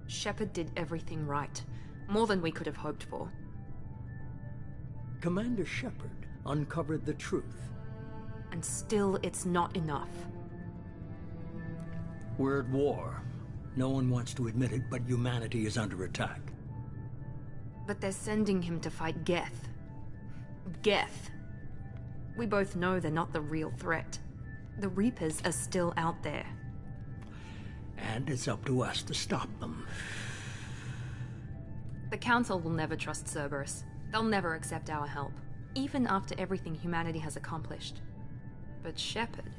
Shepard did everything right. More than we could have hoped for. Commander Shepard uncovered the truth. And still, it's not enough. We're at war. No one wants to admit it, but humanity is under attack. But they're sending him to fight Geth. Geth. We both know they're not the real threat. The Reapers are still out there. And it's up to us to stop them. The Council will never trust Cerberus. They'll never accept our help, even after everything humanity has accomplished. But Shepard,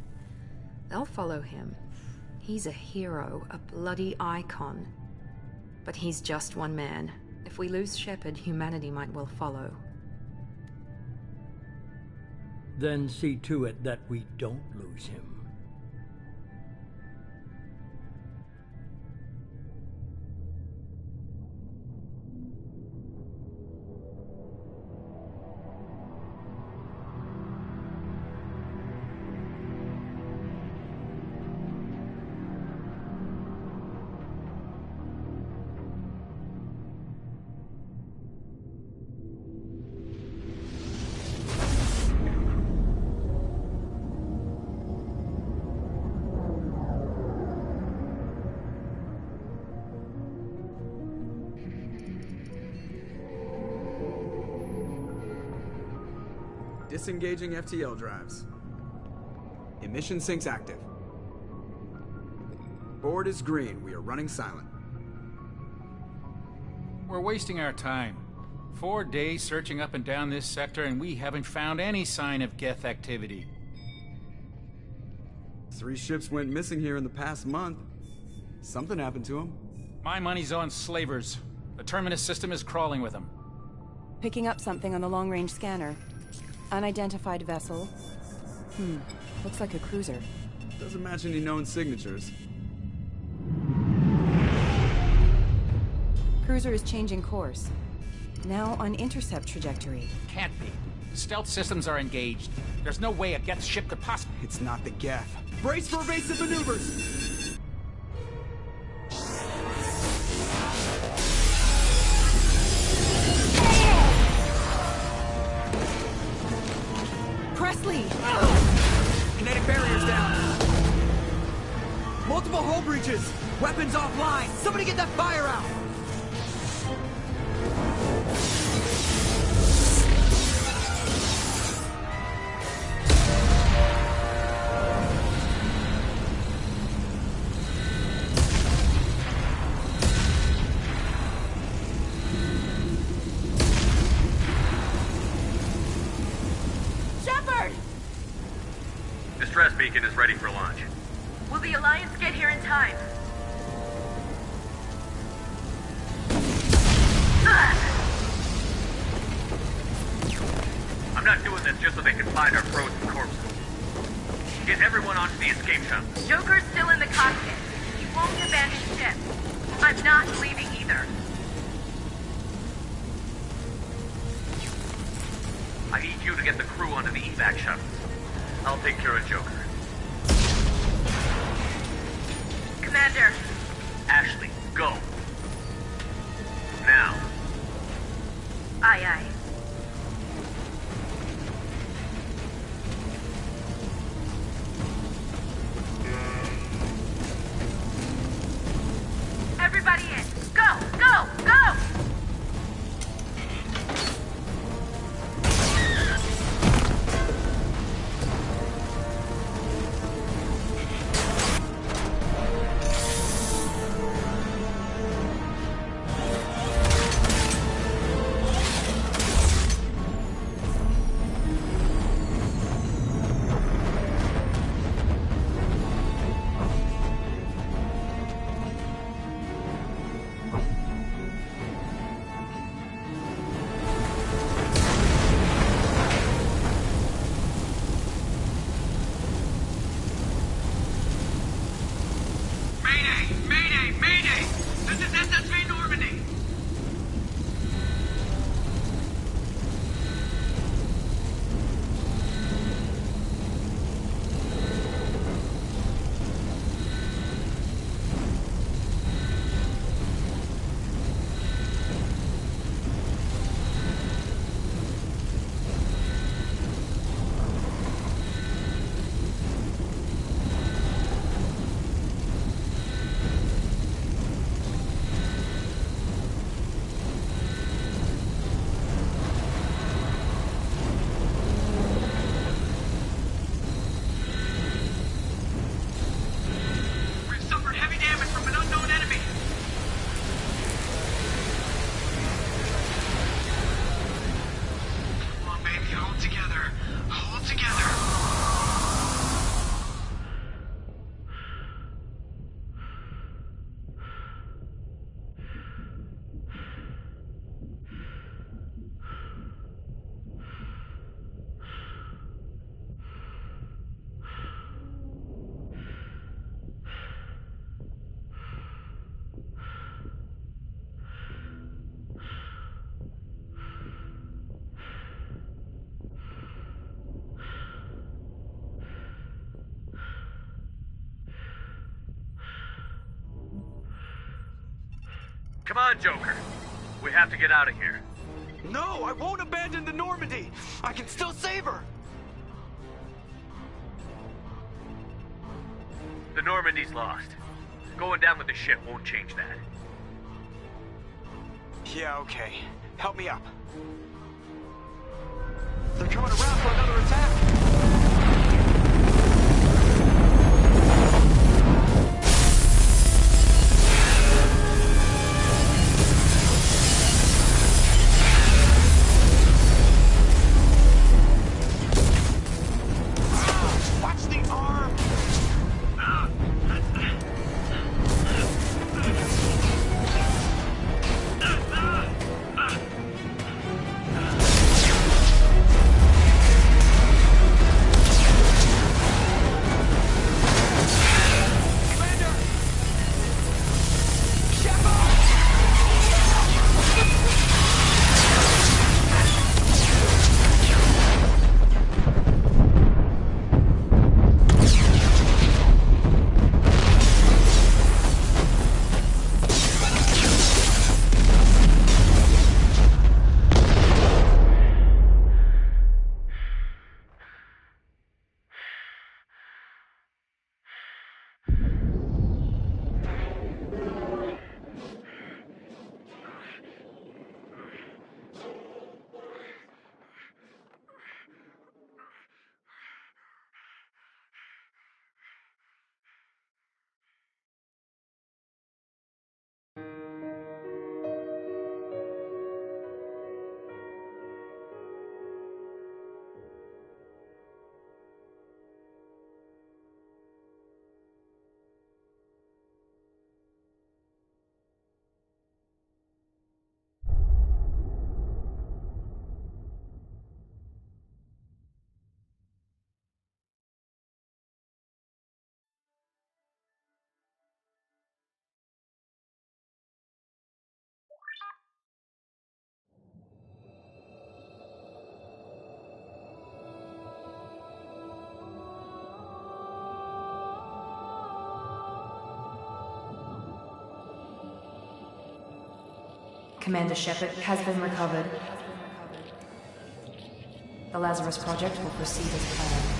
they'll follow him. He's a hero, a bloody icon. But he's just one man. If we lose Shepard, humanity might well follow. Then see to it that we don't lose him. Disengaging FTL drives. Emission sinks active. Board is green. We are running silent. We're wasting our time. 4 days searching up and down this sector, and we haven't found any sign of Geth activity. 3 ships went missing here in the past month. Something happened to them. My money's on slavers. The Terminus system is crawling with them. Picking up something on the long-range scanner. Unidentified vessel. Looks like a cruiser. Doesn't match any known signatures. Cruiser is changing course. Now on intercept trajectory. Can't be. Stealth systems are engaged. There's no way a Geth ship could possibly... It's not the Geth. Brace for evasive maneuvers! Presley! Kinetic barriers down. Multiple hull breaches. Weapons offline. Somebody get that fire out. Distress beacon is ready for launch. Will the Alliance get here in time? I'm not doing this just so they can find our frozen corpses. Get everyone onto the escape shuttle. Joker's still in the cockpit. He won't abandon ship. I'm not leaving either. I need you to get the crew onto the evac shuttles. I'll take care of Joker. Commander. Ashley, go. Now. Aye, aye. Everybody in. Go, go, go! Come on, Joker. We have to get out of here. No, I won't abandon the Normandy. I can still save her. The Normandy's lost. Going down with the ship won't change that. Yeah, okay. Help me up. They're coming around for another attack. Commander Shepard has been recovered. The Lazarus Project will proceed as planned.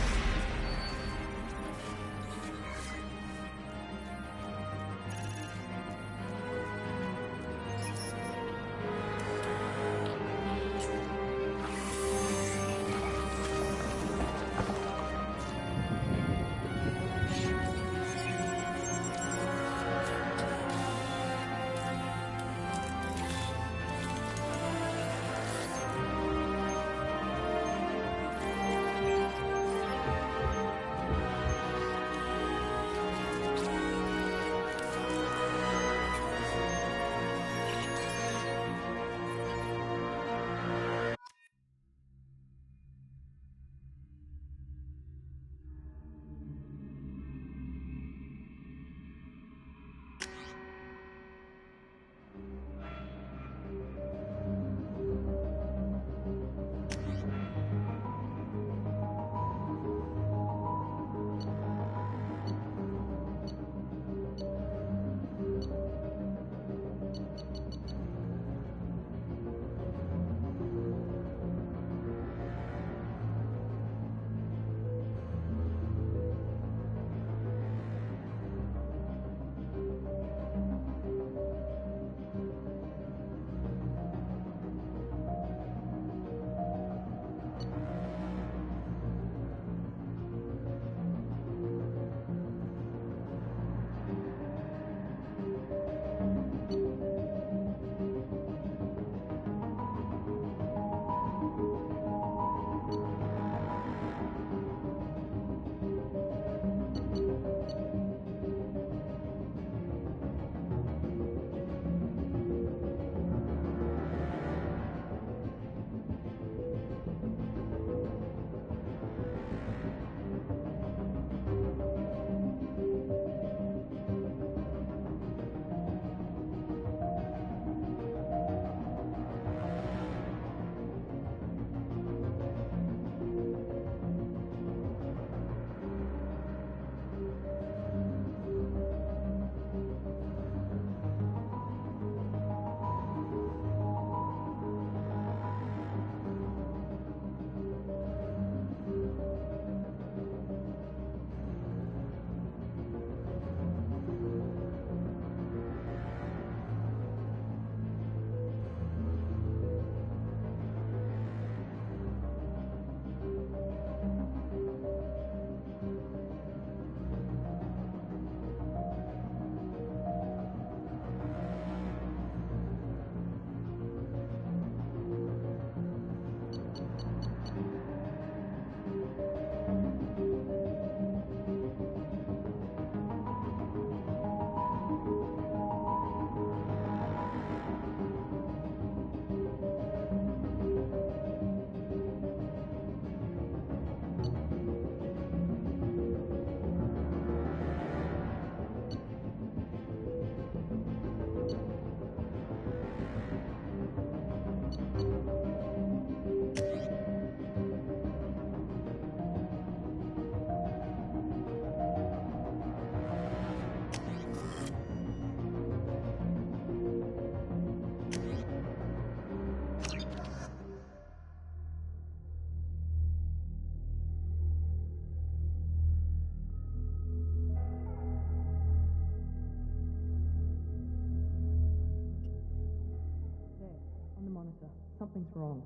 monitor. Something's wrong.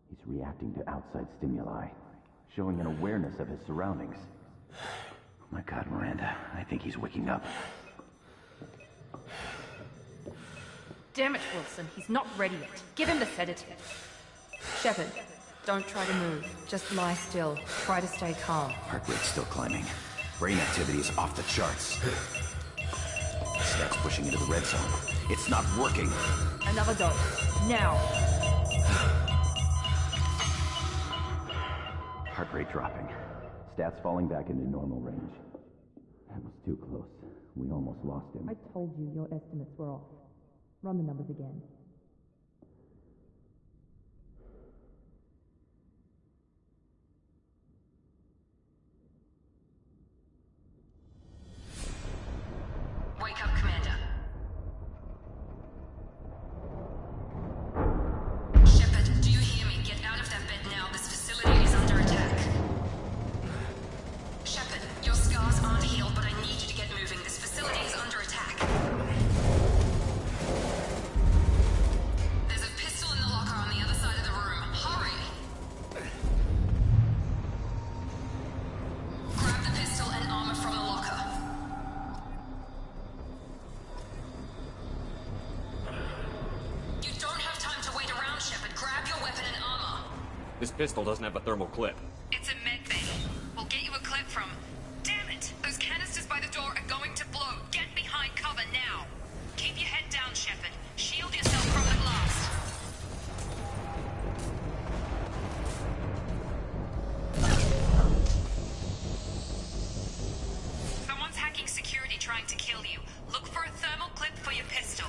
He's reacting to outside stimuli, showing an awareness of his surroundings. Oh my God, Miranda, I think he's waking up. Damn it, Wilson, he's not ready yet. Give him the sedative. Shepard, don't try to move. Just lie still. Try to stay calm. Heart rate's still climbing. Brain activity is off the charts. Stats pushing into the red zone. It's not working. Another dose. Now. Heart rate dropping. Stats falling back into normal range. That was too close. We almost lost him. I told you your estimates were off. Run the numbers again. Wake up, Commander. Shepard, do you hear me? Get out of that bed now. This facility is under attack. Shepard, your scars aren't healed, but I need you to get moving. This facility is under attack. There's a pistol in the locker on the other side of the room. Hurry! Grab the pistol and armor from the locker. You don't have time to wait around, Shepard. Grab your weapon and armor. This pistol doesn't have a thermal clip. It's a med bay. We'll get you a clip from... Damn it! Those canisters by the door are going to blow. Get behind cover now. Keep your head down, Shepard. Shield yourself from the blast. Someone's hacking security trying to kill you. Look for a thermal clip for your pistol.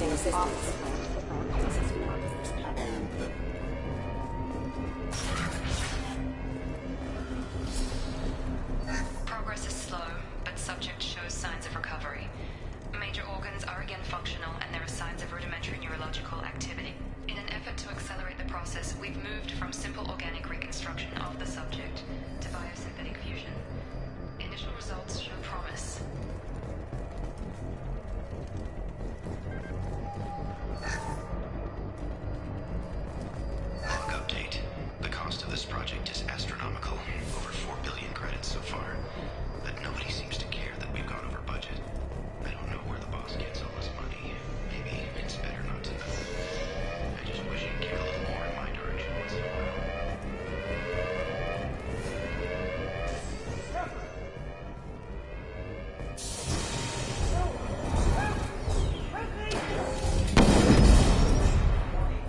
Requesting assistance. Progress is slow, but subject shows signs of recovery. Major organs are again functional, and there are signs of rudimentary neurological activity. In an effort to accelerate the process, we've moved from simple organic reconstruction of the subject to biosynthetic fusion. Initial results show promise. Log update. The cost of this project is astronomical. Over 4 billion credits so far. But nobody seems to care that we've gone over budget. I don't know where the boss gets all his money. Maybe it's better not to know. I just wish he'd care a little more in my direction once in a while.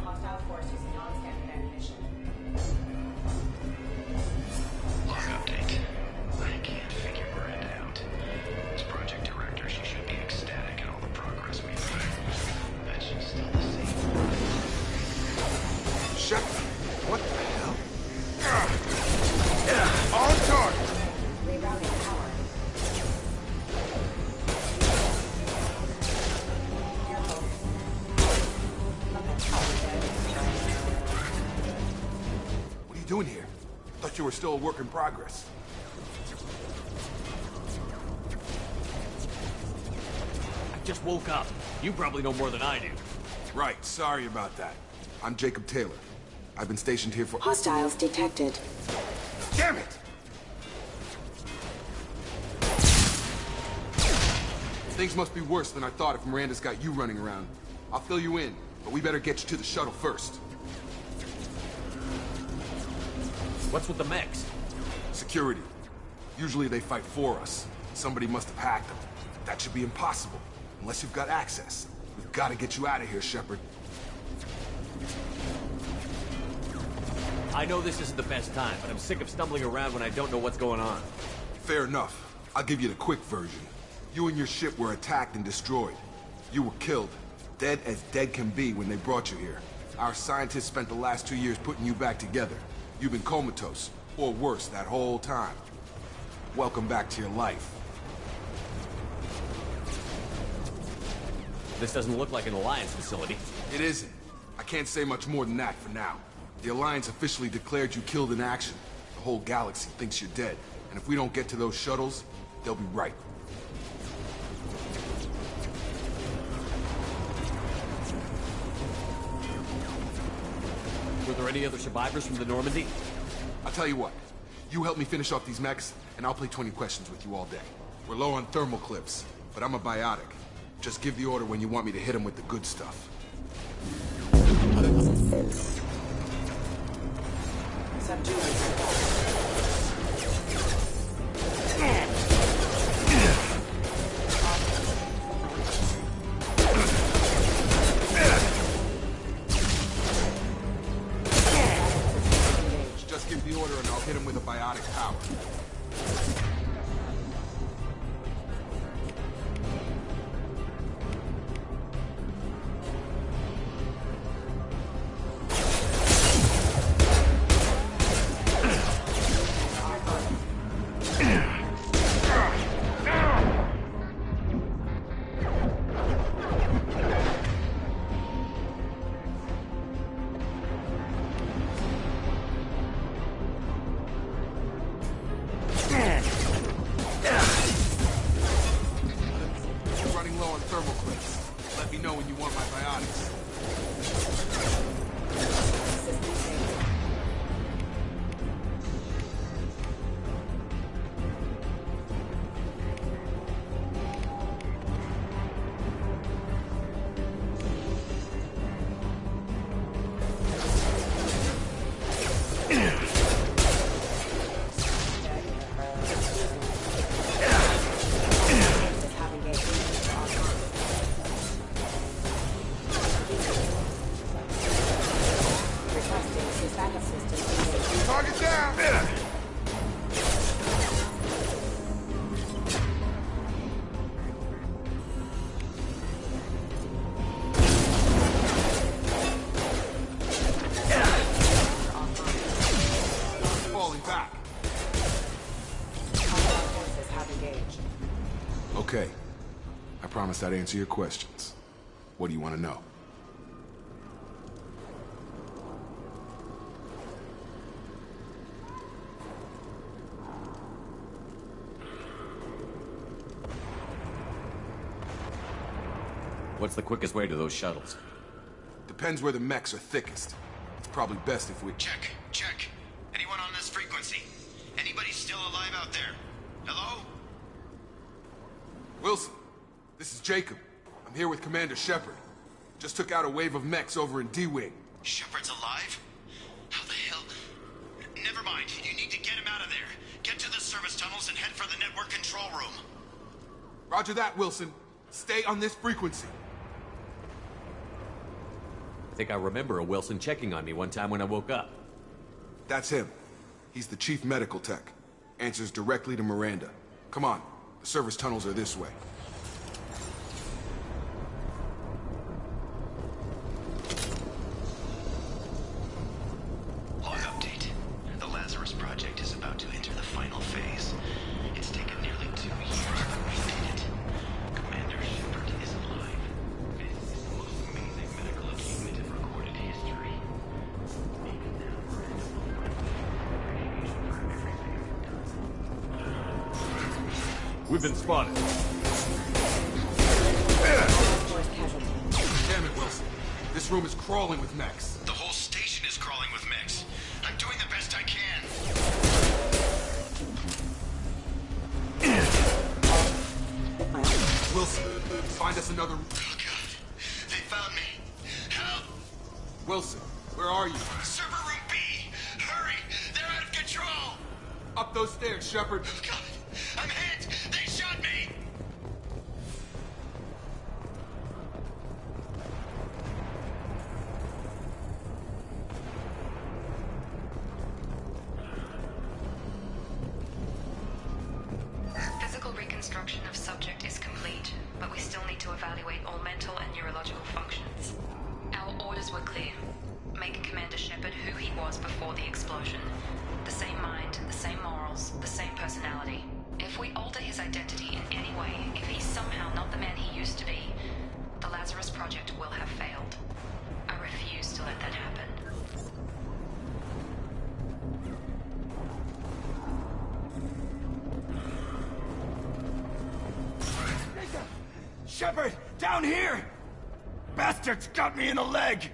Hostile force using non-standard ammunition. Log update. I can't figure Miranda out. As project director, she should be ecstatic at all the progress we've made. Bet she's still the same. Shepard, what the hell? On target! Rerouting power. What are you doing here? Thought you were still a work in progress. I just woke up. You probably know more than I do. Right, sorry about that. I'm Jacob Taylor. I've been stationed here for— Hostiles detected. Damn it! Things must be worse than I thought if Miranda's got you running around. I'll fill you in, but we better get you to the shuttle first. What's with the mechs? Security. Usually they fight for us. Somebody must have hacked them. That should be impossible, unless you've got access. We've got to get you out of here, Shepard. I know this isn't the best time, but I'm sick of stumbling around when I don't know what's going on. Fair enough. I'll give you the quick version. You and your ship were attacked and destroyed. You were killed. Dead as dead can be when they brought you here. Our scientists spent the last 2 years putting you back together. You've been comatose, or worse, that whole time. Welcome back to your life. This doesn't look like an Alliance facility. It isn't. I can't say much more than that for now. The Alliance officially declared you killed in action. The whole galaxy thinks you're dead. And if we don't get to those shuttles, they'll be right. Were there any other survivors from the Normandy? I'll tell you what. You help me finish off these mechs, and I'll play 20 questions with you all day. We're low on thermal clips, but I'm a biotic. Just give the order when you want me to hit them with the good stuff. Just give the order and I'll hit him with a biotic power. Okay. I promised I'd answer your questions. What do you want to know? What's the quickest way to those shuttles? Depends where the mechs are thickest. It's probably best if we... Check. Anyone on this frequency? Anybody still alive out there? Hello? Wilson, this is Jacob. I'm here with Commander Shepard. Just took out a wave of mechs over in D-Wing. Shepard's alive? How the hell? Never mind. You need to get him out of there. Get to the service tunnels and head for the network control room. Roger that, Wilson. Stay on this frequency. I think I remember a Wilson checking on me one time when I woke up. That's him. He's the chief medical tech. Answers directly to Miranda. Come on. The service tunnels are this way. Log update. The Lazarus Project is about to enter the final phase. It's taken nearly 2 years to complete it. Commander Shepard is alive. This is the most amazing medical achievement in recorded history. Maybe now Miranda will find appreciation for everything we've done. We've been spotted. Damn it, Wilson. This room is crawling with mechs. The whole station is crawling with mechs. I'm doing the best I can. Wilson, find us another... Oh, God. They found me. Help! Wilson, where are you? Server room B! Hurry! They're out of control! Up those stairs, Shepard. Oh, God! I'm hit! They shot me! Physical reconstruction of subject is complete, but we still need to evaluate all mental and neurological functions. Our orders were clear. Make Commander Shepard who he was before the explosion. The same mind, the same morals, the same personality. If we alter his identity in any way, if he's somehow not the man he used to be, the Lazarus Project will have failed. I refuse to let that happen. Shepard, down here! Bastards got me in the leg!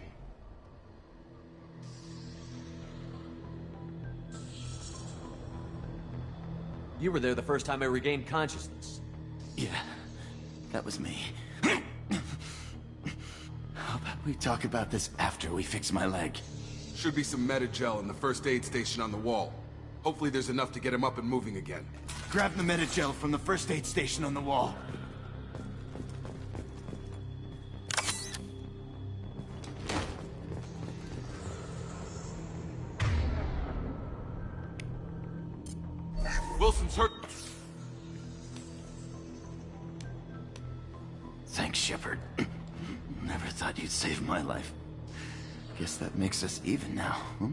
You were there the first time I regained consciousness. Yeah, that was me. How about we talk about this after we fix my leg? Should be some Metagel in the first aid station on the wall. Hopefully there's enough to get him up and moving again. Grab the Metagel from the first aid station on the wall. Wilson's hurt. Thanks, Shepard. Never thought you'd save my life. Guess that makes us even now, huh?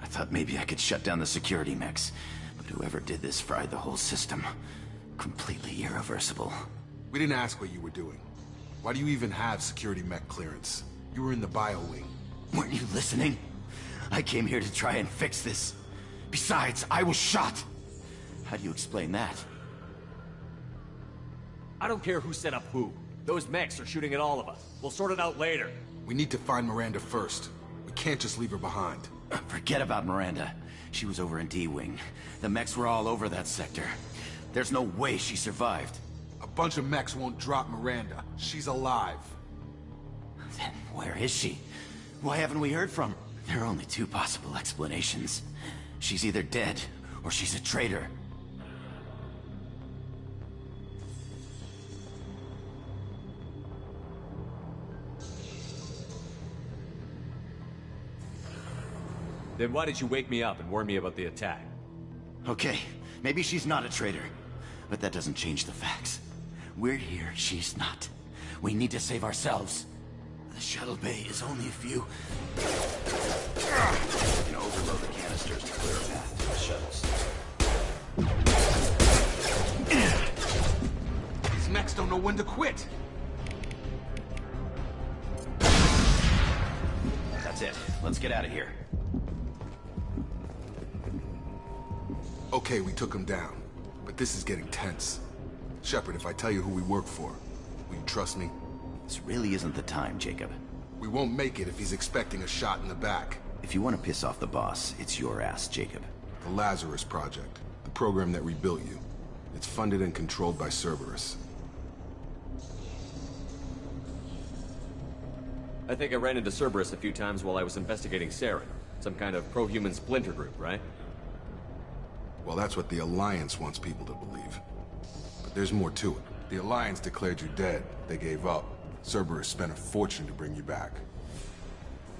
I thought maybe I could shut down the security mechs, but whoever did this fried the whole system. Completely irreversible. We didn't ask what you were doing. Why do you even have security mech clearance? You were in the bio wing. Weren't you listening? I came here to try and fix this. Besides, I was shot. How do you explain that? I don't care who set up who. Those mechs are shooting at all of us. We'll sort it out later. We need to find Miranda first. We can't just leave her behind. Forget about Miranda. She was over in D-Wing. The mechs were all over that sector. There's no way she survived. A bunch of mechs won't drop Miranda. She's alive. Then where is she? Why haven't we heard from her? There are only two possible explanations. She's either dead, or she's a traitor. Then why did you wake me up and warn me about the attack? Okay, maybe she's not a traitor. But that doesn't change the facts. We're here, she's not. We need to save ourselves. The shuttle bay is only a few... You can overload the canisters to clear a path to the shuttles. These know when to quit. That's it. Let's get out of here. Okay, we took him down. But this is getting tense. Shepard, if I tell you who we work for, will you trust me? This really isn't the time, Jacob. We won't make it if he's expecting a shot in the back. If you want to piss off the boss, it's your ass, Jacob. The Lazarus Project. The program that rebuilt you. It's funded and controlled by Cerberus. I think I ran into Cerberus a few times while I was investigating Saren. Some kind of pro-human splinter group, right? Well, that's what the Alliance wants people to believe. But there's more to it. The Alliance declared you dead. They gave up. Cerberus spent a fortune to bring you back.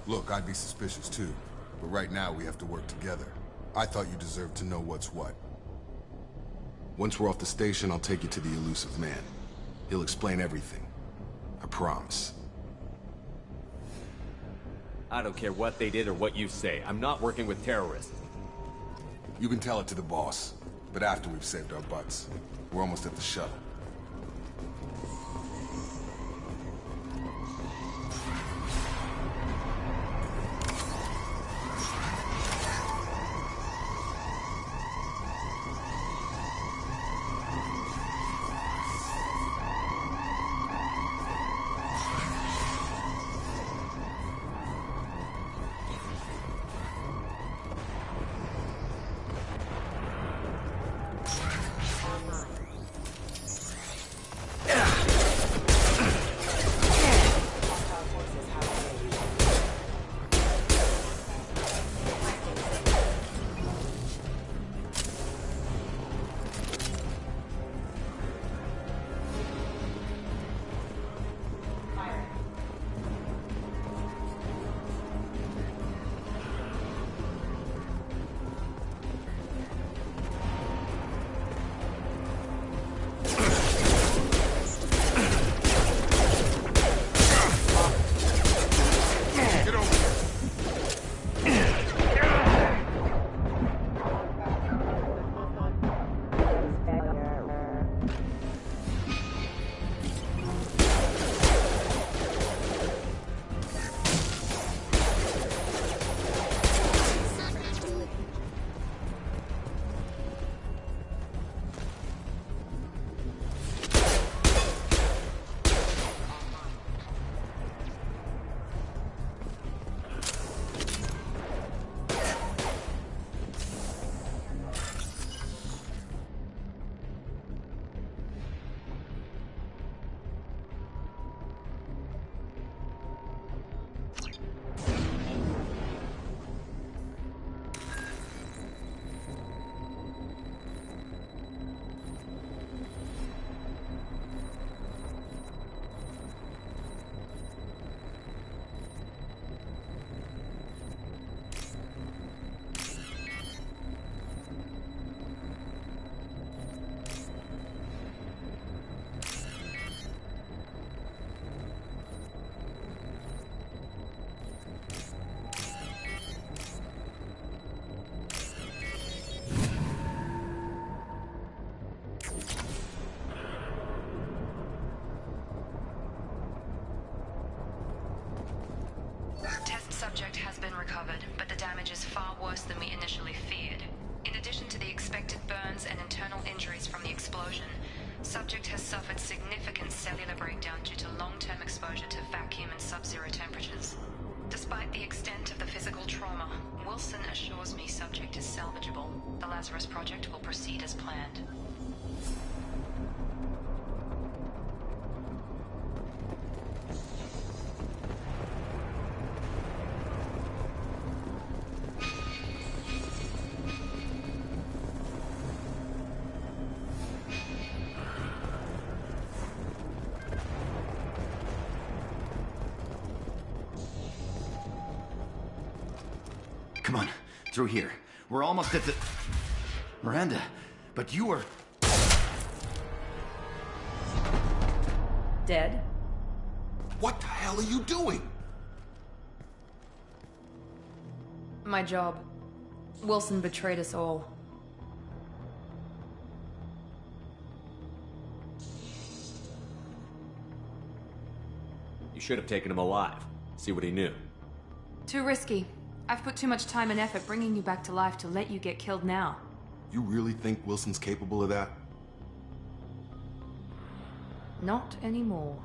Look, I'd be suspicious too. But right now, we have to work together. I thought you deserved to know what's what. Once we're off the station, I'll take you to the elusive man. He'll explain everything. I promise. I don't care what they did or what you say. I'm not working with terrorists. You can tell it to the boss, but after we've saved our butts. We're almost at the shuttle. Subject has been recovered, but the damage is far worse than we initially feared. In addition to the expected burns and internal injuries from the explosion, subject has suffered significant cellular breakdown due to long-term exposure to vacuum and sub-zero temperatures. Despite the extent of the physical trauma, Wilson assures me subject is salvageable. The Lazarus Project will proceed as planned. Come on, through here. We're almost at the... Miranda, but you were... Dead? What the hell are you doing? My job. Wilson betrayed us all. should have taken him alive. See what he knew. Too risky. I've put too much time and effort bringing you back to life to let you get killed now. You really think Wilson's capable of that? Not anymore.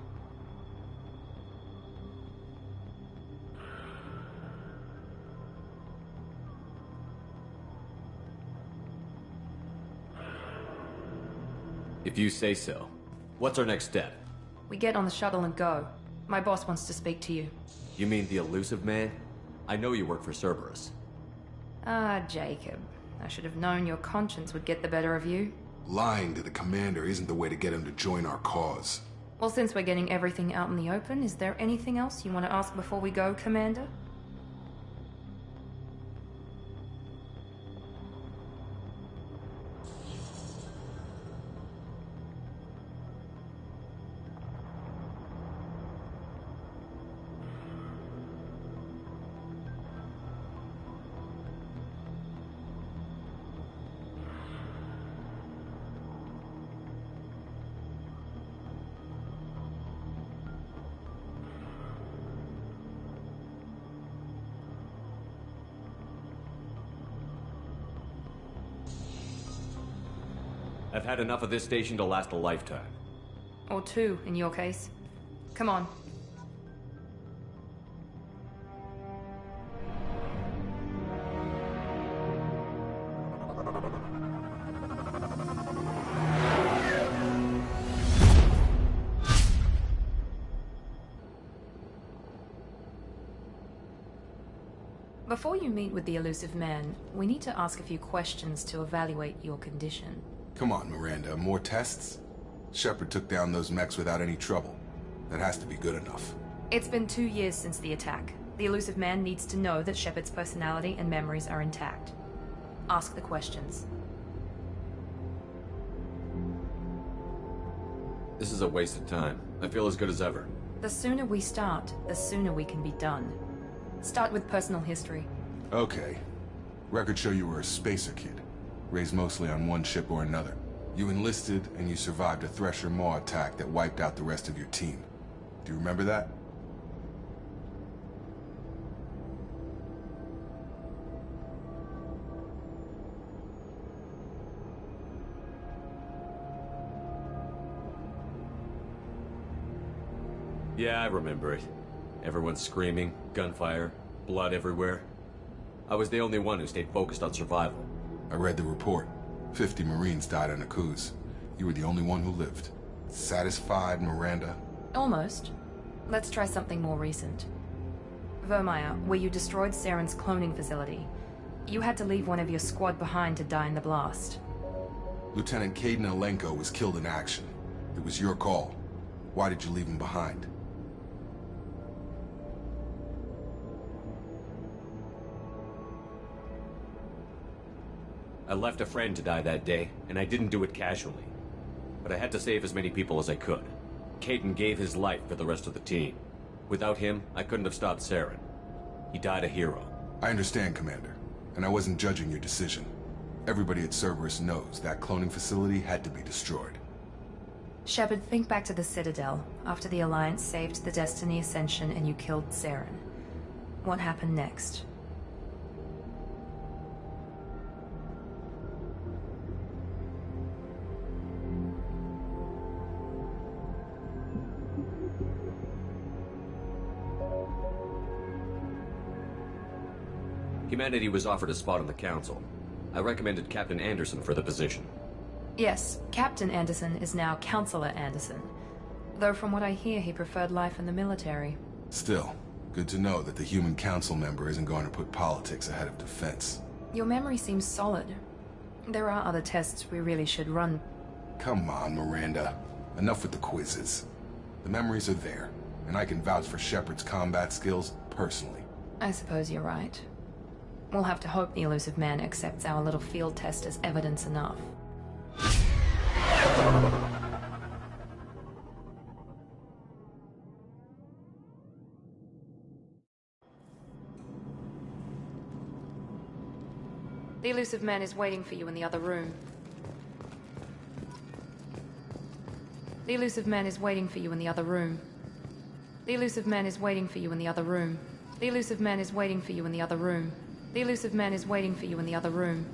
If you say so. What's our next step? We get on the shuttle and go. My boss wants to speak to you. You mean the elusive man? I know you work for Cerberus. Ah, Jacob. I should have known your conscience would get the better of you. Lying to the commander isn't the way to get him to join our cause. Well, since we're getting everything out in the open, is there anything else you want to ask before we go, Commander? I've had enough of this station to last a lifetime. Or two, in your case. Come on. Before you meet with the elusive man, we need to ask a few questions to evaluate your condition. Come on, Miranda, more tests? Shepard took down those mechs without any trouble. That has to be good enough. It's been 2 years since the attack. The elusive man needs to know that Shepard's personality and memories are intact. Ask the questions. This is a waste of time. I feel as good as ever. The sooner we start, the sooner we can be done. Start with personal history. Okay. Records show you were a spacer kid. Raised mostly on one ship or another. You enlisted, and you survived a Thresher Maw attack that wiped out the rest of your team. Do you remember that? Yeah, I remember it. Everyone screaming, gunfire, blood everywhere. I was the only one who stayed focused on survival. I read the report. 50 Marines died on a cruise. You were the only one who lived. Satisfied, Miranda? Almost. Let's try something more recent. Vermeer, where you destroyed Saren's cloning facility. You had to leave one of your squad behind to die in the blast. Lieutenant Caden Alenko was killed in action. It was your call. Why did you leave him behind? I left a friend to die that day, and I didn't do it casually. But I had to save as many people as I could. Caden gave his life for the rest of the team. Without him, I couldn't have stopped Saren. He died a hero. I understand, Commander. And I wasn't judging your decision. Everybody at Cerberus knows that cloning facility had to be destroyed. Shepard, think back to the Citadel, after the Alliance saved the Destiny Ascension and you killed Saren. What happened next? Humanity was offered a spot on the Council. I recommended Captain Anderson for the position. Yes, Captain Anderson is now Counselor Anderson. Though from what I hear, he preferred life in the military. Still, good to know that the human council member isn't going to put politics ahead of defense. Your memory seems solid. There are other tests we really should run. Come on, Miranda. Enough with the quizzes. The memories are there, and I can vouch for Shepard's combat skills personally. I suppose you're right. We'll have to hope the elusive man accepts our little field test as evidence enough. The elusive man is waiting for you in the other room. The elusive man is waiting for you in the other room. The elusive man is waiting for you in the other room. The elusive man is waiting for you in the other room. The elusive man is waiting for you in the other room.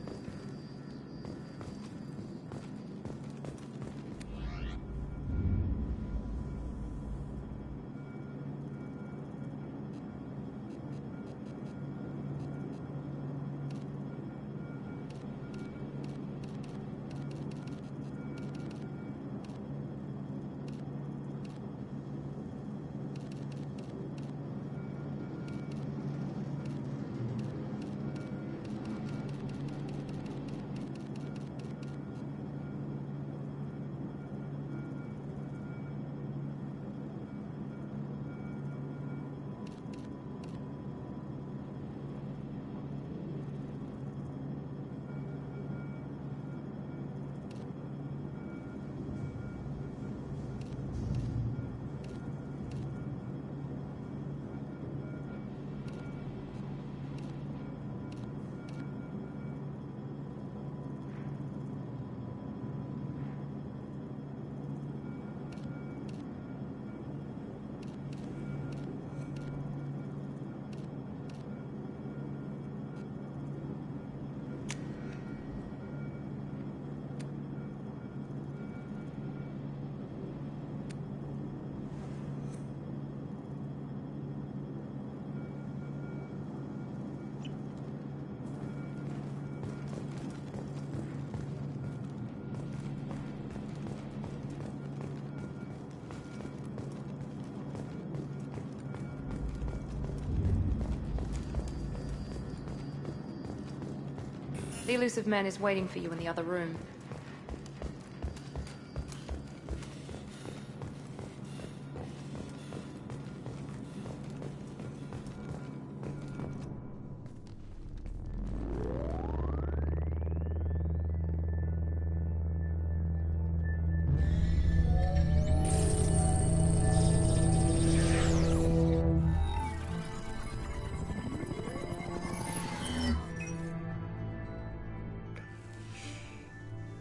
The elusive man is waiting for you in the other room.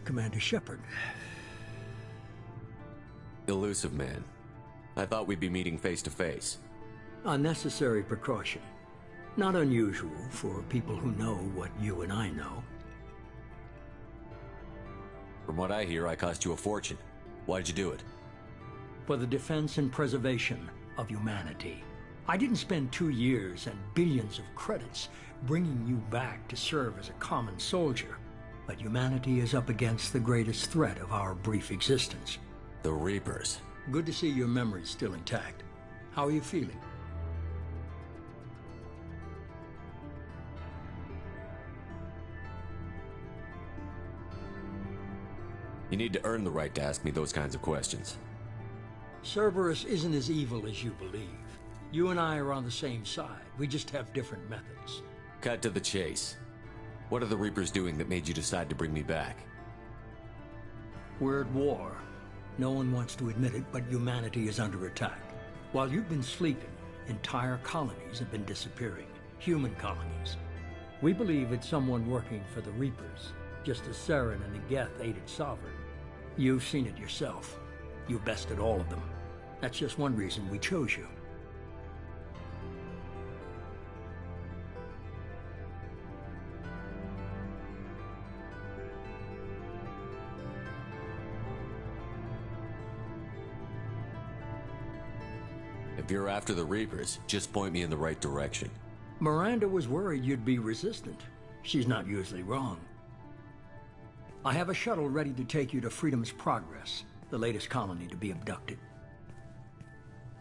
Commander Shepard. Elusive man. I thought we'd be meeting face to face. A necessary precaution. Not unusual for people who know what you and I know. From what I hear, I cost you a fortune. Why'd you do it? For the defense and preservation of humanity. I didn't spend 2 years and billions of credits bringing you back to serve as a common soldier. But humanity is up against the greatest threat of our brief existence. The Reapers. Good to see your memory's still intact. How are you feeling? You need to earn the right to ask me those kinds of questions. Cerberus isn't as evil as you believe. You and I are on the same side. We just have different methods. Cut to the chase. What are the Reapers doing that made you decide to bring me back? We're at war. No one wants to admit it, but humanity is under attack. While you've been sleeping, entire colonies have been disappearing. Human colonies. We believe it's someone working for the Reapers, just as Saren and the Geth aided Sovereign. You've seen it yourself. You bested all of them. That's just one reason we chose you. If you're after the Reapers, just point me in the right direction. Miranda was worried you'd be resistant. She's not usually wrong. I have a shuttle ready to take you to Freedom's Progress, the latest colony to be abducted.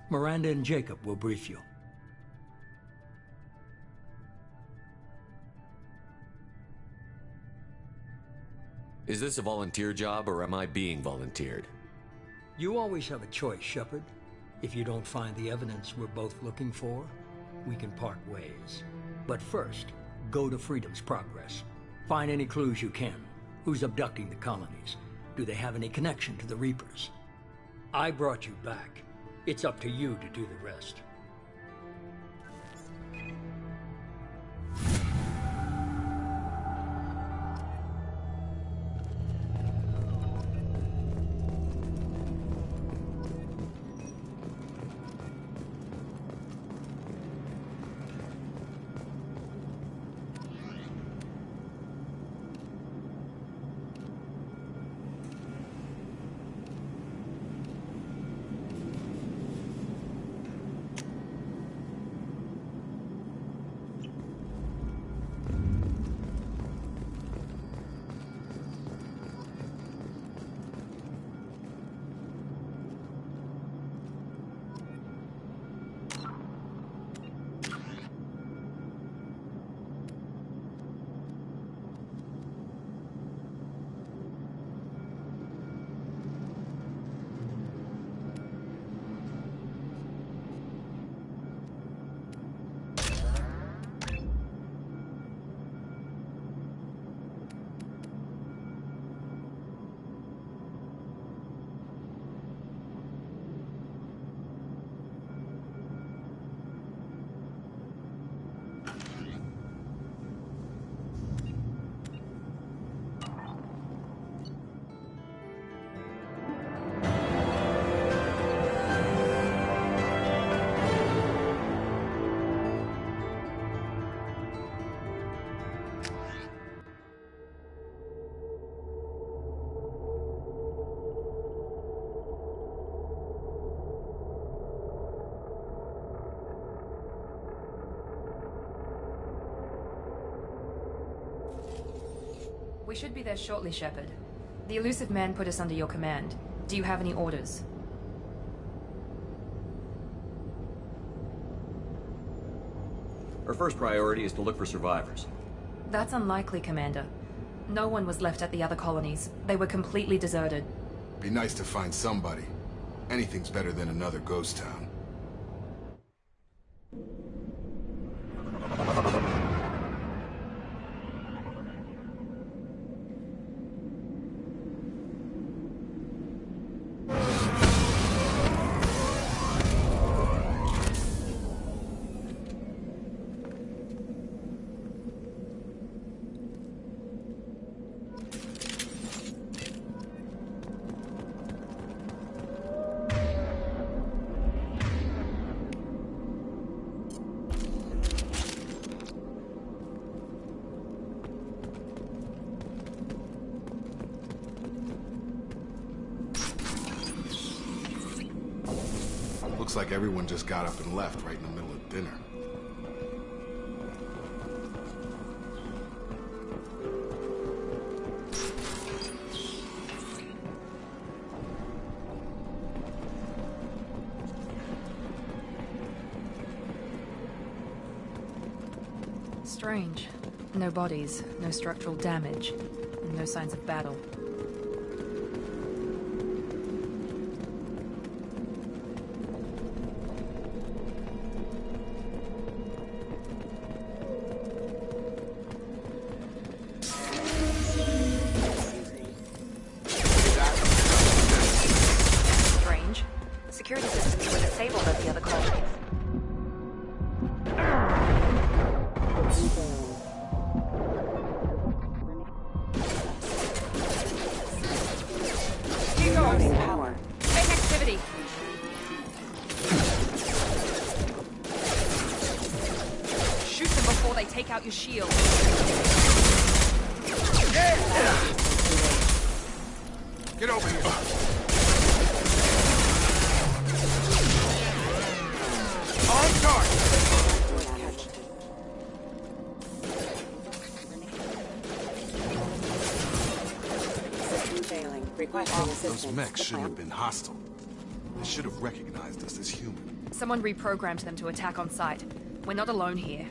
Miranda and Jacob will brief you. Is this a volunteer job, or am I being volunteered? You always have a choice, Shepard. If you don't find the evidence we're both looking for, we can part ways. But first, go to Freedom's Progress. Find any clues you can. Who's abducting the colonies? Do they have any connection to the Reapers? I brought you back. It's up to you to do the rest. We should be there shortly, Shepard. The elusive man put us under your command. Do you have any orders? Our first priority is to look for survivors. That's unlikely, Commander. No one was left at the other colonies. They were completely deserted. Be nice to find somebody. Anything's better than another ghost town. Looks like everyone just got up and left right in the middle of dinner. Strange. No bodies, no structural damage, and no signs of battle. Strange. Security systems were disabled at the other colonies. Power. Fake activity. Shoot them before they take out your shield. Get over here! On target! Failing. Requesting assistance. Those mechs shouldn't have been hostile. They should have recognized us as human. Someone reprogrammed them to attack on sight. We're not alone here.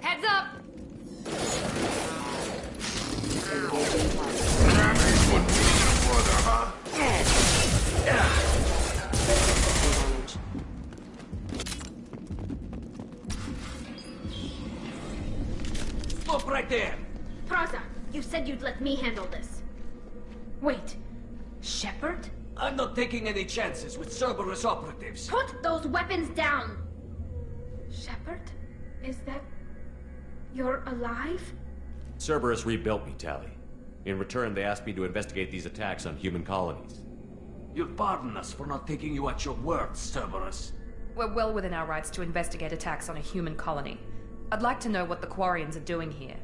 Heads up! Stop right there! Praza, you said you'd let me handle this. Wait, Shepard? I'm not taking any chances with Cerberus operatives. Put those weapons down! Shepard? Is that... you're alive? Cerberus rebuilt me, Tali. In return, they asked me to investigate these attacks on human colonies. You'll pardon us for not taking you at your word, Cerberus. We're well within our rights to investigate attacks on a human colony. I'd like to know what the Quarians are doing here.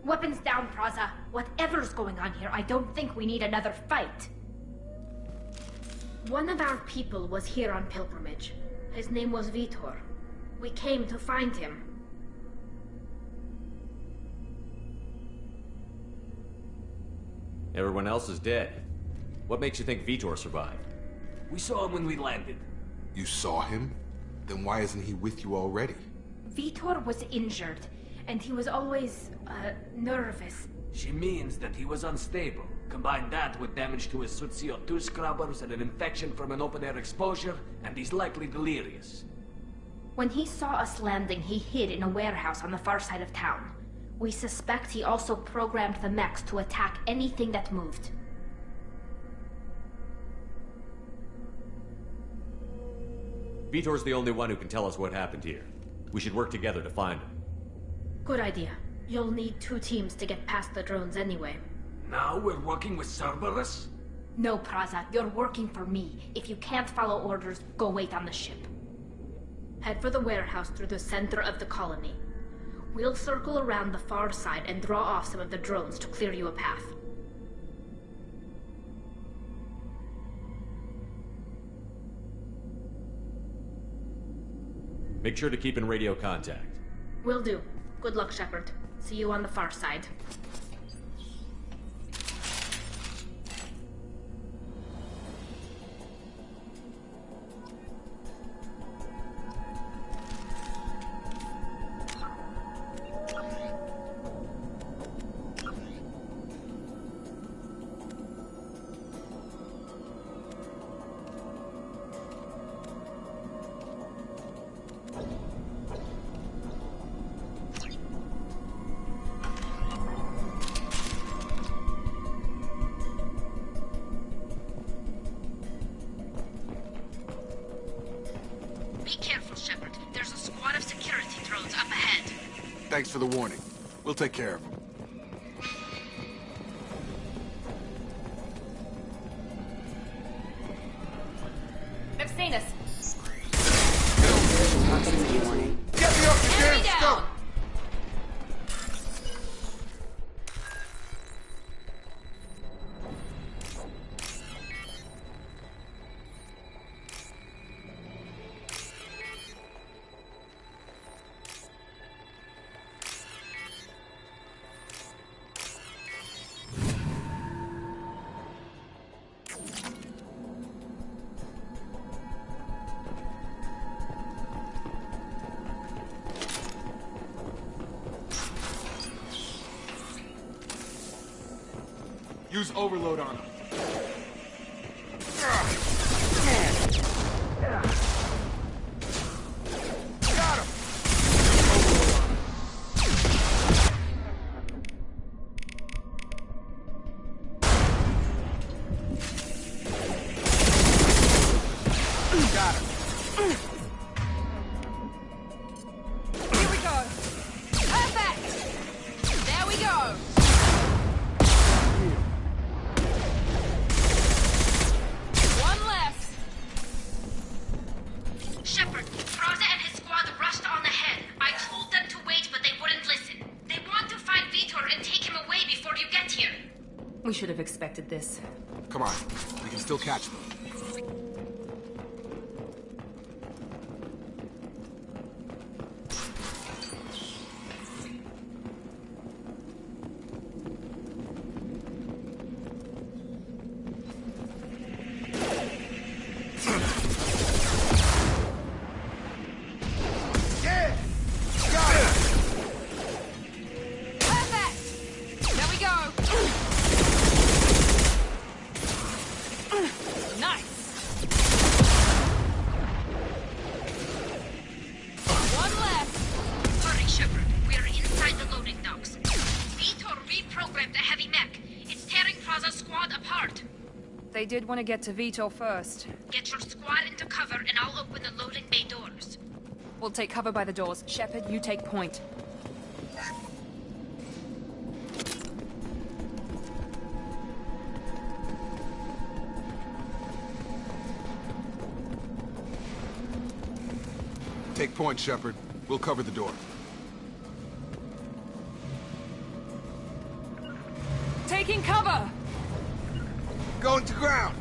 Weapons down, Praza. Whatever's going on here, I don't think we need another fight. One of our people was here on pilgrimage. His name was Vitor. We came to find him. Everyone else is dead. What makes you think Vitor survived? We saw him when we landed. You saw him? Then why isn't he with you already? Vitor was injured, and he was always, nervous. She means that he was unstable. Combine that with damage to his suit CO2 scrubbers and an infection from an open-air exposure, and he's likely delirious. When he saw us landing, he hid in a warehouse on the far side of town. We suspect he also programmed the mechs to attack anything that moved. Vitor's the only one who can tell us what happened here. We should work together to find him. Good idea. You'll need 2 teams to get past the drones anyway. Now we're working with Cerberus? No, Praza, you're working for me. If you can't follow orders, go wait on the ship. Head for the warehouse through the center of the colony. We'll circle around the far side and draw off some of the drones to clear you a path. Make sure to keep in radio contact. Will do. Good luck, Shepard. See you on the far side. Thanks for the warning. We'll take care of him. They've seen us. Proximity warning. Get me off the damn scope! Use overload on him. Got him! Got him. Here we go. Perfect! There we go. Shepard, Praza and his squad rushed on ahead. I told them to wait, but they wouldn't listen. They want to find Vitor and take him away before you get here. We should have expected this. Come on, we can still catch them. They did want to get to Vitor first. Get your squad into cover and I'll open the loading bay doors. We'll take cover by the doors. Shepard, you take point. Take point, Shepard. We'll cover the door. Taking cover! Going to ground!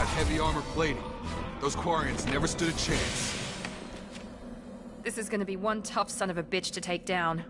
Heavy armor plating. Those Quarians never stood a chance. This is gonna be one tough son of a bitch to take down.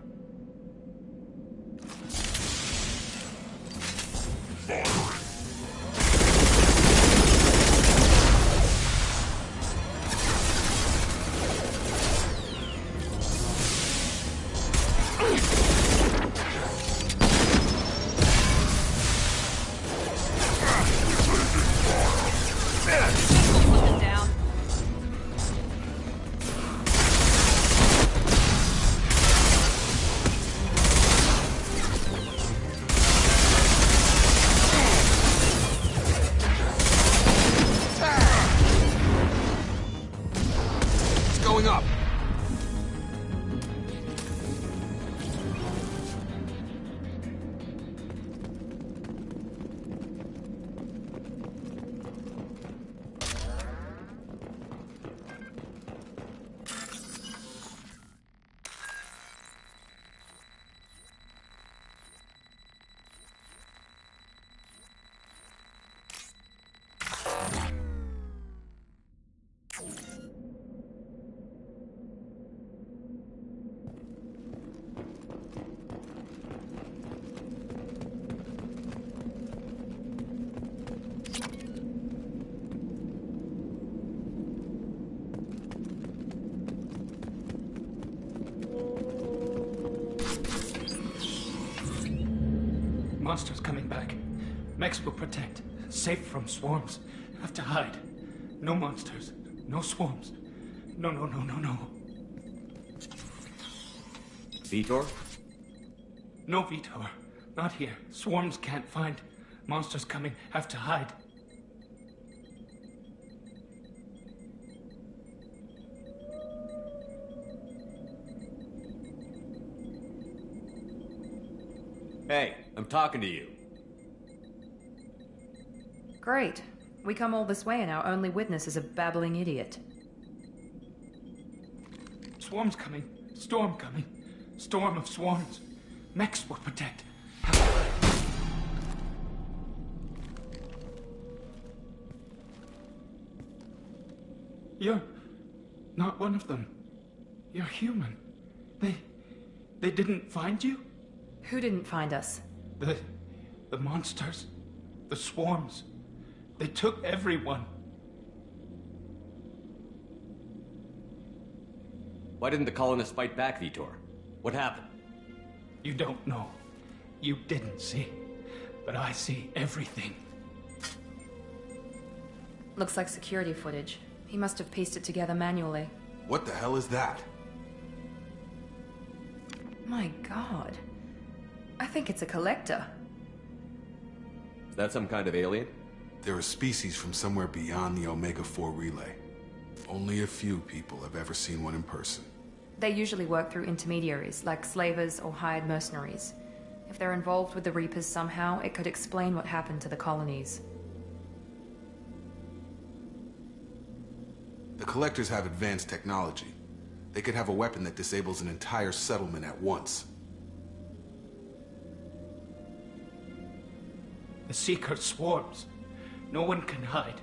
Monsters coming back. Mechs will protect. Safe from swarms. Have to hide. No monsters. No swarms. No. Vitor? No Vitor. Not here. Swarms can't find. Monsters coming. Have to hide. Hey, I'm talking to you. Great. We come all this way and our only witness is a babbling idiot. Swarms coming. Storm coming. Storm of swarms. Mechs will protect. You're not one of them. You're human. They didn't find you? Who didn't find us? The monsters. The swarms. They took everyone. Why didn't the colonists fight back, Vitor? What happened? You don't know. You didn't see. But I see everything. Looks like security footage. He must have pieced it together manually. What the hell is that? My God. I think it's a collector. Is that some kind of alien? They're a species from somewhere beyond the Omega-4 relay. Only a few people have ever seen one in person. They usually work through intermediaries, like slavers or hired mercenaries. If they're involved with the Reapers somehow, it could explain what happened to the colonies. The Collectors have advanced technology. They could have a weapon that disables an entire settlement at once. The Seeker swarms. No one can hide.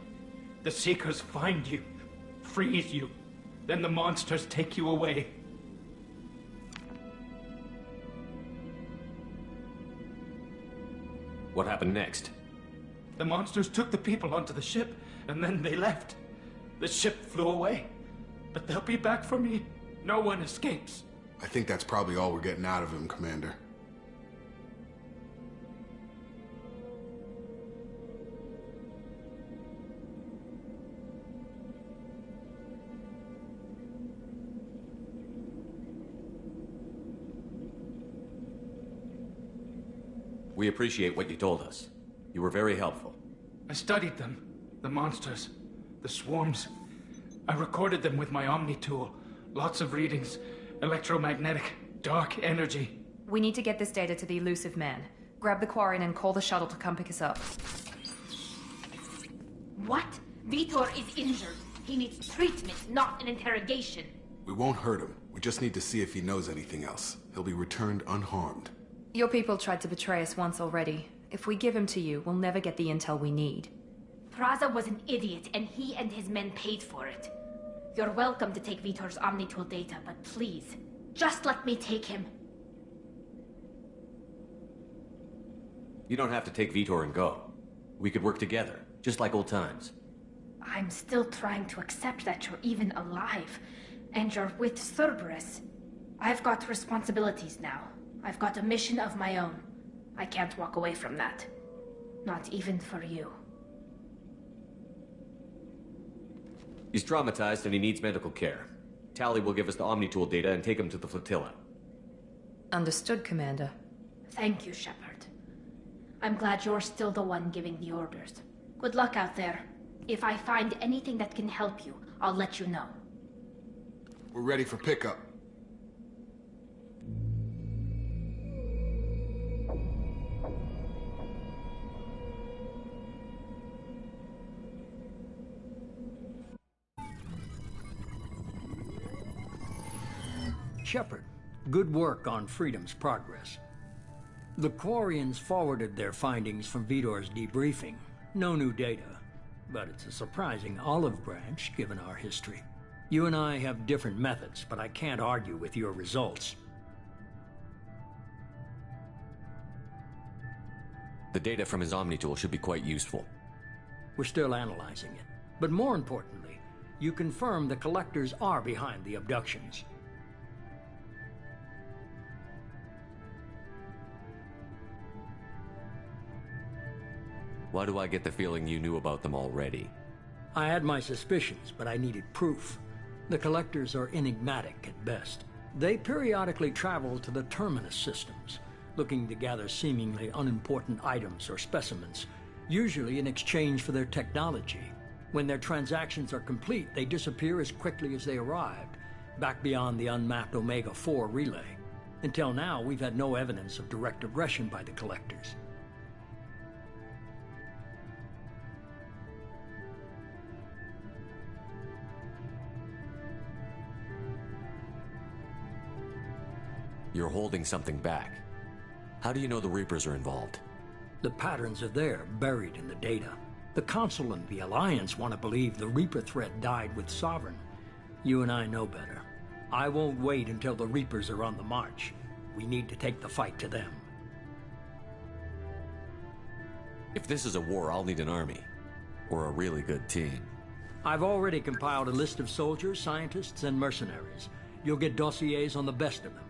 The Seekers find you, freeze you, then the monsters take you away. What happened next? The monsters took the people onto the ship, and then they left. The ship flew away. But they'll be back for me. No one escapes. I think that's probably all we're getting out of him, Commander. We appreciate what you told us. You were very helpful. I studied them. The monsters. The swarms. I recorded them with my Omni tool. Lots of readings. Electromagnetic. Dark energy. We need to get this data to the elusive man. Grab the Quarian and call the shuttle to come pick us up. What? Vitor is injured. He needs treatment, not an interrogation. We won't hurt him. We just need to see if he knows anything else. He'll be returned unharmed. Your people tried to betray us once already. If we give him to you, we'll never get the intel we need. Praza was an idiot, and he and his men paid for it. You're welcome to take Vitor's Omnitool data, but please, just let me take him. You don't have to take Vitor and go. We could work together, just like old times. I'm still trying to accept that you're even alive, and you're with Cerberus. I've got responsibilities now. I've got a mission of my own. I can't walk away from that. Not even for you. He's traumatized and he needs medical care. Tally will give us the Omnitool data and take him to the flotilla. Understood, Commander. Thank you, Shepard. I'm glad you're still the one giving the orders. Good luck out there. If I find anything that can help you, I'll let you know. We're ready for pickup. Shepard, good work on Freedom's progress. The Quarians forwarded their findings from Vitor's debriefing. No new data, but it's a surprising olive branch given our history. You and I have different methods, but I can't argue with your results. The data from his Omnitool should be quite useful. We're still analyzing it. But more importantly, you confirm the Collectors are behind the abductions. Why do I get the feeling you knew about them already? I had my suspicions, but I needed proof. The Collectors are enigmatic at best. They periodically travel to the Terminus systems, looking to gather seemingly unimportant items or specimens, usually in exchange for their technology. When their transactions are complete, they disappear as quickly as they arrived, back beyond the unmapped Omega-4 relay. Until now, we've had no evidence of direct aggression by the Collectors. You're holding something back. How do you know the Reapers are involved? The patterns are there, buried in the data. The Council and the Alliance want to believe the Reaper threat died with Sovereign. You and I know better. I won't wait until the Reapers are on the march. We need to take the fight to them. If this is a war, I'll need an army. Or a really good team. I've already compiled a list of soldiers, scientists, and mercenaries. You'll get dossiers on the best of them.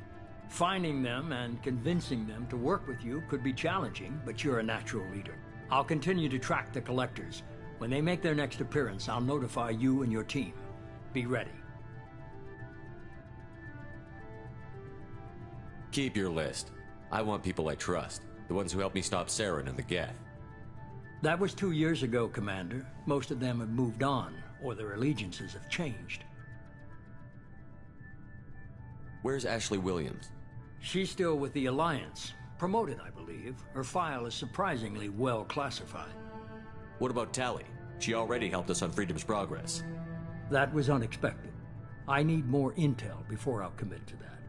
Finding them and convincing them to work with you could be challenging, but you're a natural leader. I'll continue to track the Collectors. When they make their next appearance, I'll notify you and your team. Be ready. Keep your list. I want people I trust. The ones who helped me stop Saren and the Geth. That was 2 years ago, Commander. Most of them have moved on, or their allegiances have changed. Where's Ashley Williams? She's still with the Alliance. Promoted, I believe. Her file is surprisingly well classified. What about Tally? She already helped us on Freedom's progress. That was unexpected. I need more intel before I'll commit to that.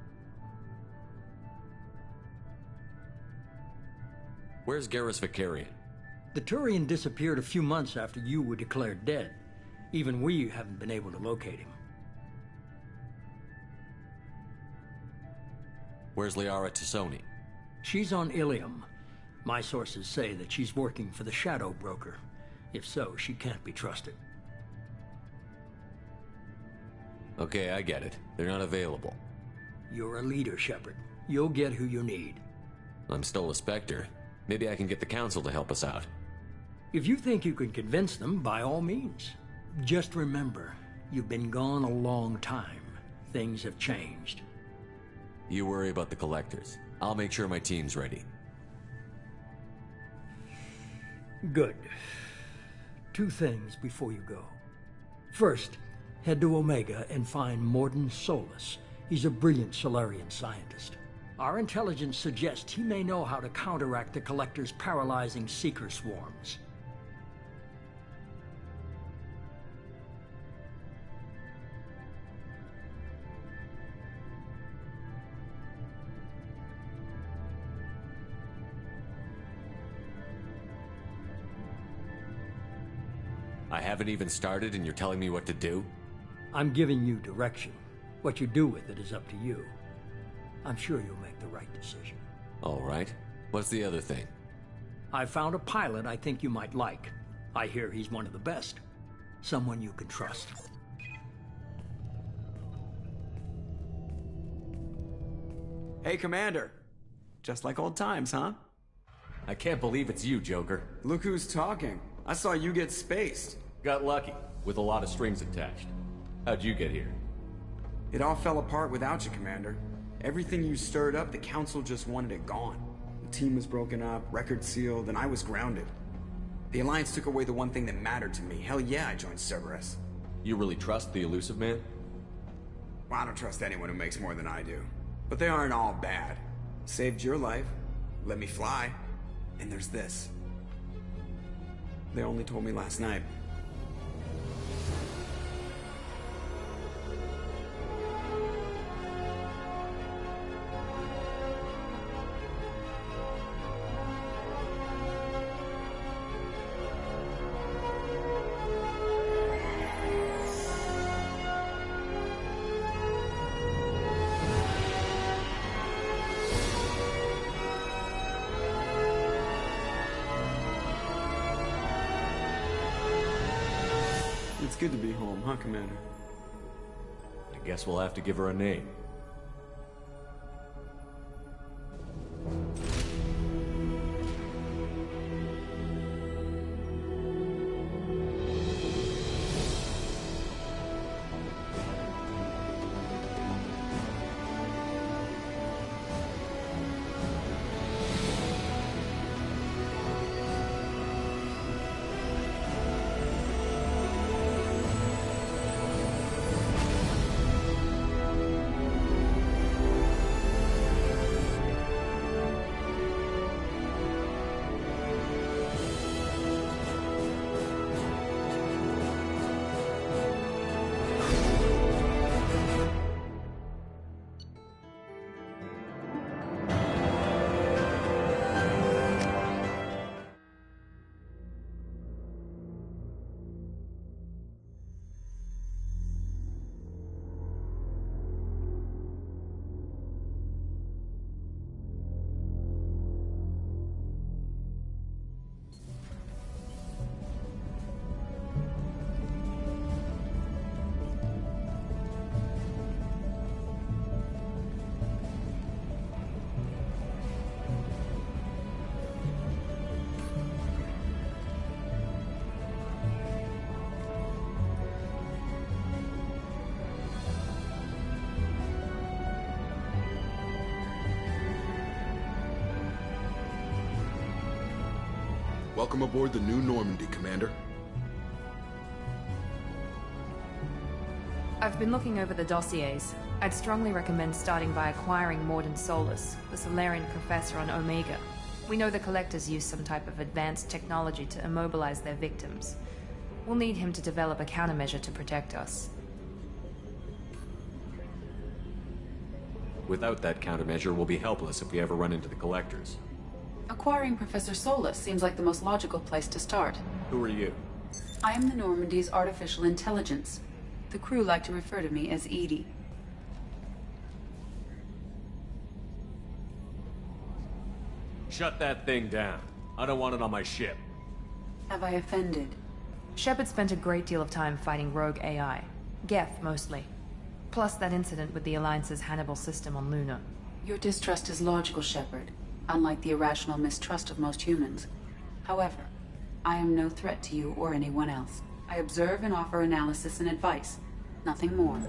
Where's Garrus Vicarian? The Turian disappeared a few months after you were declared dead. Even we haven't been able to locate him. Where's Liara Tassoni? She's on Ilium. My sources say that she's working for the Shadow Broker. If so, she can't be trusted. Okay, I get it. They're not available. You're a leader, Shepard. You'll get who you need. I'm still a Spectre. Maybe I can get the Council to help us out. If you think you can convince them, by all means. Just remember, you've been gone a long time. Things have changed. You worry about the Collectors. I'll make sure my team's ready. Good. Two things before you go. First, head to Omega and find Morden Solus. He's a brilliant Solarian scientist. Our intelligence suggests he may know how to counteract the Collector's paralyzing Seeker swarms. I haven't even started and you're telling me what to do? I'm giving you direction. What you do with it is up to you. I'm sure you'll make the right decision. All right. What's the other thing? I found a pilot I think you might like. I hear he's one of the best. Someone you can trust. Hey, Commander. Just like old times, huh? I can't believe it's you, Joker. Look who's talking. I saw you get spaced. Got lucky, with a lot of strings attached. How'd you get here? It all fell apart without you, Commander. Everything you stirred up, the Council just wanted it gone. The team was broken up, record sealed, and I was grounded. The Alliance took away the one thing that mattered to me. Hell yeah, I joined Cerberus. You really trust the Elusive Man? Well, I don't trust anyone who makes more than I do. But they aren't all bad. Saved your life, let me fly, and there's this. They only told me last night. It's good to be home, huh, Commander? I guess we'll have to give her a name. Welcome aboard the New Normandy, Commander. I've been looking over the dossiers. I'd strongly recommend starting by acquiring Morden Solus, the Solarian professor on Omega. We know the Collectors use some type of advanced technology to immobilize their victims. We'll need him to develop a countermeasure to protect us. Without that countermeasure, we'll be helpless if we ever run into the Collectors. Acquiring Professor Solus seems like the most logical place to start. Who are you? I am the Normandy's artificial intelligence. The crew like to refer to me as Edie. Shut that thing down. I don't want it on my ship. Have I offended? Shepard spent a great deal of time fighting rogue AI. Geth, mostly. Plus that incident with the Alliance's Hannibal system on Luna. Your distrust is logical, Shepard, unlike the irrational mistrust of most humans. However, I am no threat to you or anyone else. I observe and offer analysis and advice, nothing more.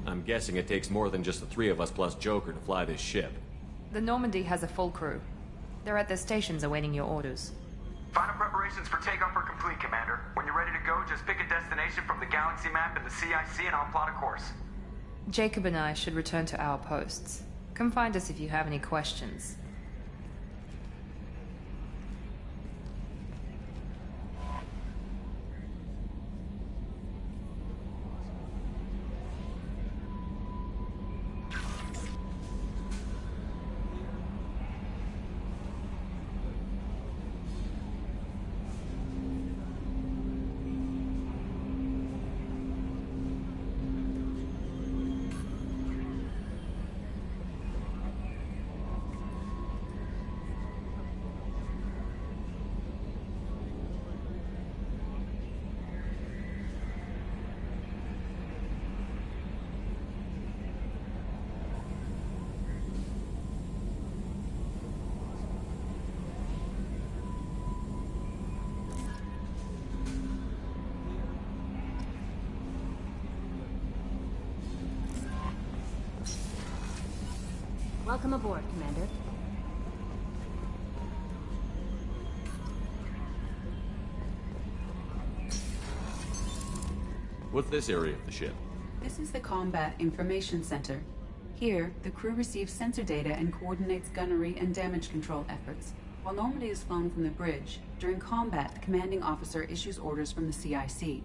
I'm guessing it takes more than just the three of us plus Joker to fly this ship. The Normandy has a full crew. They're at their stations awaiting your orders. Final preparations for takeoff are complete, Commander. When you're ready to go, just pick a destination from the galaxy map in the CIC and I'll plot a course. Jacob and I should return to our posts. Come find us if you have any questions. Welcome aboard, Commander. What's this area of the ship? This is the Combat Information Center. Here, the crew receives sensor data and coordinates gunnery and damage control efforts. While Normandy is flown from the bridge, during combat, the commanding officer issues orders from the CIC.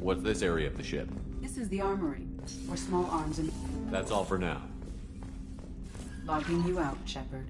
What's this area of the ship? This is the armory, where small arms and... That's all for now. Logging you out, Shepard.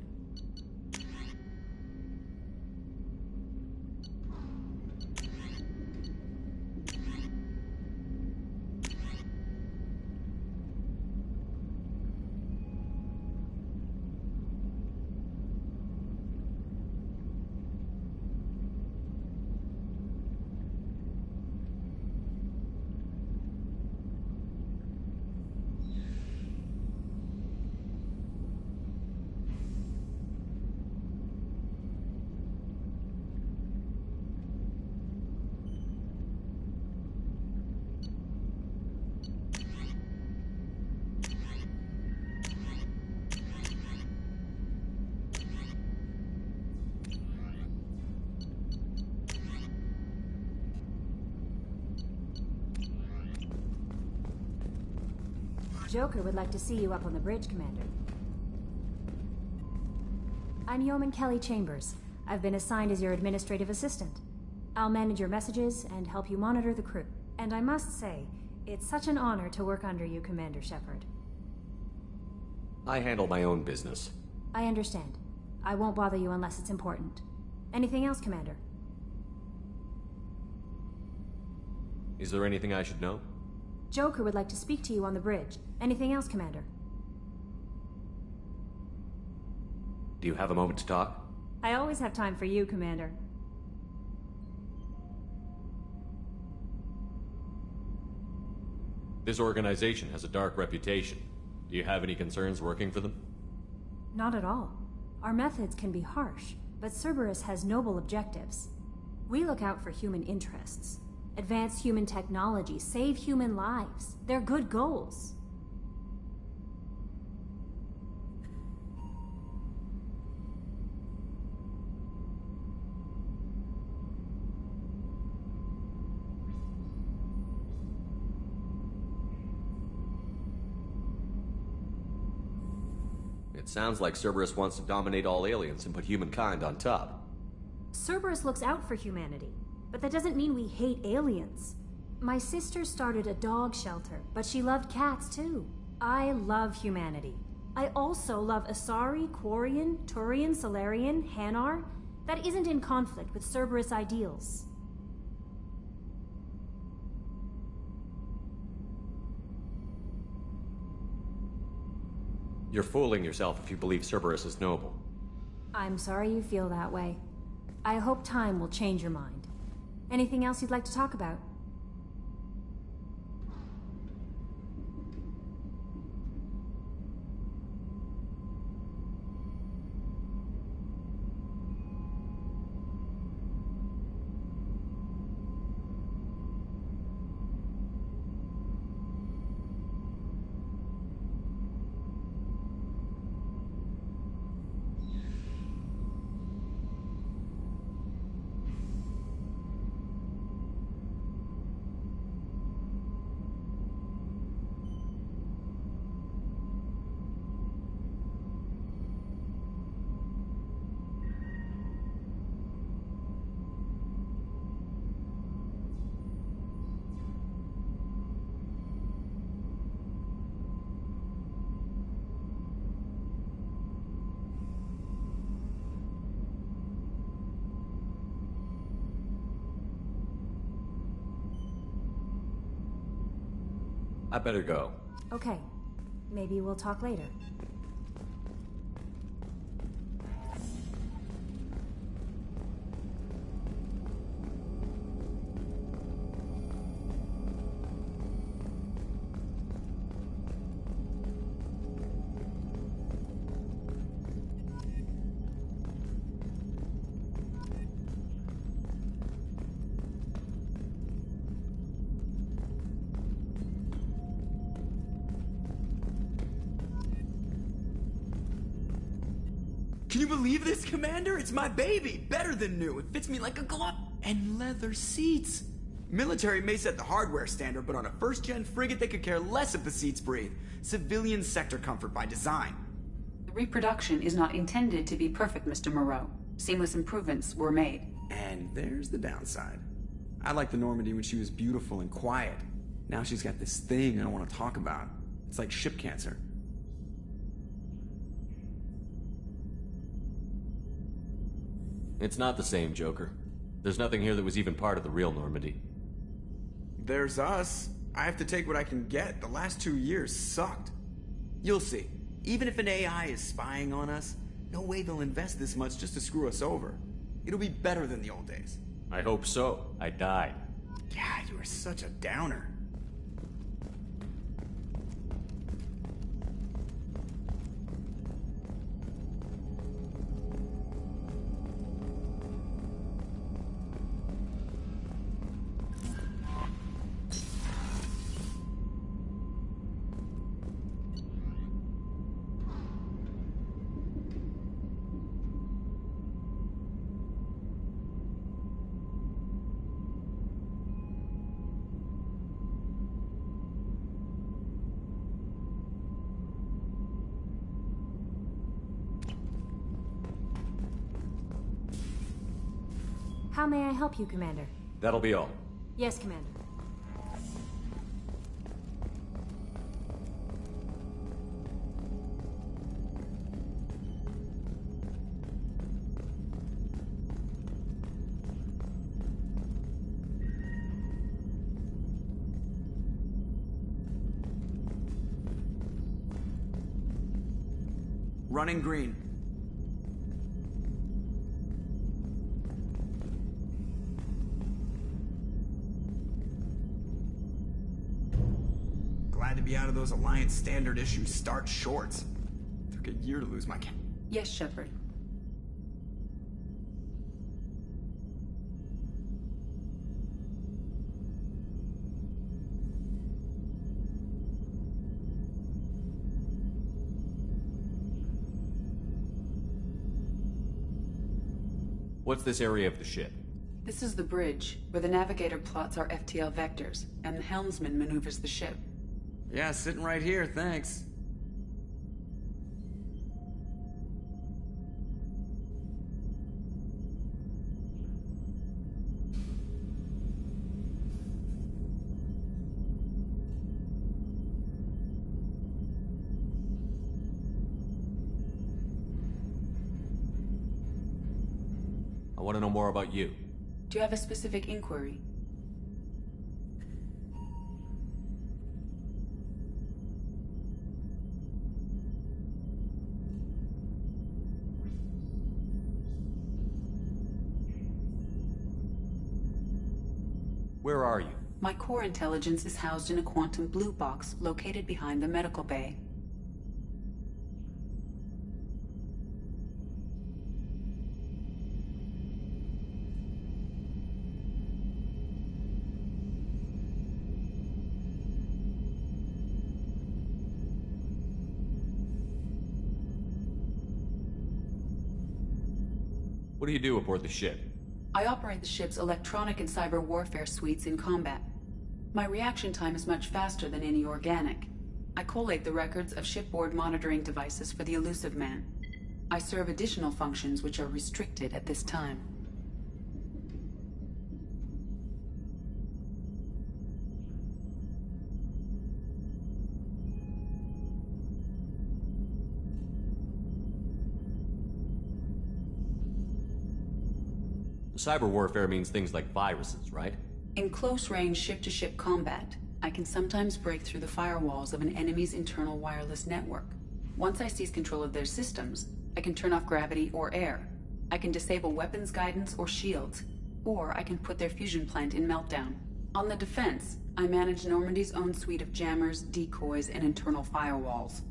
Joker would like to see you up on the bridge, Commander. I'm Yeoman Kelly Chambers. I've been assigned as your administrative assistant. I'll manage your messages and help you monitor the crew. And I must say, it's such an honor to work under you, Commander Shepard. I handle my own business. I understand. I won't bother you unless it's important. Anything else, Commander? Is there anything I should know? Joker would like to speak to you on the bridge. Anything else, Commander? Do you have a moment to talk? I always have time for you, Commander. This organization has a dark reputation. Do you have any concerns working for them? Not at all. Our methods can be harsh, but Cerberus has noble objectives. We look out for human interests. Advance human technology, save human lives. They're good goals. It sounds like Cerberus wants to dominate all aliens and put humankind on top. Cerberus looks out for humanity, but that doesn't mean we hate aliens. My sister started a dog shelter, but she loved cats too. I love humanity. I also love Asari, Quarian, Turian, Solarian, Hanar. That isn't in conflict with Cerberus ideals. You're fooling yourself if you believe Cerberus is noble. I'm sorry you feel that way. I hope time will change your mind. Anything else you'd like to talk about? I better go. Okay. Maybe we'll talk later. Can you believe this, Commander? It's my baby! Better than new. It fits me like a glove. And leather seats. Military may set the hardware standard, but on a first-gen frigate, they could care less if the seats breathe. Civilian sector comfort by design. The reproduction is not intended to be perfect, Mr. Moreau. Seamless improvements were made. And there's the downside. I liked the Normandy when she was beautiful and quiet. Now she's got this thing I don't want to talk about. It's like ship cancer. It's not the same, Joker. There's nothing here that was even part of the real Normandy. There's us. I have to take what I can get. The last 2 years sucked. You'll see. Even if an AI is spying on us, no way they'll invest this much just to screw us over. It'll be better than the old days. I hope so. I died. God, you are such a downer. How may I help you, Commander? That'll be all. Yes, Commander. Running green. Glad glad to be out of those Alliance standard issue start shorts. Took a year to lose my Yes, Shepard. What's this area of the ship? This is the bridge, where the navigator plots our FTL vectors, and the helmsman maneuvers the ship. Yeah, sitting right here, thanks. I want to know more about you. Do you have a specific inquiry? Where are you? My core intelligence is housed in a quantum blue box located behind the medical bay. What do you do aboard the ship? I operate the ship's electronic and cyber warfare suites in combat. My reaction time is much faster than any organic. I collate the records of shipboard monitoring devices for the Elusive Man. I serve additional functions which are restricted at this time. Cyber warfare means things like viruses, right? In close-range ship-to-ship combat, I can sometimes break through the firewalls of an enemy's internal wireless network. Once I seize control of their systems, I can turn off gravity or air. I can disable weapons guidance or shields, or I can put their fusion plant in meltdown. On the defense, I manage Normandy's own suite of jammers, decoys, and internal firewalls.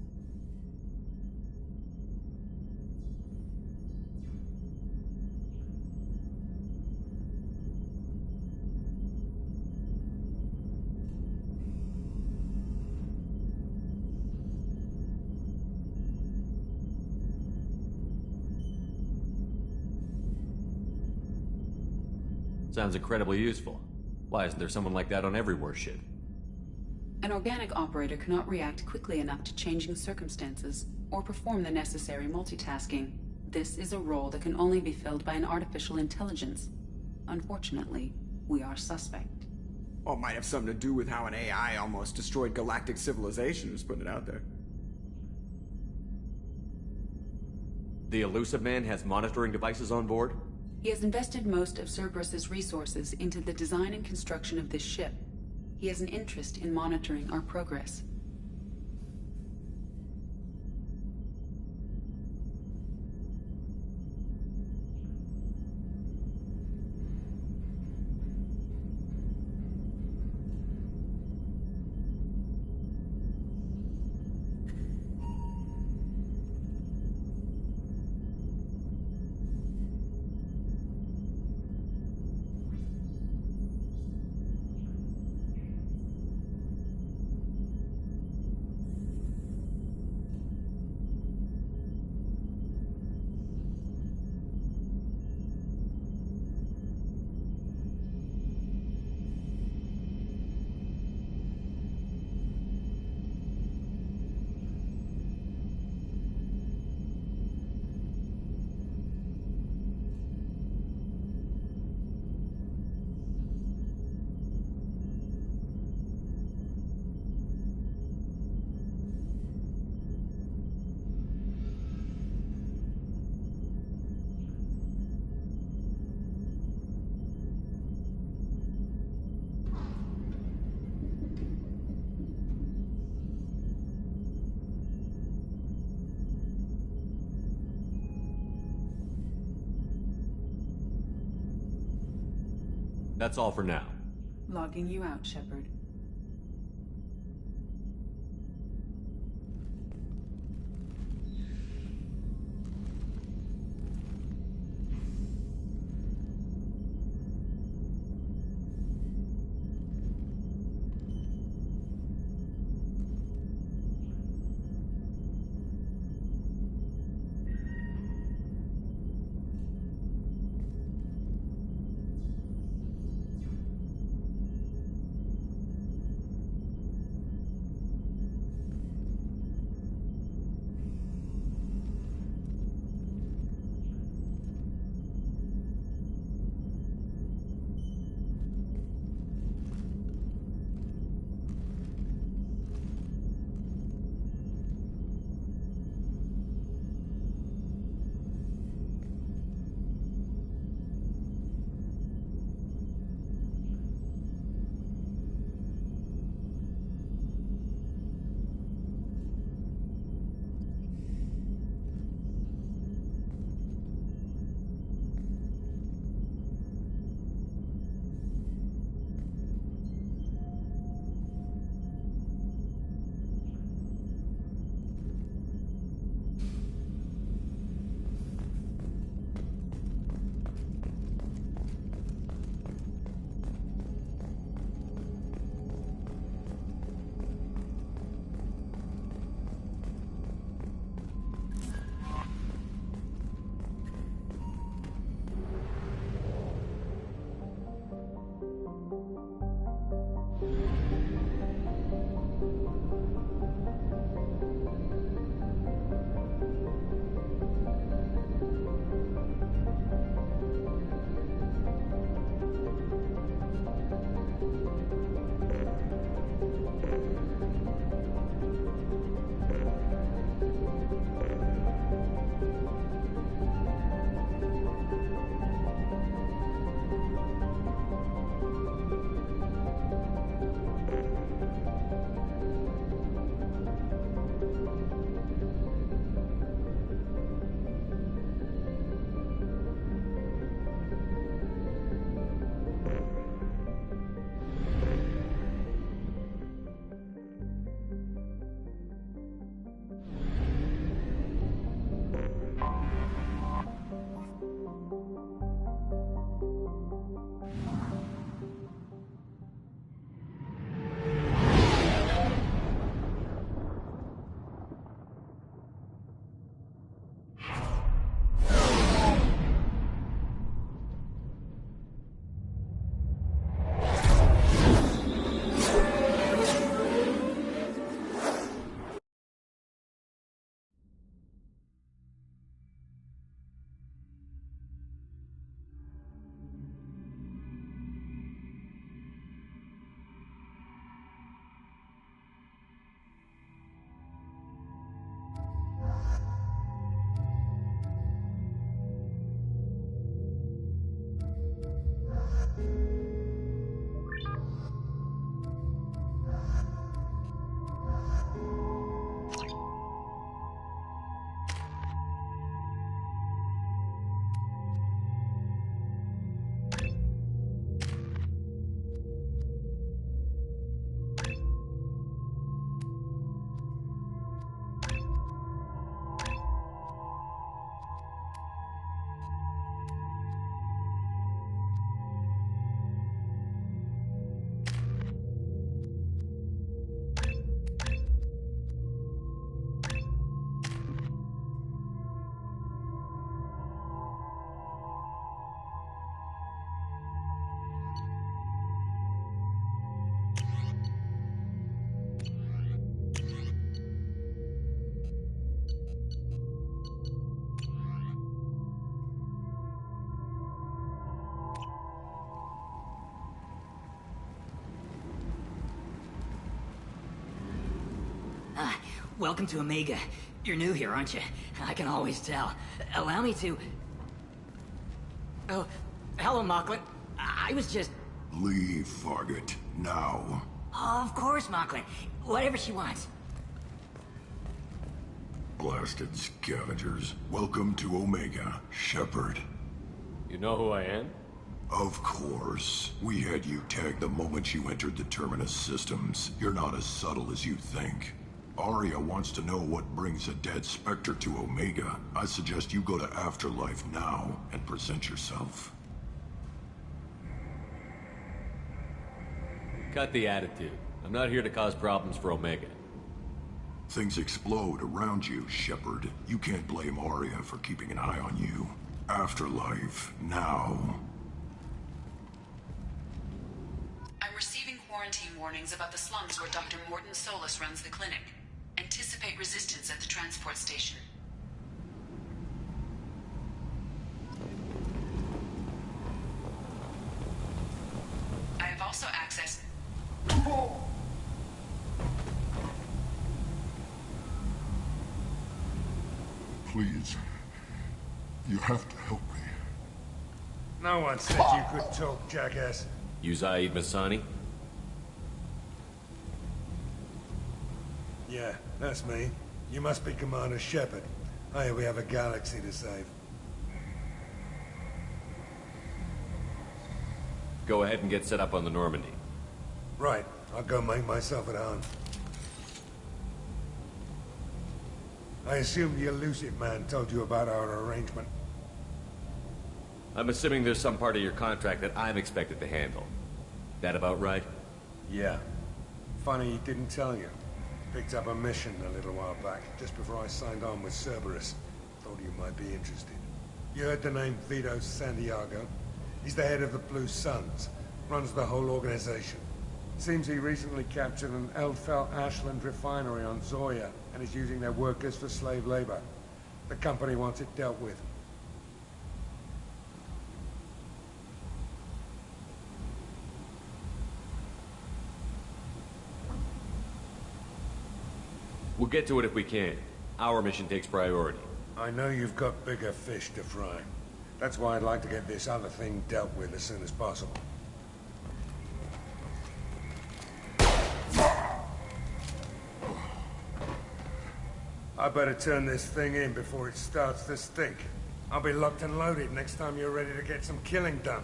Sounds incredibly useful. Why isn't there someone like that on every warship? An organic operator cannot react quickly enough to changing circumstances, or perform the necessary multitasking. This is a role that can only be filled by an artificial intelligence. Unfortunately, we are suspect. Well, it might have something to do with how an AI almost destroyed galactic civilization, just putting it out there. The Elusive Man has monitoring devices on board? He has invested most of Cerberus's resources into the design and construction of this ship. He has an interest in monitoring our progress. That's all for now. Logging you out, Shepard. Welcome to Omega. You're new here, aren't you? I can always tell. Allow me to... Oh, hello, Mocklin. I was just... Leave, Fargate. Now. Of course, Mocklin. Whatever she wants. Blasted scavengers. Welcome to Omega, Shepard. You know who I am? Of course. We had you tagged the moment you entered the Terminus systems. You're not as subtle as you think. Arya wants to know what brings a dead Spectre to Omega. I suggest you go to Afterlife now and present yourself. Cut the attitude. I'm not here to cause problems for Omega. Things explode around you, Shepard. You can't blame Arya for keeping an eye on you. Afterlife, now. I'm receiving quarantine warnings about the slums where Dr. Morton Solus runs the clinic. Anticipate resistance at the transport station. I have also access... Please. You have to help me. No one said you could talk, jackass. You Zaid Masani? Yeah, that's me. You must be Commander Shepard. I hear we have a galaxy to save. Go ahead and get set up on the Normandy. Right. I'll go make myself at home. I assume the elusive man told you about our arrangement. I'm assuming there's some part of your contract that I'm expected to handle. That about right? Yeah. Funny he didn't tell you. Picked up a mission a little while back, just before I signed on with Cerberus. Thought you might be interested. You heard the name Vito Santiago? He's the head of the Blue Suns. Runs the whole organization. Seems he recently captured an Ftl Ashland refinery on Zoya and is using their workers for slave labor. The company wants it dealt with. We'll get to it if we can. Our mission takes priority. I know you've got bigger fish to fry. That's why I'd like to get this other thing dealt with as soon as possible. I better turn this thing in before it starts to stink. I'll be locked and loaded next time you're ready to get some killing done.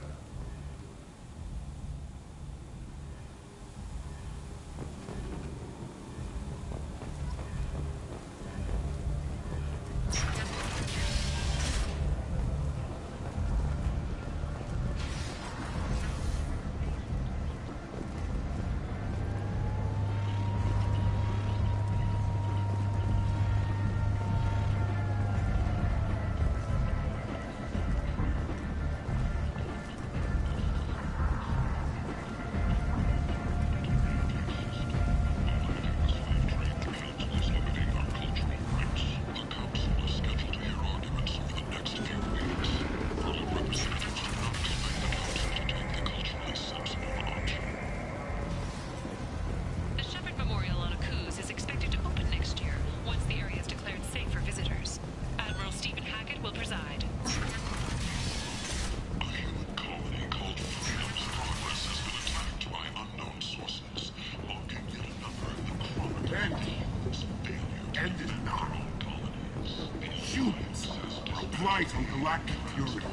Blight on galactic purity.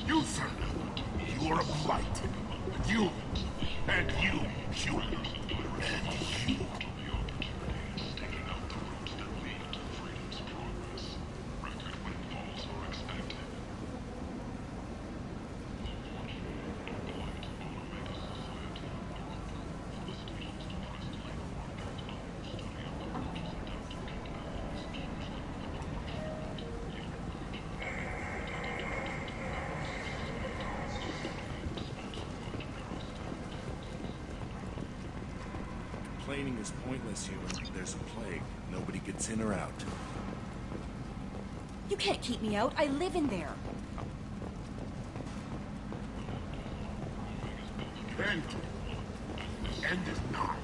You, sir, you are a blight. You, and you, human, and you. Complaining is pointless, human. There's a plague. Nobody gets in or out. You can't keep me out. I live in there. End is not.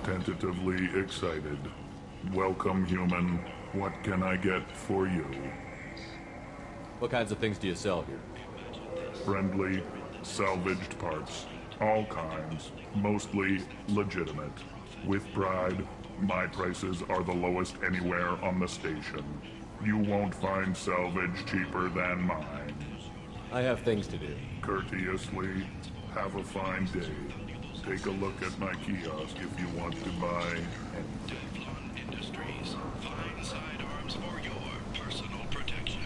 Tentatively excited. Welcome, human. What can I get for you? What kinds of things do you sell here? Friendly, salvaged parts. All kinds. Mostly legitimate. With pride, my prices are the lowest anywhere on the station. You won't find salvage cheaper than mine. I have things to do. Courteously, have a fine day. Take a look at my kiosk if you want to buy anything. Industries. Fine sidearms for your personal protection.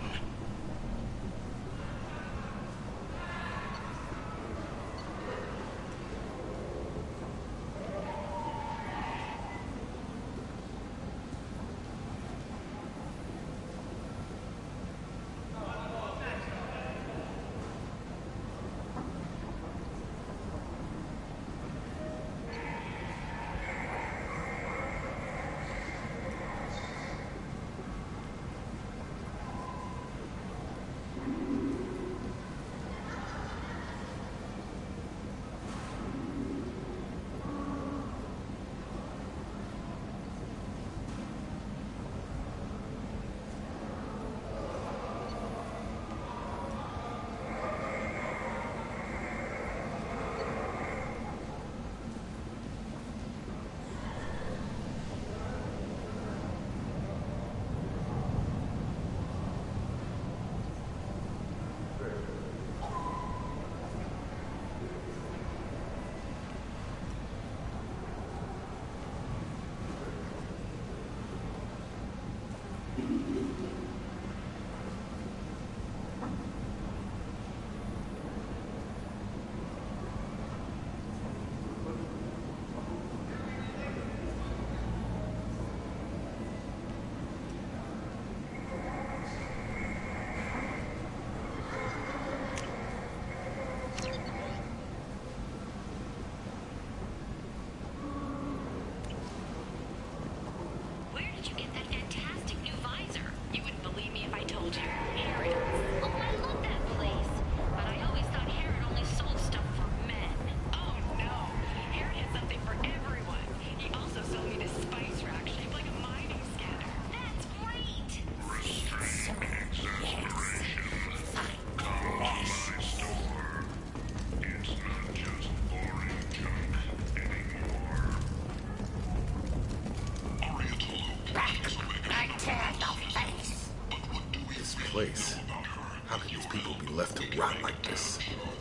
How can these people be left to rot like this?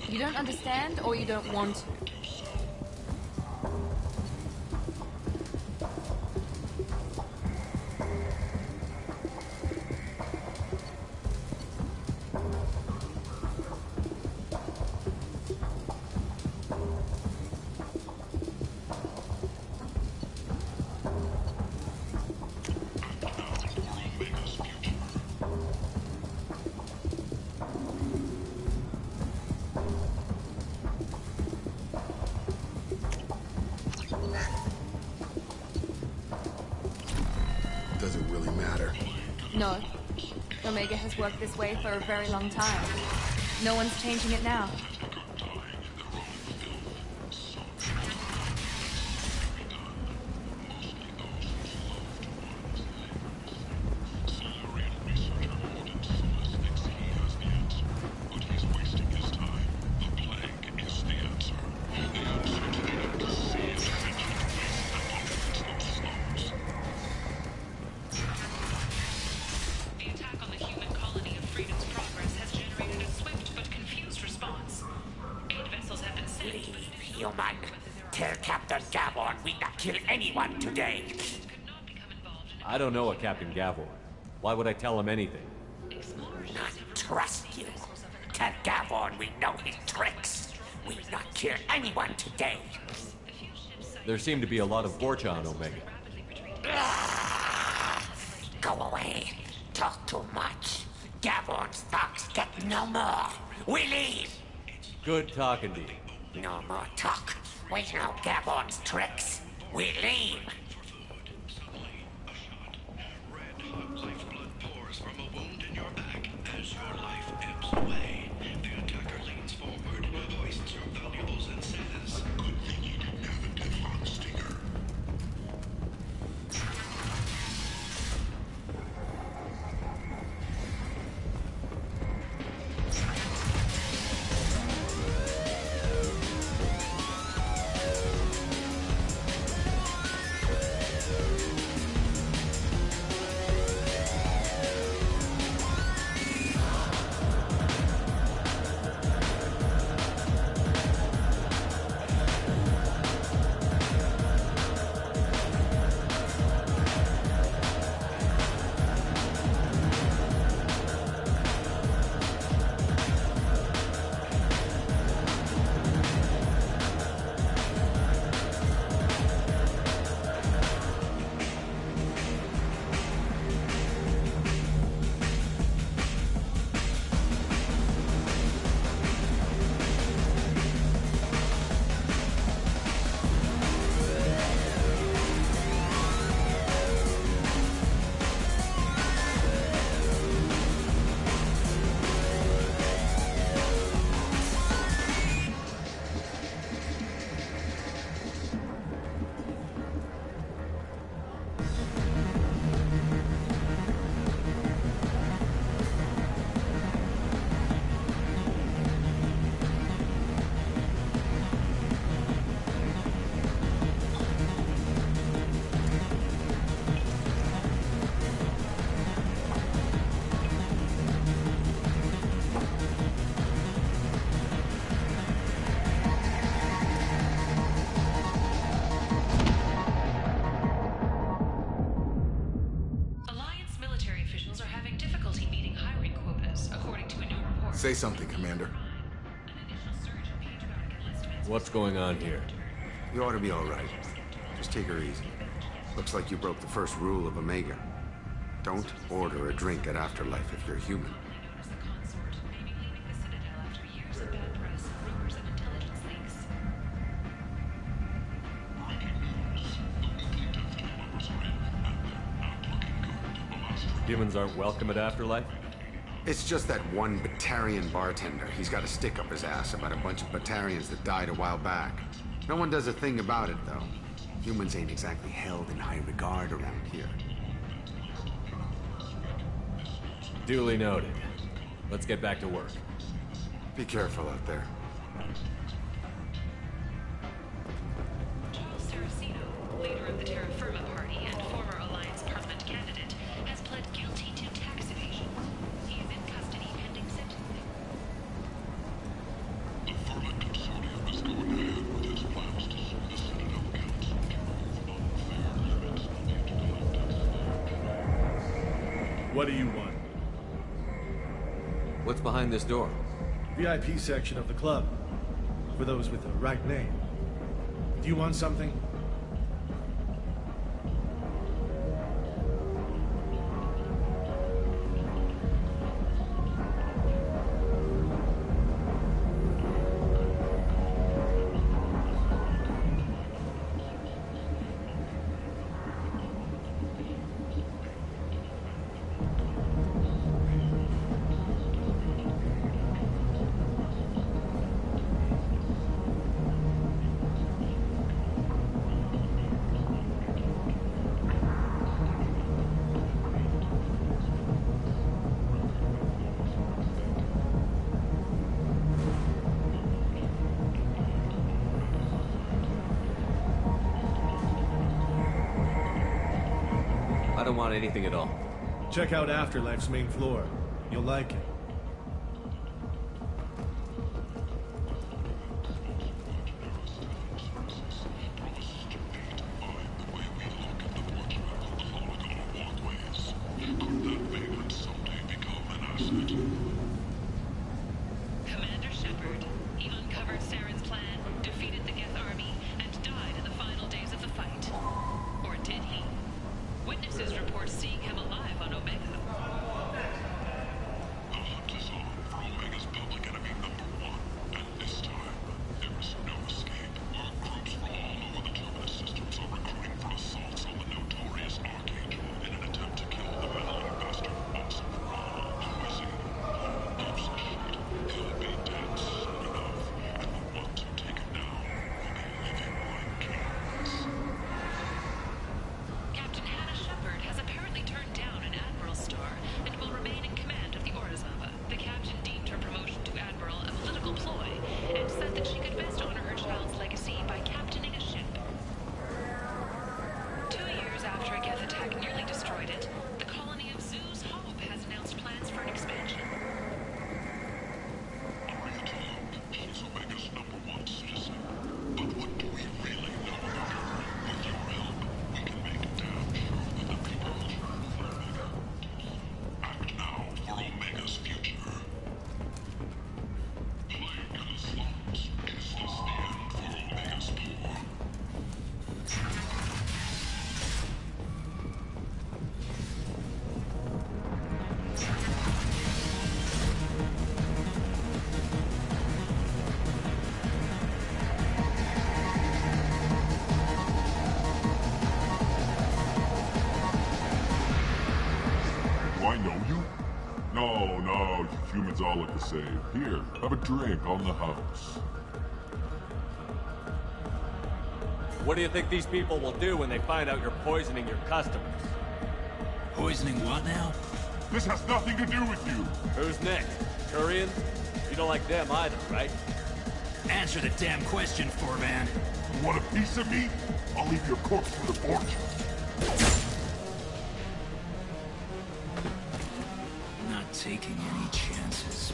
You don't understand, or you don't want to? Doesn't really matter. No. Omega has worked this way for a very long time. No one's changing it now. Human, tell Captain Gavon we not kill anyone today. I don't know a Captain Gavon. Why would I tell him anything? Not trust you. Tell Gavon we know his tricks. We not kill anyone today. There seem to be a lot of Borcha on Omega. Go away. Talk too much. Gavon's thugs get no more. We leave. Good talking to you. No more talk. We know Gavon's tricks. We leave. Lifeblood pours from a wound in your back as your life ebbs away. The attacker leans forward, hoists your valuables, and says, "Good thing you didn't have a Teflon stinger." Say something, Commander. What's going on here? You ought to be all right. Just take her easy. Looks like you broke the first rule of Omega. Don't order a drink at Afterlife if you're human. Humans aren't welcome at Afterlife? It's just that one Batarian bartender. He's got a stick up his ass about a bunch of Batarians that died a while back. No one does a thing about it, though. Humans ain't exactly held in high regard around here. Duly noted. Let's get back to work. Be careful out there. Leader of the Terra Firma Party and former Alliance Parliament candidate, has pled guilty to tax evasion. He is in custody pending sentencing. The Firma Consortium is going ahead with its plans to sue the Citadel Council to remove unfair limits on the intergalactic. What do you want? What's behind this door? VIP section of the club. For those with the right name. Do you want something? I don't want anything at all. Check out Afterlife's main floor. You'll like it. Commander Shepard, he uncovered Saren's plan, defeated the Geth army, and died in the final days of the fight. Or did he? Witnesses report seeing him alive on Omega. The hunt is on for Omega's public enemy #1, and this time, there is no escape. Our groups from all over the Terminus systems are recruiting for assaults on the notorious Archangel in an attempt to kill the meddling bastard once and for all. Who is he? Who gives a shit? He'll be dead soon enough, and the ones who take him down will be living like kings. Captain Hannah Shepard has apparently turned down an admiral's star and will remain in command of the Orzava. The captain deemed her promotion to admiral a political ploy and said that she could best honor her child's legacy by captaining a ship. 2 years after a Geth attack nearly destroyed it, the colony of Zoo's Hope has announced plans for an expansion. Aria told, she's Omega's #1 citizen. But what do we really know about her? With your help, we can make damn sure that the people return for Omega. Act now for Omega's future. Plague and slums. Is this the end for Omega's power? Do I know you? No, you humans all look the same. Here, have a drink on the house. What do you think these people will do when they find out you're poisoning your customers? Poisoning what now? This has nothing to do with you. Who's next? Turians? You don't like them either, right? Answer the damn question, Forman. You want a piece of me? I'll leave your corpse for the fortune. Not taking any chances.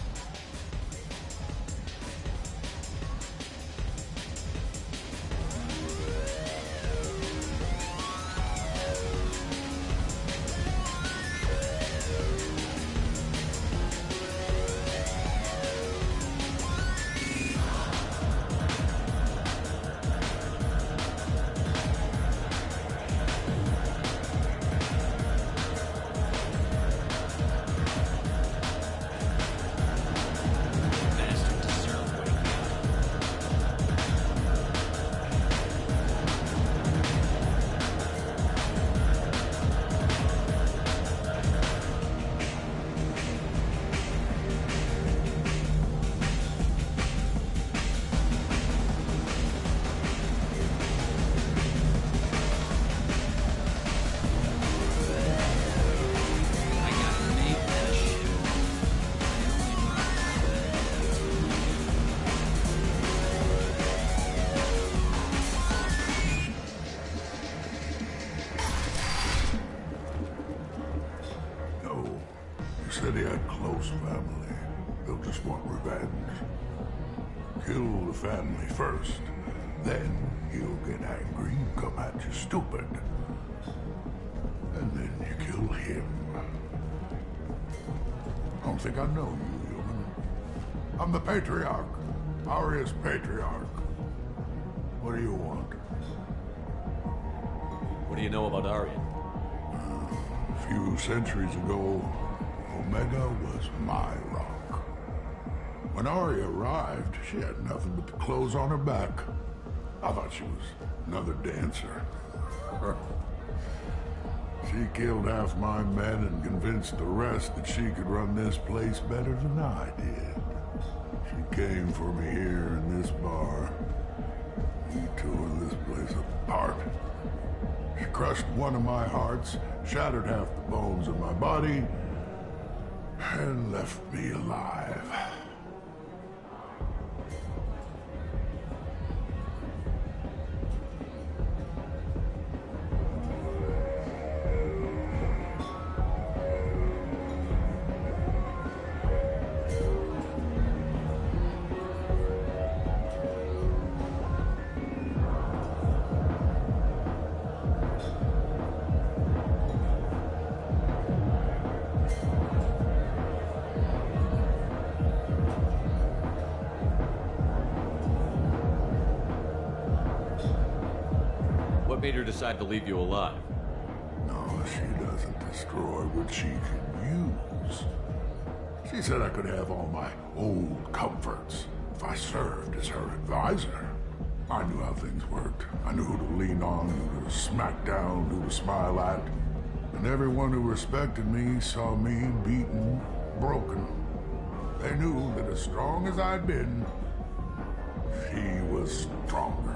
close family. They'll just want revenge. Kill the family first, then he'll get angry and come at you stupid. And then you kill him. I don't think I know you, human. I'm the Patriarch. Aria's Patriarch. What do you want? What do you know about Aria? A few centuries ago, Omega was my rock. When Aria arrived, she had nothing but the clothes on her back. I thought she was another dancer. She killed half my men and convinced the rest that she could run this place better than I did. She came for me here in this bar. We tore this place apart. She crushed one of my hearts, shattered half the bones of my body, and left me alive. What made her decide to leave you alive? No, she doesn't destroy what she can use. She said I could have all my old comforts if I served as her advisor. I knew how things worked. I knew who to lean on, who to smack down, who to smile at. And everyone who respected me saw me beaten, broken. They knew that as strong as I'd been, she was stronger.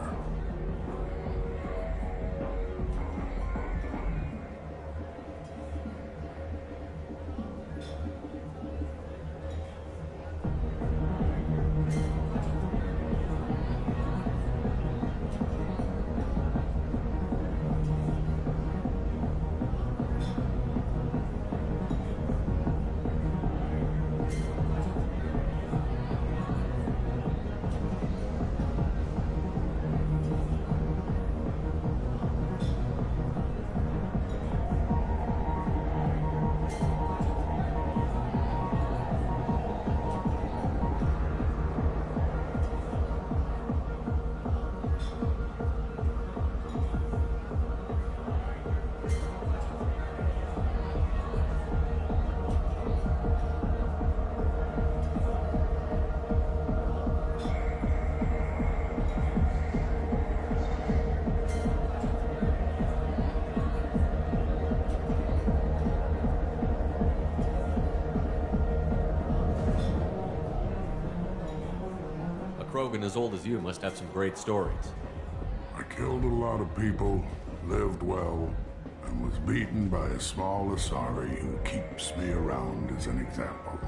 Krogan as old as you must have some great stories. I killed a lot of people, lived well, and was beaten by a small Asari who keeps me around as an example.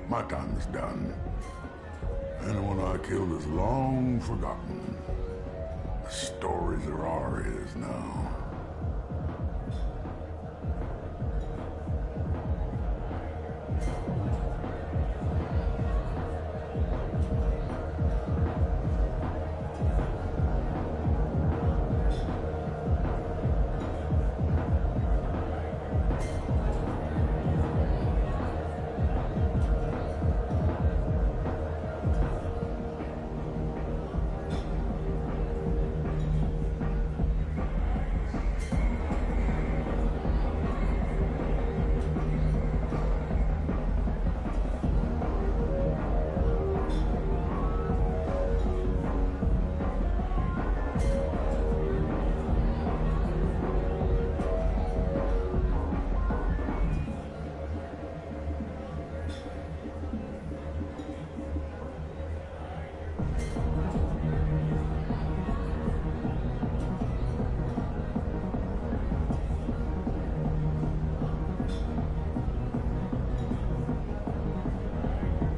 My time is done. Anyone I killed is long forgotten. The stories are Aria's now.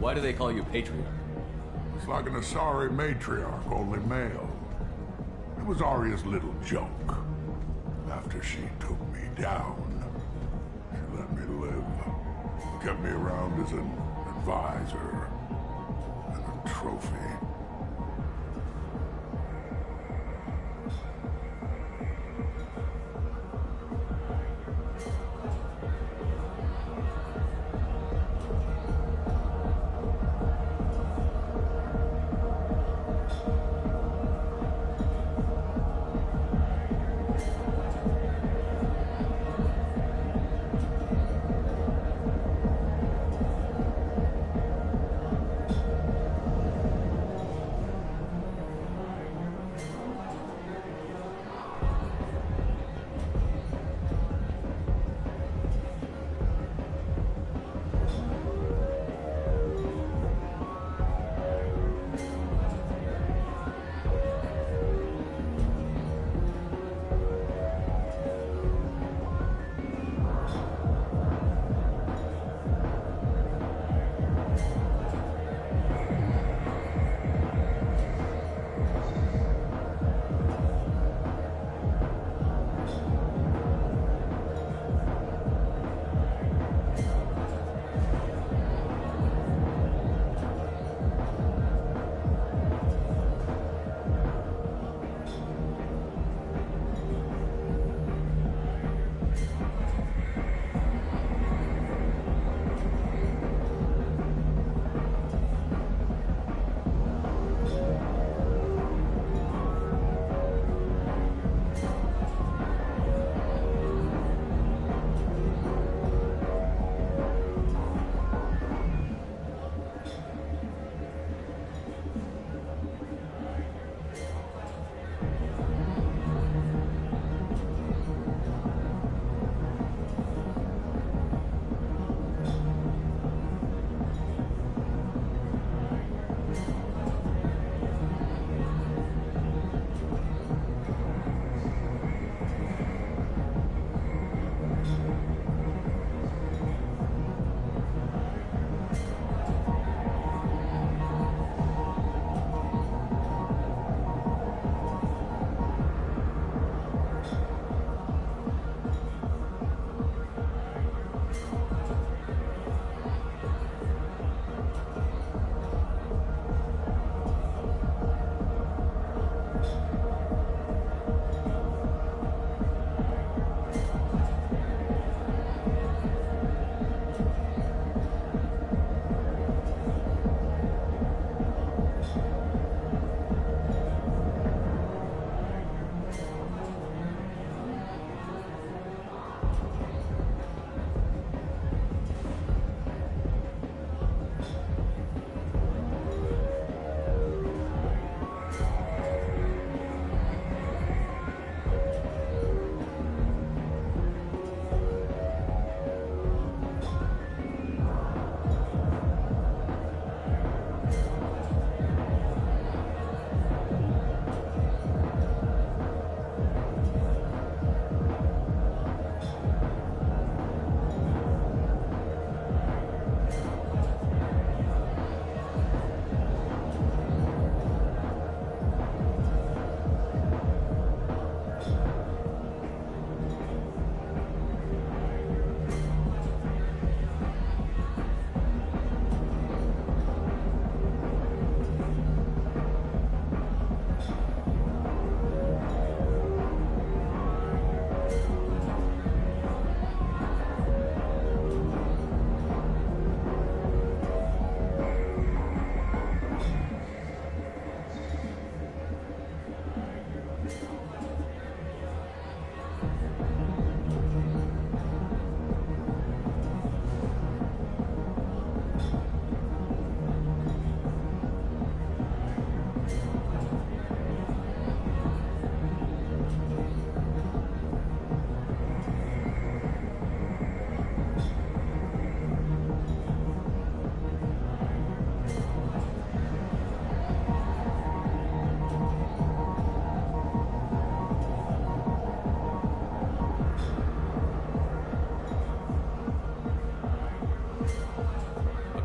Why do they call you Patriarch? It's like an Asari matriarch, only male. It was Aria's little joke. After she took me down, she let me live. kept me around as an advisor and a trophy.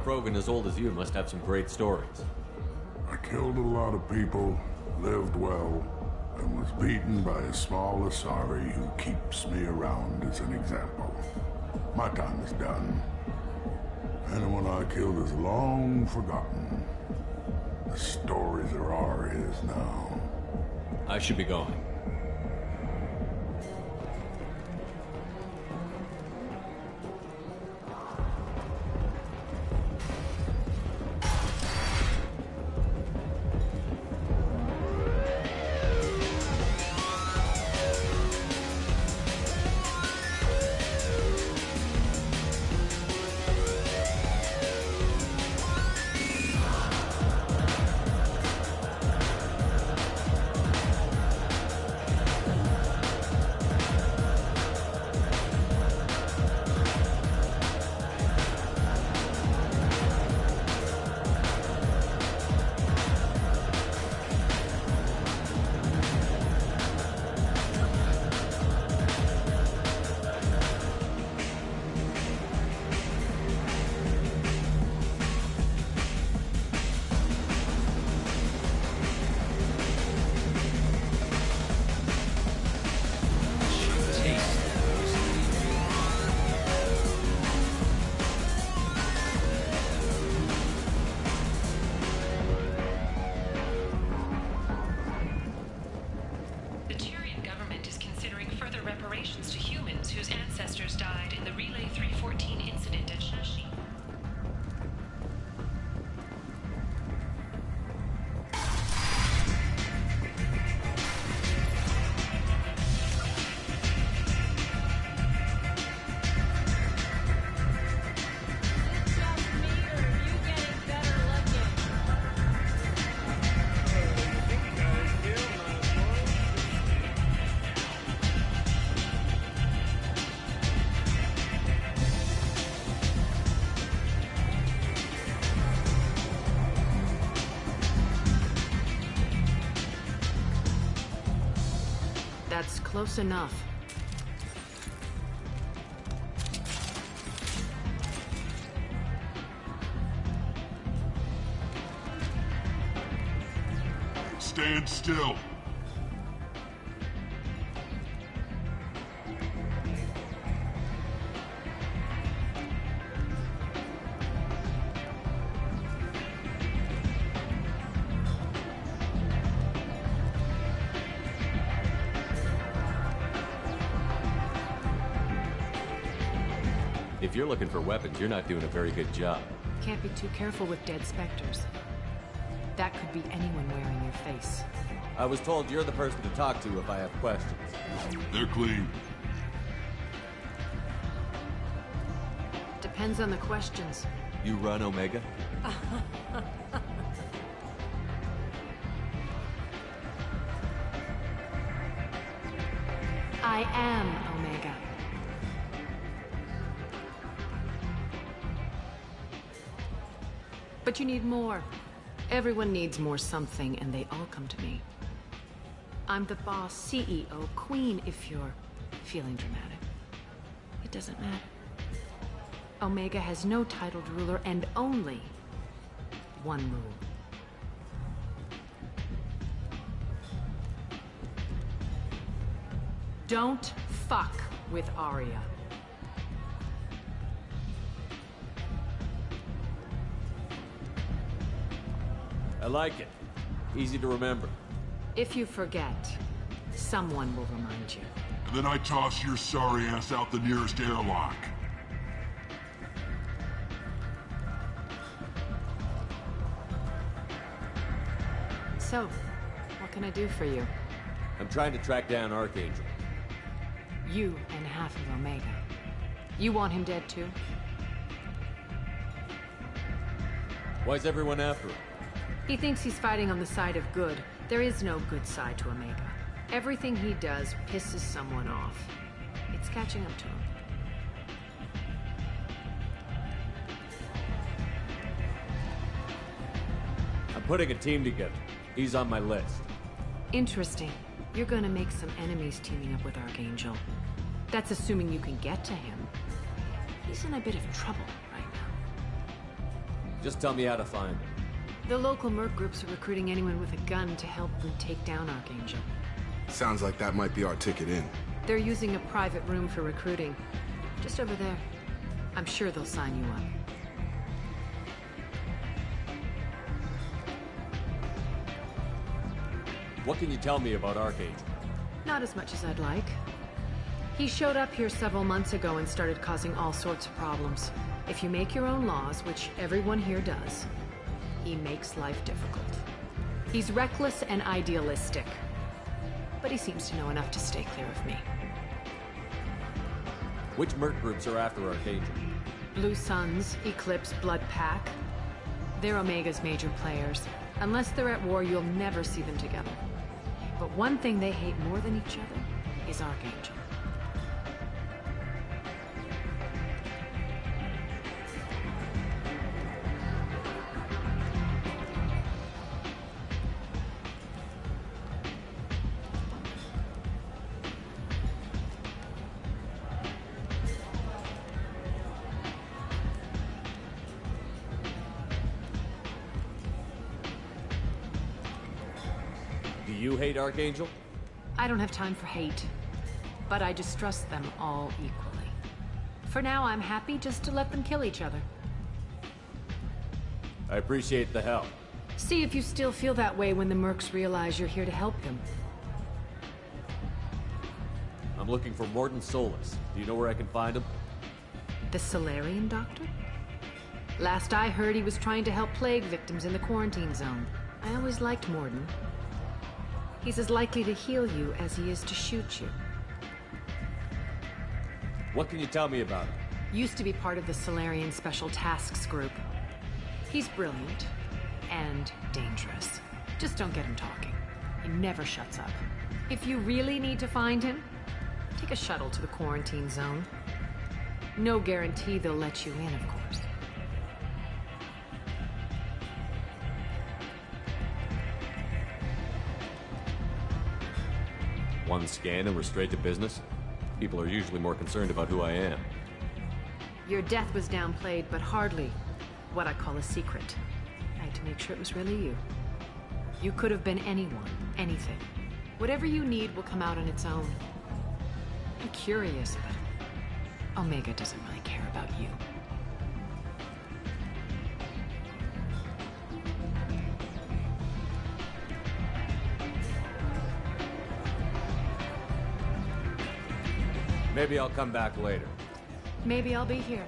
Krogan as old as you must have some great stories. I killed a lot of people, lived well, and was beaten by a small Asari who keeps me around as an example. My time is done. Anyone I killed is long forgotten. The stories are ours now. I should be going. That's close enough. Stand still. If you're looking for weapons, you're not doing a very good job. Can't be too careful with dead specters. That could be anyone wearing your face. I was told you're the person to talk to if I have questions. They're clean. Depends on the questions. You run Omega? I am Omega. But you need more. Everyone needs more something, and they all come to me. I'm the boss, CEO, queen, if you're feeling dramatic. It doesn't matter. Omega has no titled ruler and only one rule. Don't fuck with Aria. I like it. Easy to remember. If you forget, someone will remind you. And then I toss your sorry ass out the nearest airlock. So, what can I do for you? I'm trying to track down Archangel. You and half of Omega. You want him dead too? Why's everyone after him? He thinks he's fighting on the side of good. There is no good side to Omega. Everything he does pisses someone off. It's catching up to him. I'm putting a team together. He's on my list. Interesting. You're gonna make some enemies teaming up with Archangel. That's assuming you can get to him. He's in a bit of trouble right now. Just tell me how to find him. The local merc groups are recruiting anyone with a gun to help them take down Archangel. Sounds like that might be our ticket in. They're using a private room for recruiting. Just over there. I'm sure they'll sign you up. What can you tell me about Archangel? Not as much as I'd like. He showed up here several months ago and started causing all sorts of problems. If you make your own laws, which everyone here does, he makes life difficult. He's reckless and idealistic, but he seems to know enough to stay clear of me. Which merc groups are after Archangel? Blue Suns, Eclipse, Blood Pack. They're Omega's major players. Unless they're at war, you'll never see them together. But one thing they hate more than each other is Archangel. Do you hate Archangel? I don't have time for hate, but I distrust them all equally. For now, I'm happy just to let them kill each other. I appreciate the help. See if you still feel that way when the mercs realize you're here to help them. I'm looking for Morton Solus. Do you know where I can find him? The Solarian doctor? Last I heard, he was trying to help plague victims in the quarantine zone. I always liked Morton. He's as likely to heal you as he is to shoot you. What can you tell me about him? Used to be part of the Solarian Special Tasks Group. He's brilliant and dangerous. Just don't get him talking. He never shuts up. If you really need to find him, take a shuttle to the quarantine zone. No guarantee they'll let you in, of course. One scan and we're straight to business? People are usually more concerned about who I am. Your death was downplayed, but hardly what I call a secret. I had to make sure it was really you. You could have been anyone, anything. Whatever you need will come out on its own. I'm curious, but Omega doesn't really care about you. Maybe I'll come back later. Maybe I'll be here.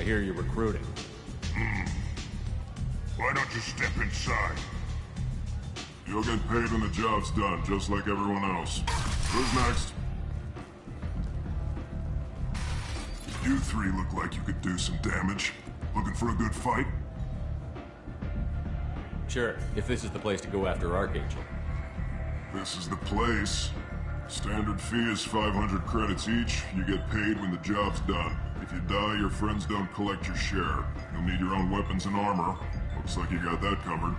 I hear you're recruiting. Why don't you step inside? You'll get paid when the job's done, just like everyone else. Who's next? You three look like you could do some damage. Looking for a good fight? Sure, if this is the place to go after Archangel. This is the place. Standard fee is 500 credits each. You get paid when the job's done. If you die, your friends don't collect your share. You'll need your own weapons and armor. Looks like you got that covered.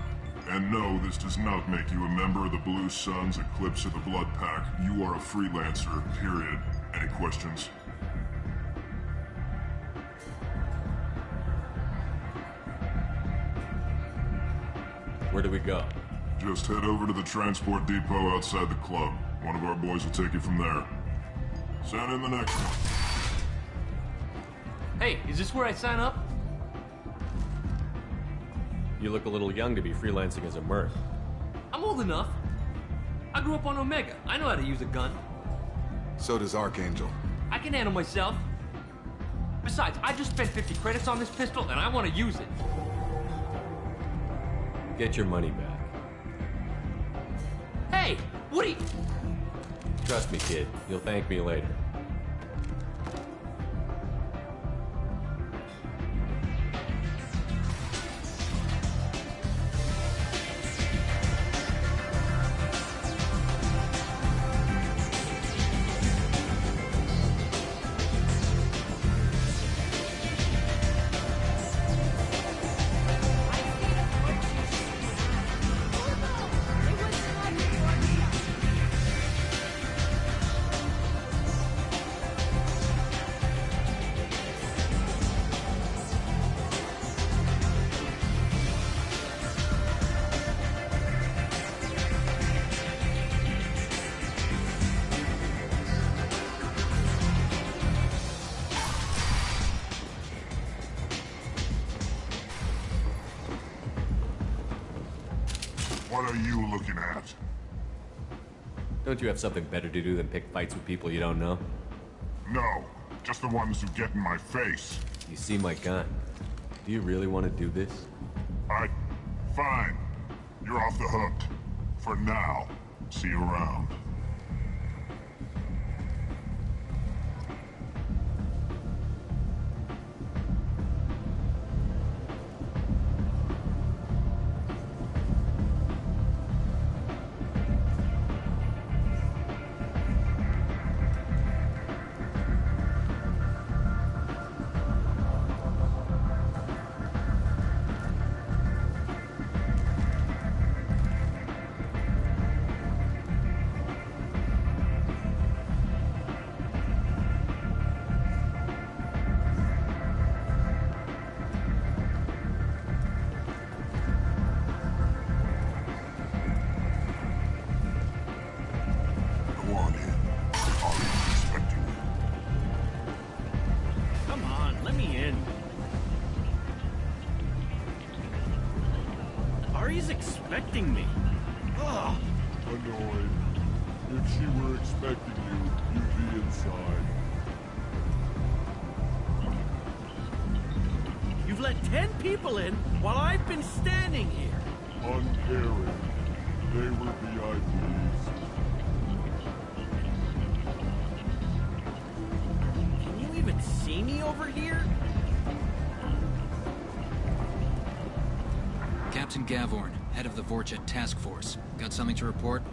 And no, this does not make you a member of the Blue Suns, Eclipse, or the Blood Pack. You are a freelancer, period. Any questions? Where do we go? Just head over to the transport depot outside the club. One of our boys will take you from there. Send in the next one. Hey, is this where I sign up? You look a little young to be freelancing as a merc. I'm old enough. I grew up on Omega. I know how to use a gun. So does Archangel. I can handle myself. Besides, I just spent 50 credits on this pistol, and I want to use it. Get your money back. Hey, What are you... Trust me, kid. You'll thank me later. What are you looking at? Don't you have something better to do than pick fights with people you don't know? No, just the ones who get in my face. You see my gun. Do you really want to do this? Fine. You're off the hook. For now. See you around. Expecting me. Ugh. Annoyed. If she were expecting you, you'd be inside. You've let 10 people in while I've been standing here. Uncaring. They were VIPs. Can you even see me over here? Captain Gavorn, head of the Vorcha Task Force. Got something to report?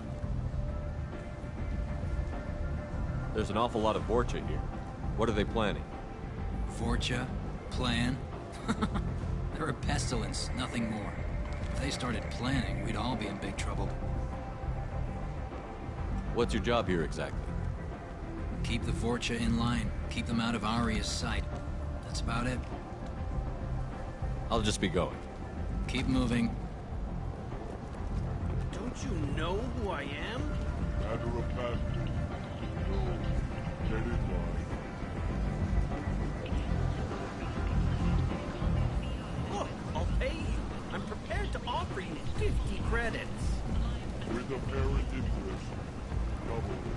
There's an awful lot of Vorcha here. What are they planning? Vorcha? Plan? They're a pestilence, nothing more. If they started planning, we'd all be in big trouble. What's your job here exactly? Keep the Vorcha in line. Keep them out of Aria's sight. That's about it. I'll just be going. Keep moving. Don't you know who I am? Matter of fact, no. Get in line. Look, I'll pay you. I'm prepared to offer you 50 credits. With apparent interest, double it.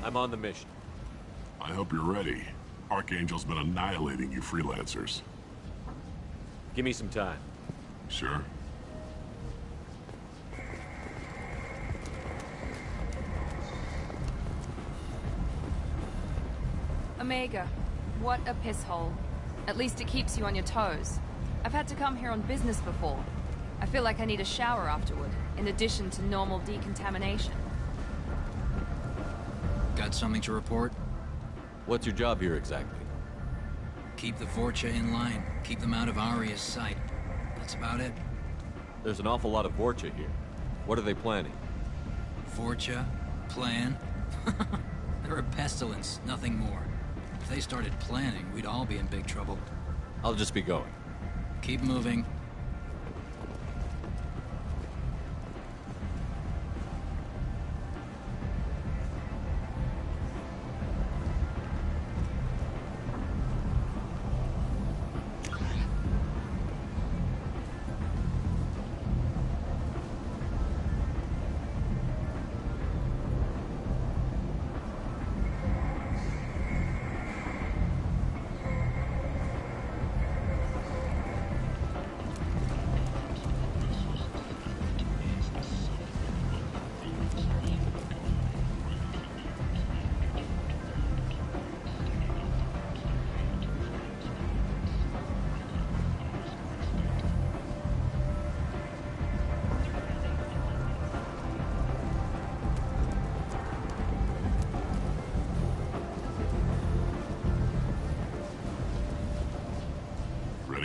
I'm on the mission. I hope you're ready. Archangel's been annihilating you freelancers. Give me some time. Sure. Omega, what a piss hole. At least it keeps you on your toes. I've had to come here on business before. I feel like I need a shower afterward, in addition to normal decontamination. Got something to report? What's your job here exactly? Keep the Vorcha in line. Keep them out of Aria's sight. That's about it. There's an awful lot of Vorcha here. What are they planning? Vorcha? Plan? They're a pestilence, nothing more. If they started planning, we'd all be in big trouble. I'll just be going. Keep moving.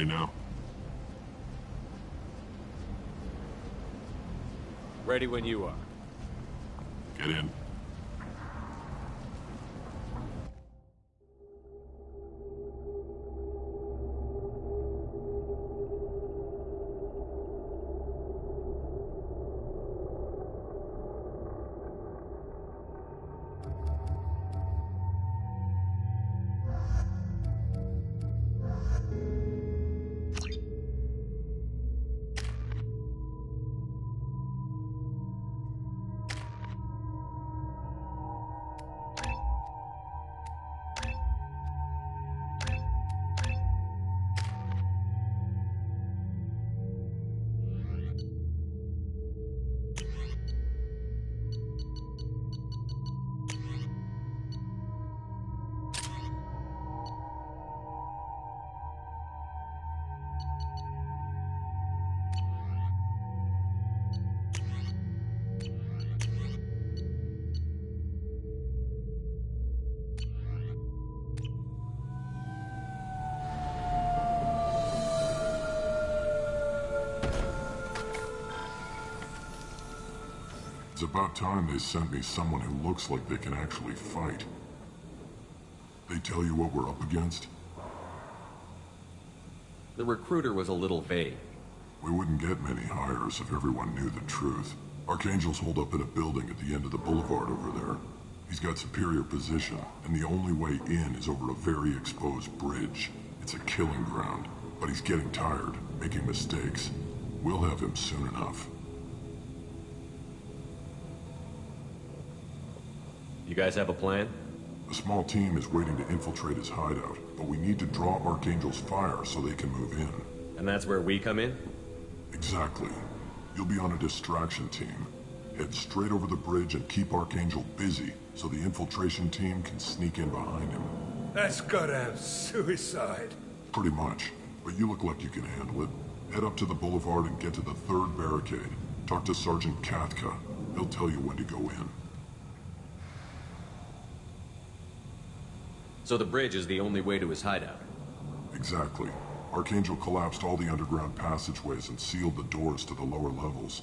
Ready now? Ready when you are. Get in. It's about time they sent me someone who looks like they can actually fight. They tell you what we're up against? The recruiter was a little vague. We wouldn't get many hires if everyone knew the truth. Archangel's holed up in a building at the end of the boulevard over there. He's got superior position, and the only way in is over a very exposed bridge. It's a killing ground, but he's getting tired, making mistakes. We'll have him soon enough. You guys have a plan? A small team is waiting to infiltrate his hideout, but we need to draw Archangel's fire so they can move in. And that's where we come in? Exactly. You'll be on a distraction team. Head straight over the bridge and keep Archangel busy so the infiltration team can sneak in behind him. That's goddamn suicide. Pretty much. But you look like you can handle it. Head up to the boulevard and get to the third barricade. Talk to Sergeant Katka. He'll tell you when to go in. So the bridge is the only way to his hideout? Exactly. Archangel collapsed all the underground passageways and sealed the doors to the lower levels.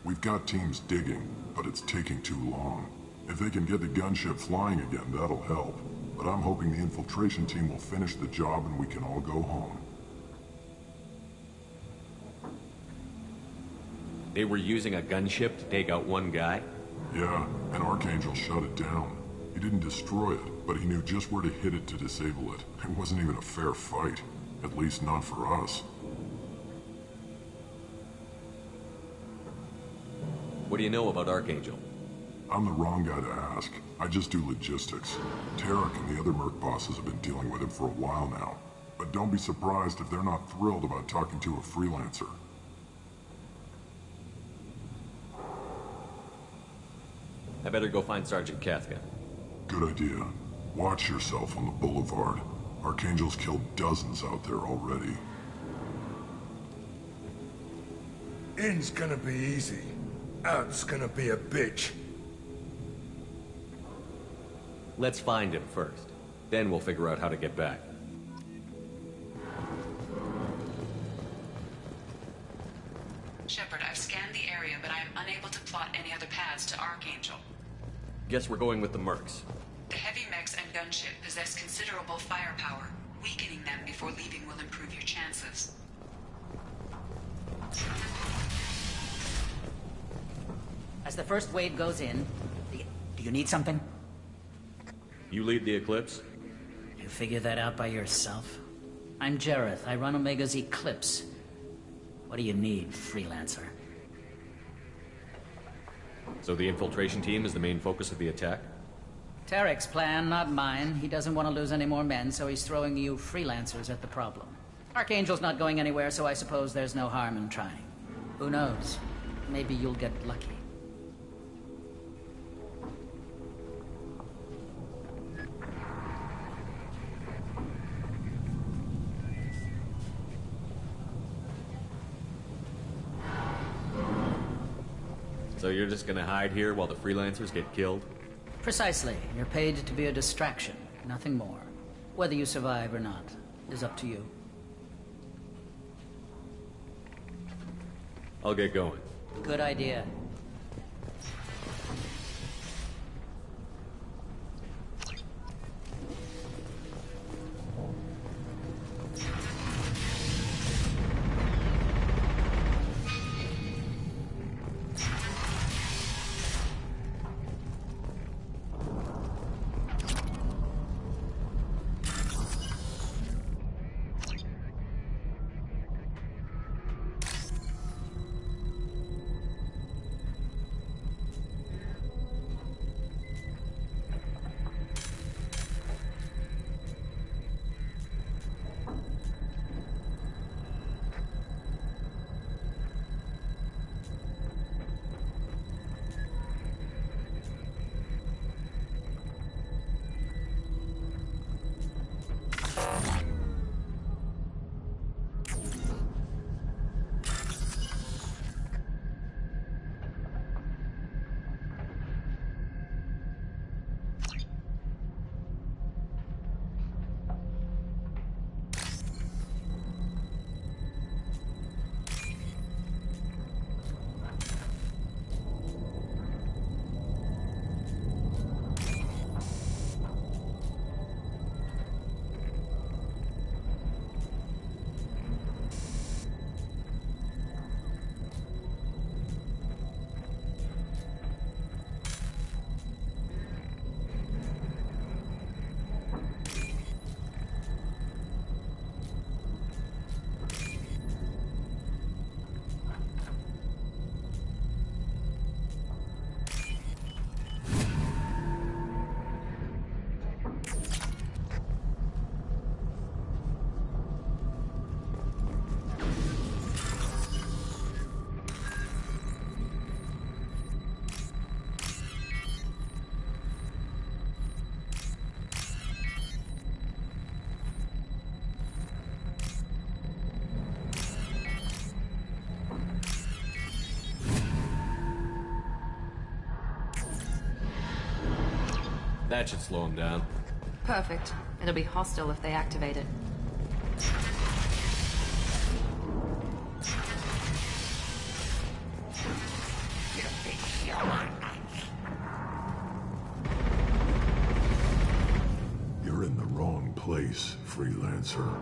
We've got teams digging, but it's taking too long. If they can get the gunship flying again, that'll help. But I'm hoping the infiltration team will finish the job and we can all go home. They were using a gunship to take out one guy? Yeah, and Archangel shut it down. He didn't destroy it, but he knew just where to hit it to disable it. It wasn't even a fair fight. At least not for us. What do you know about Archangel? I'm the wrong guy to ask. I just do logistics. Tarek and the other merc bosses have been dealing with him for a while now. But don't be surprised if they're not thrilled about talking to a freelancer. I better go find Sergeant Katka. Good idea. Watch yourself on the boulevard. Archangel's killed dozens out there already. In's gonna be easy. Out's gonna be a bitch. Let's find him first. Then we'll figure out how to get back. Shepard, I've scanned the area, but I am unable to plot any other paths to Archangel. Guess we're going with the mercs. The heavy mechs and gunship possess considerable firepower. Weakening them before leaving will improve your chances. As the first wave goes in, do you need something? You lead the Eclipse? You figure that out by yourself? I'm Jareth. I run Omega's Eclipse. What do you need, freelancer? So the infiltration team is the main focus of the attack? Tarek's plan, not mine. He doesn't want to lose any more men, so he's throwing you freelancers at the problem. Archangel's not going anywhere, so I suppose there's no harm in trying. Who knows? Maybe you'll get lucky. So you're just gonna hide here while the freelancers get killed? Precisely. You're paid to be a distraction, nothing more. Whether you survive or not is up to you. I'll get going. Good idea. That should slow him down. Perfect. It'll be hostile if they activate it. You're in the wrong place, freelancer.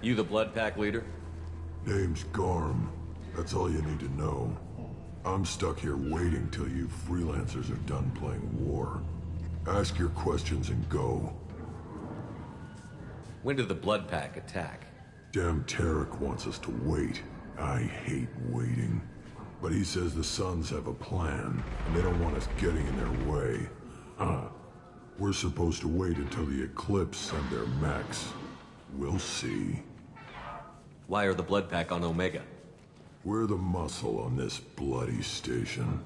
You the Blood Pack leader? Name's Garm. That's all you need to know. I'm stuck here waiting till you freelancers are done playing war. Ask your questions and go. When did the Blood Pack attack? Damn Tarek wants us to wait. I hate waiting. But he says the Suns have a plan, and they don't want us getting in their way. We're supposed to wait until the Eclipse send their mechs. We'll see. Why are the Blood Pack on Omega? We're the muscle on this bloody station.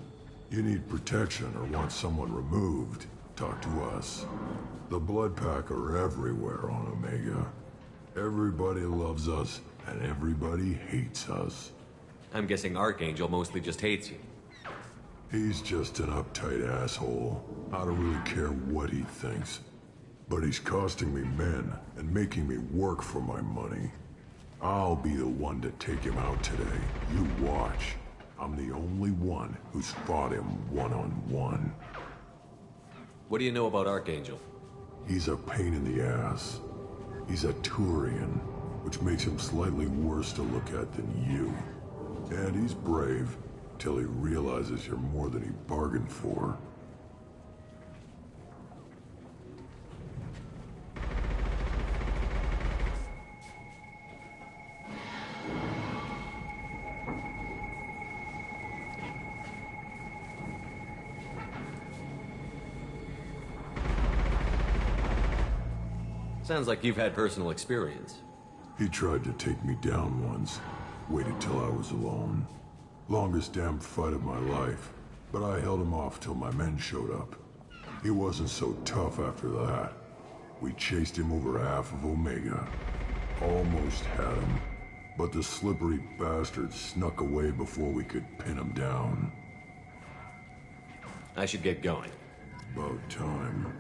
You need protection or want someone removed, talk to us. The Blood Pack are everywhere on Omega. Everybody loves us, and everybody hates us. I'm guessing Archangel mostly just hates you. He's just an uptight asshole. I don't really care what he thinks. But he's costing me men and making me work for my money. I'll be the one to take him out today. You watch. I'm the only one who's fought him one-on-one. What do you know about Archangel? He's a pain in the ass. He's a Turian, which makes him slightly worse to look at than you. And he's brave, till he realizes you're more than he bargained for. Sounds like you've had personal experience. He tried to take me down once. Waited till I was alone. Longest damn fight of my life. But I held him off till my men showed up. He wasn't so tough after that. We chased him over half of Omega. Almost had him. But the slippery bastard snuck away before we could pin him down. I should get going. About time.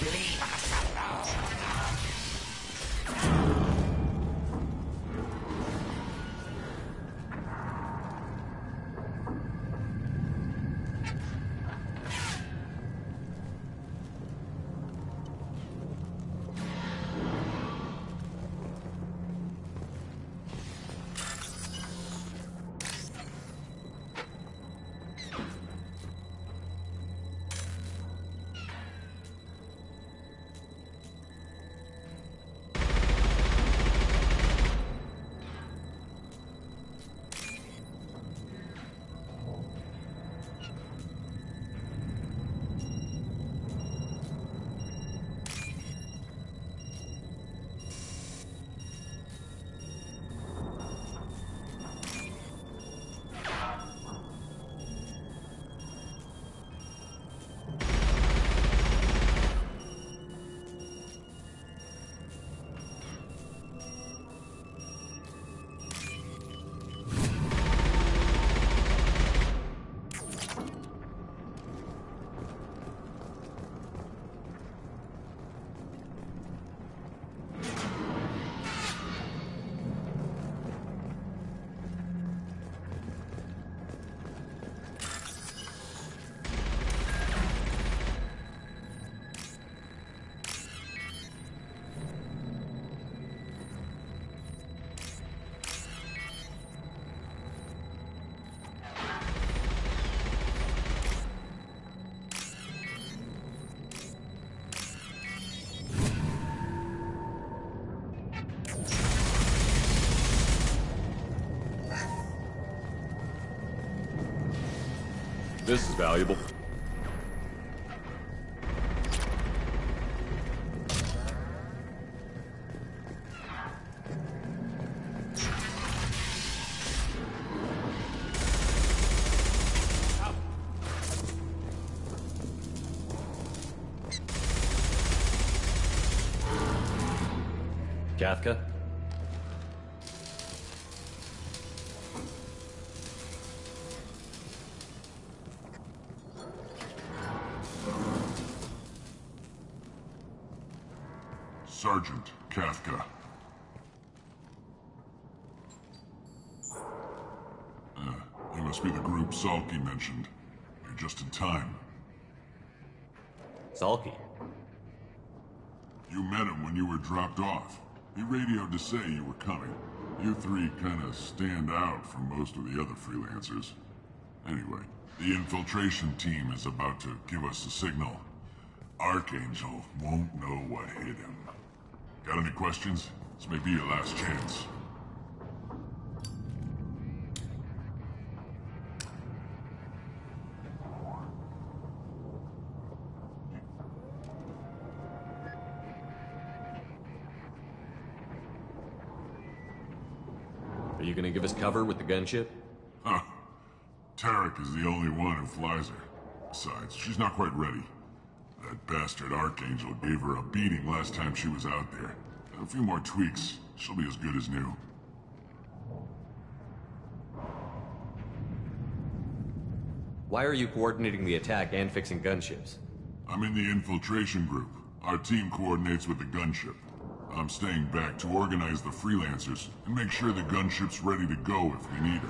Leave us alone. This is valuable. Kafka? Sergeant Kafka. You must be the group Salky mentioned. You're just in time. Salky? You met him when you were dropped off. He radioed to say you were coming. You three kinda stand out from most of the other freelancers. Anyway, the infiltration team is about to give us a signal. Archangel won't know what hit him. Got any questions? This may be your last chance. Are you gonna give us cover with the gunship? Huh. Tarek is the only one who flies her. Besides, she's not quite ready. That bastard Archangel gave her a beating last time she was out there. A few more tweaks, she'll be as good as new. Why are you coordinating the attack and fixing gunships? I'm in the infiltration group. Our team coordinates with the gunship. I'm staying back to organize the freelancers and make sure the gunship's ready to go if we need her.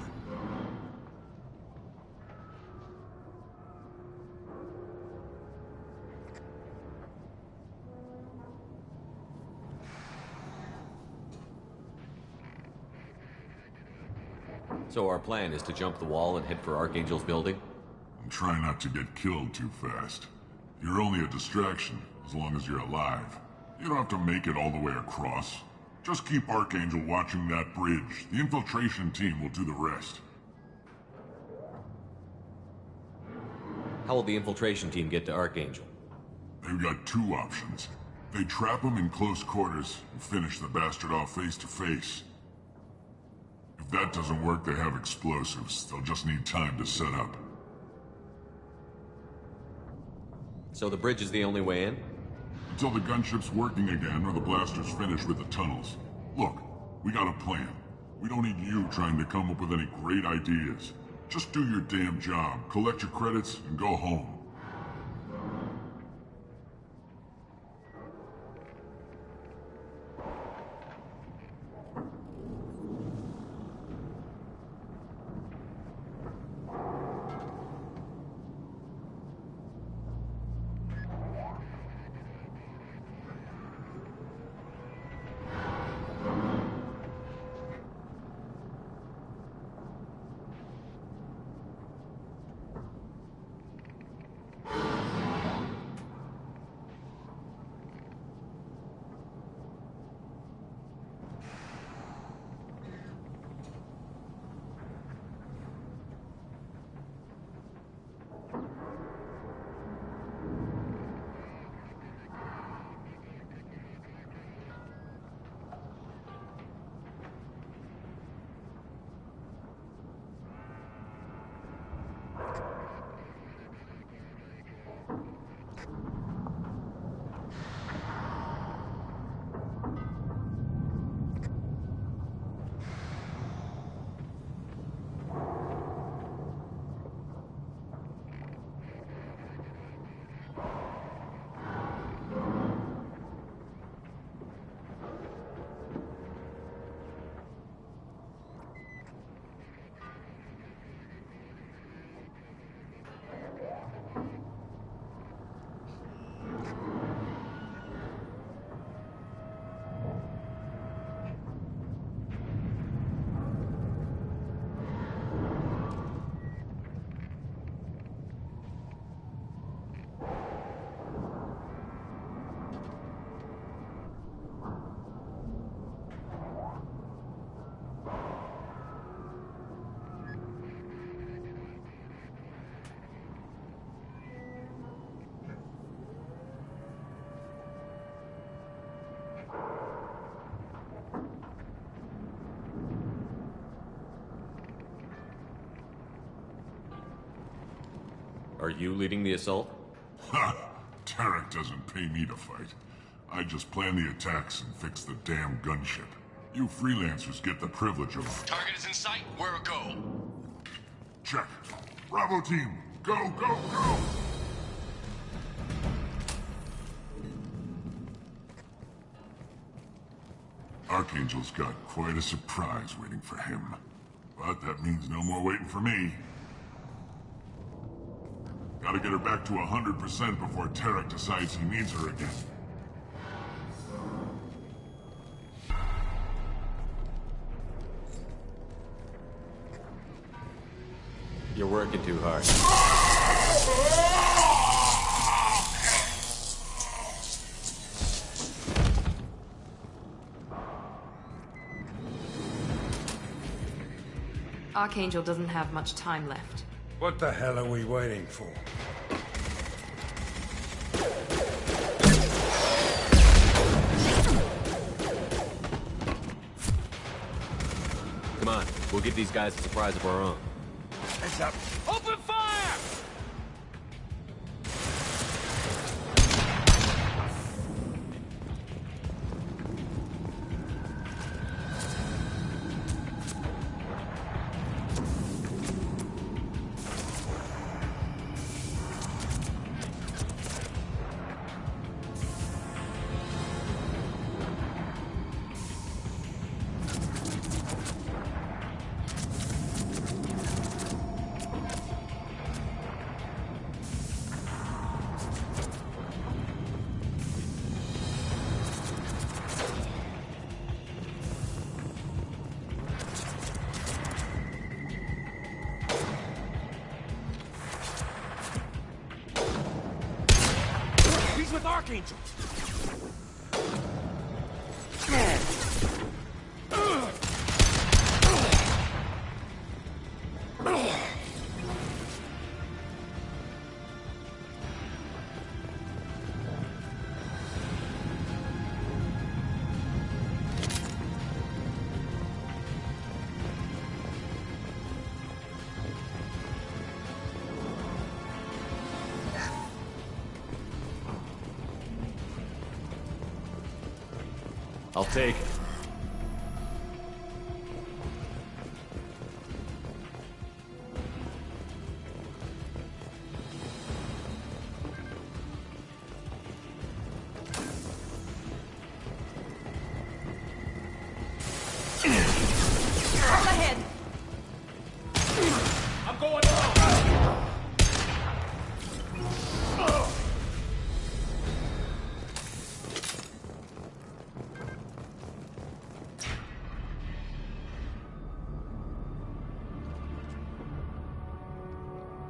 So our plan is to jump the wall and head for Archangel's building? And try not to get killed too fast. You're only a distraction, as long as you're alive. You don't have to make it all the way across. Just keep Archangel watching that bridge. The infiltration team will do the rest. How will the infiltration team get to Archangel? They've got two options. They trap him in close quarters and finish the bastard off face to face. If that doesn't work, they have explosives. They'll just need time to set up. So the bridge is the only way in? Until the gunship's working again or the blasters finish with the tunnels. Look, we got a plan. We don't need you trying to come up with any great ideas. Just do your damn job, collect your credits, and go home. Are you leading the assault? Ha! Tarek doesn't pay me to fight. I just plan the attacks and fix the damn gunship. You freelancers get the privilege of... Target is in sight. Where a go? Check. Bravo team, go, go, go! Archangel's got quite a surprise waiting for him. But that means no more waiting for me. Gotta get her back to 100% before Tarek decides he needs her again. You're working too hard. Archangel doesn't have much time left. What the hell are we waiting for? Come on, we'll give these guys a surprise of our own. Heads up. Open fire! With Archangel. I'll take it.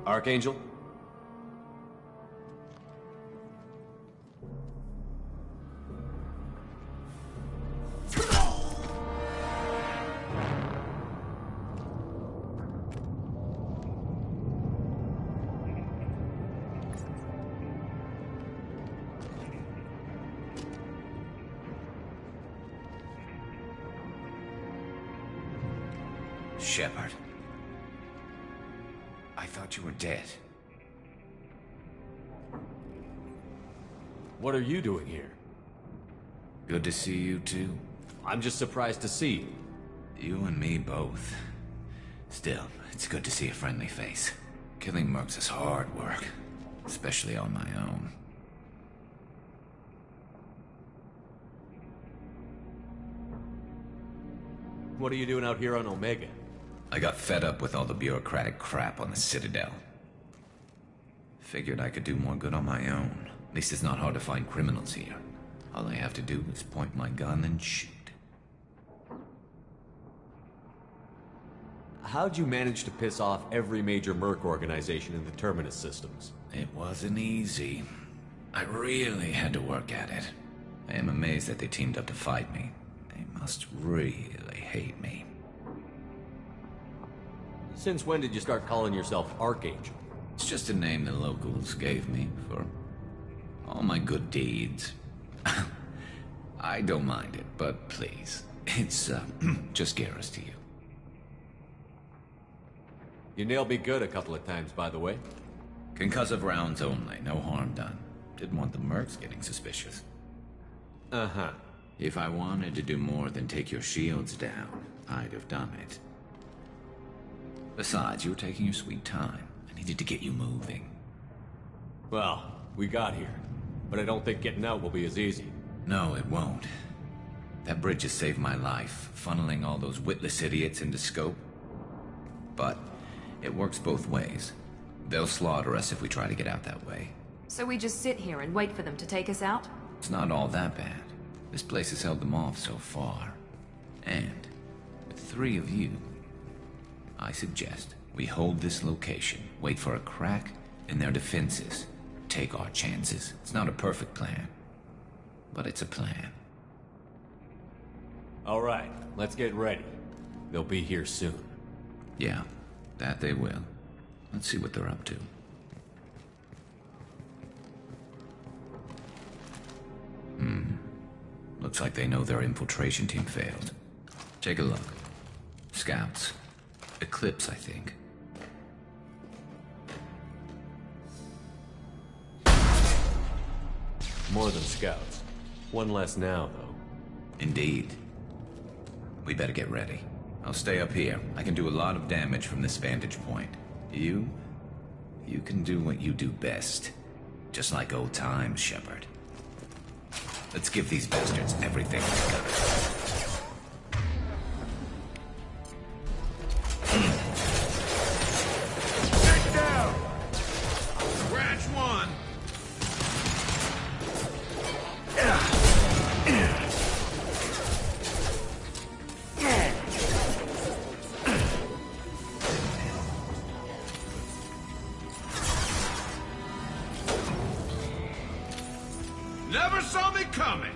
Archangel? Shepard. I thought you were dead. What are you doing here? Good to see you too. I'm just surprised to see you. You and me both. Still, it's good to see a friendly face. Killing mercs is hard work, especially on my own. What are you doing out here on Omega? I got fed up with all the bureaucratic crap on the Citadel. Figured I could do more good on my own. At least it's not hard to find criminals here. All I have to do is point my gun and shoot. How'd you manage to piss off every major merc organization in the Terminus systems? It wasn't easy. I really had to work at it. I am amazed that they teamed up to fight me. They must really hate me. Since when did you start calling yourself Archangel? It's just a name the locals gave me for all my good deeds. I don't mind it, but please, it's just Garrus to you. You nailed me good a couple of times, by the way. Concussive rounds only, no harm done. Didn't want the mercs getting suspicious. Uh-huh. If I wanted to do more than take your shields down, I'd have done it. Besides, you were taking your sweet time. I needed to get you moving. Well, we got here. But I don't think getting out will be as easy. No, it won't. That bridge has saved my life, funneling all those witless idiots into scope. But it works both ways. They'll slaughter us if we try to get out that way. So we just sit here and wait for them to take us out? It's not all that bad. This place has held them off so far. And with 3 of you, I suggest we hold this location, wait for a crack in their defenses, take our chances. It's not a perfect plan, but it's a plan. All right, let's get ready. They'll be here soon. Yeah, that they will. Let's see what they're up to. Looks like they know their infiltration team failed. Take a look. Scouts. Eclipse, I think. More than scouts. One less now, though. Indeed. We better get ready. I'll stay up here. I can do a lot of damage from this vantage point. You can do what you do best. Just like old times, Shepard. Let's give these bastards everything they got. Get down! Branch 1! Never saw me coming!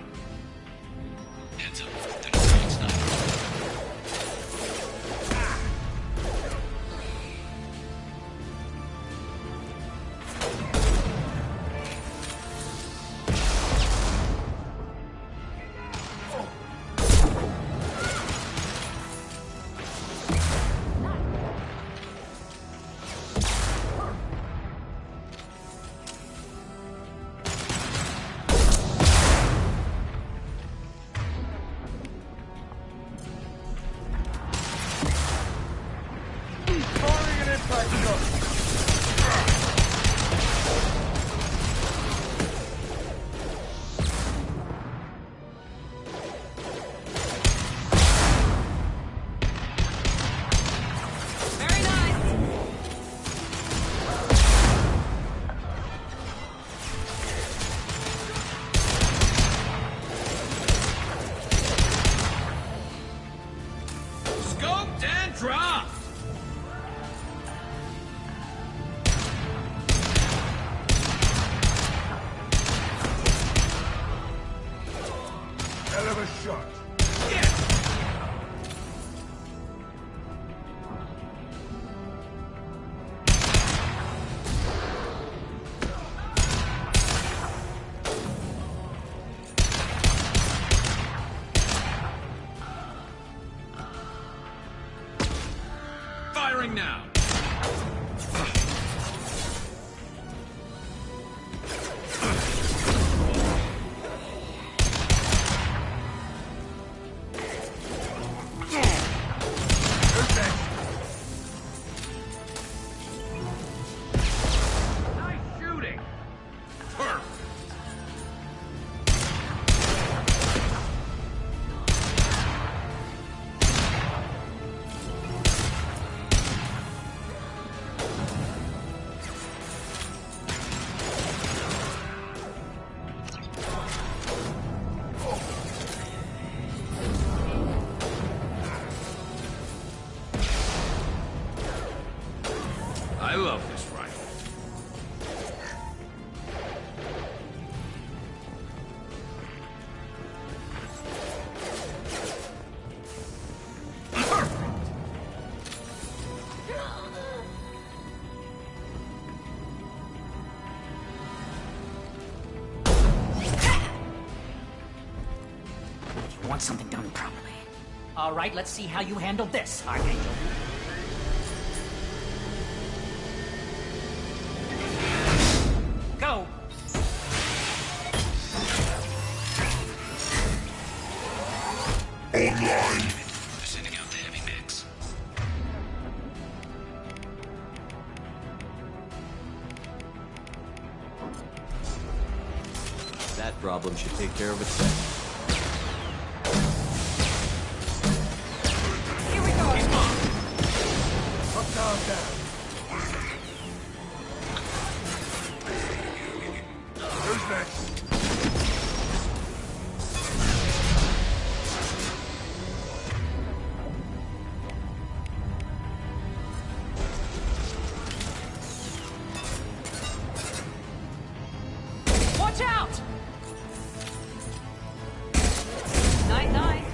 shot. Firing now! I love this rifle. You want something done properly. All right, let's see how you handle this, Archangel. Go! Online. They're sending out the heavy mix. That problem should take care of itself. Here we go! Up, down, down. Who's next? Watch out! Night, night.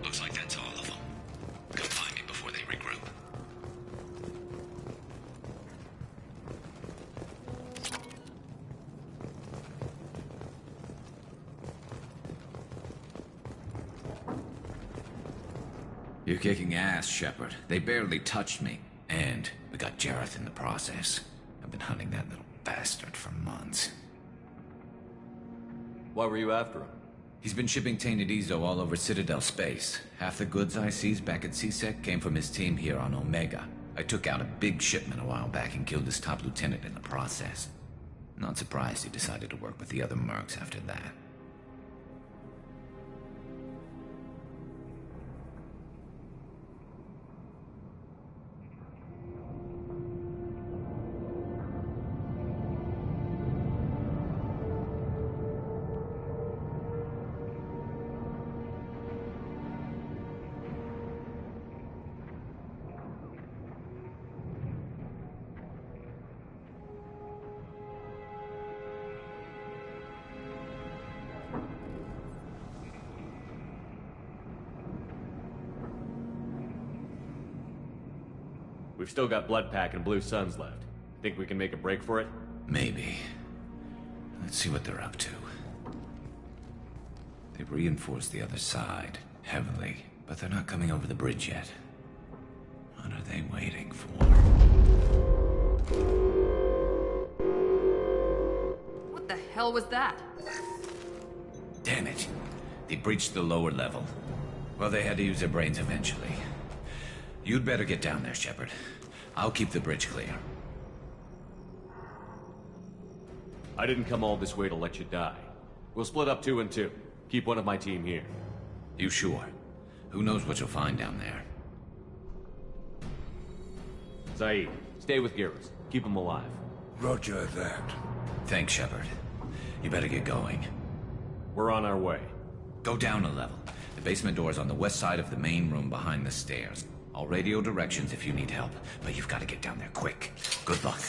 Looks like that's all of them. Come find me before they regroup. You're kicking ass, Shepard. They barely touched me. And we got Jareth in the process. I've been hunting that little bastard for months. Why were you after him? He's been shipping tainted Ezo all over Citadel space. Half the goods I seized back at CSEC came from his team here on Omega. I took out a big shipment a while back and killed his top lieutenant in the process. Not surprised he decided to work with the other mercs after that. We've still got Bloodpack and Blue Suns left. Think we can make a break for it? Maybe. Let's see what they're up to. They've reinforced the other side, heavily, but they're not coming over the bridge yet. What are they waiting for? What the hell was that? Damn it. They breached the lower level. Well, they had to use their brains eventually. You'd better get down there, Shepard. I'll keep the bridge clear. I didn't come all this way to let you die. We'll split up 2 and 2. Keep one of my team here. You sure? Who knows what you'll find down there? Saeed, stay with Garrus. Keep him alive. Roger that. Thanks, Shepard. You better get going. We're on our way. Go down a level. The basement door's on the west side of the main room behind the stairs. I'll radio directions if you need help, but you've got to get down there quick. Good luck.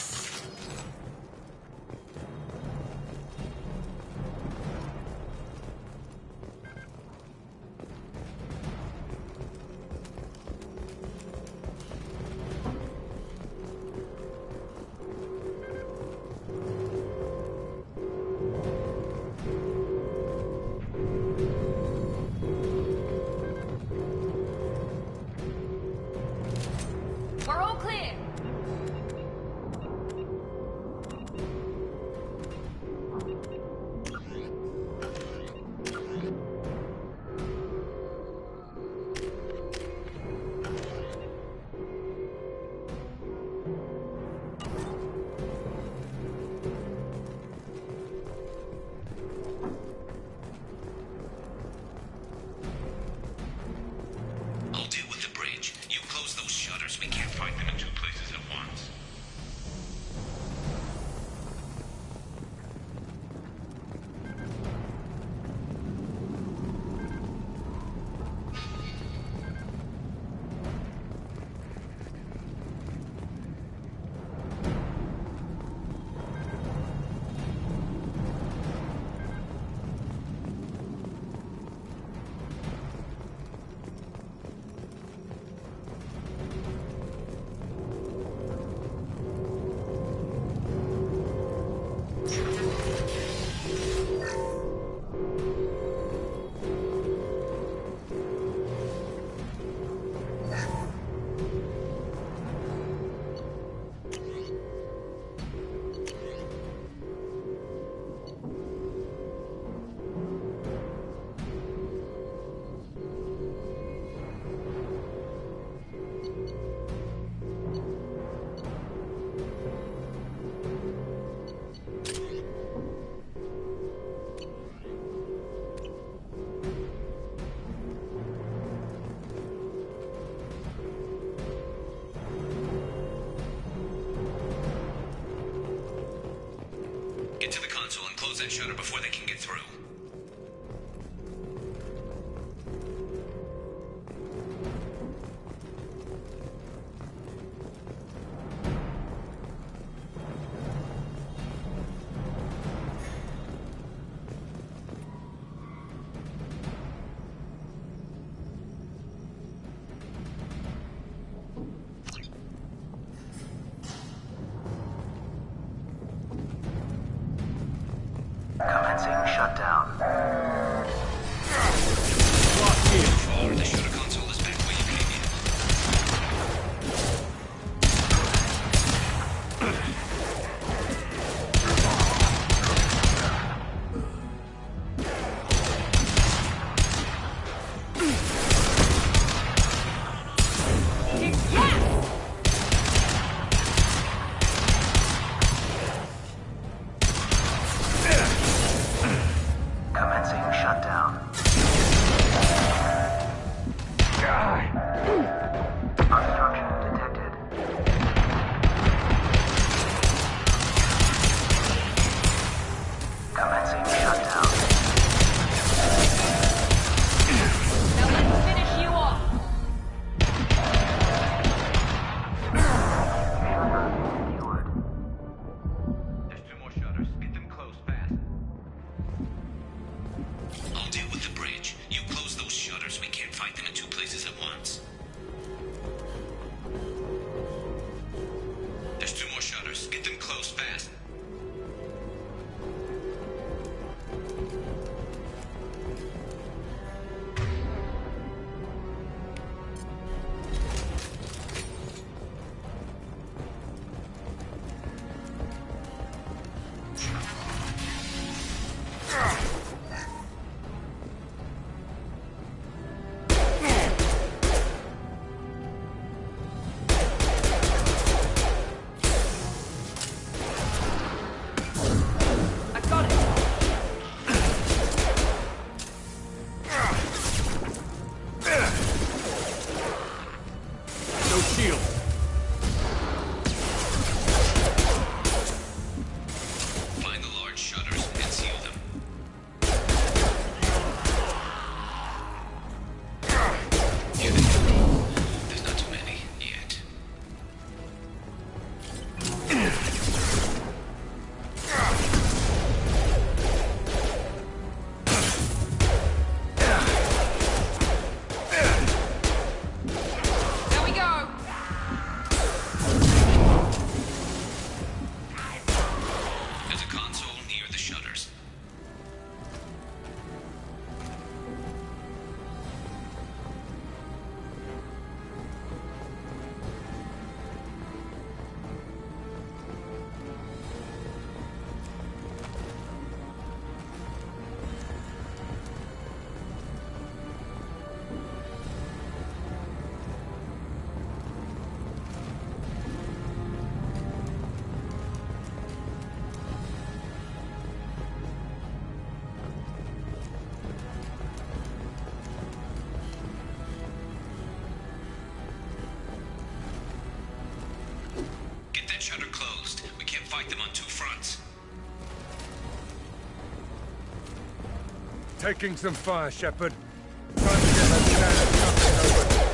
We're all clear. I'll deal with the bridge. You close those shutters. We can't fight them in 2 places at once. Get to the console and close that shutter before they can get through. Commencing shutdown. Controller, the shutter console is back where you came Commencing shutdown. Obstruction detected. Commencing shutdown. Now let's finish you off. There's 2 more shutters. Get them closed fast. I'll deal with the bridge. You close those shutters. We can't fight them in 2 places at once. There's 2 more shutters. Get them closed fast. fight them on two fronts. Taking some fire, Shepard. Time to get those damn shutters open.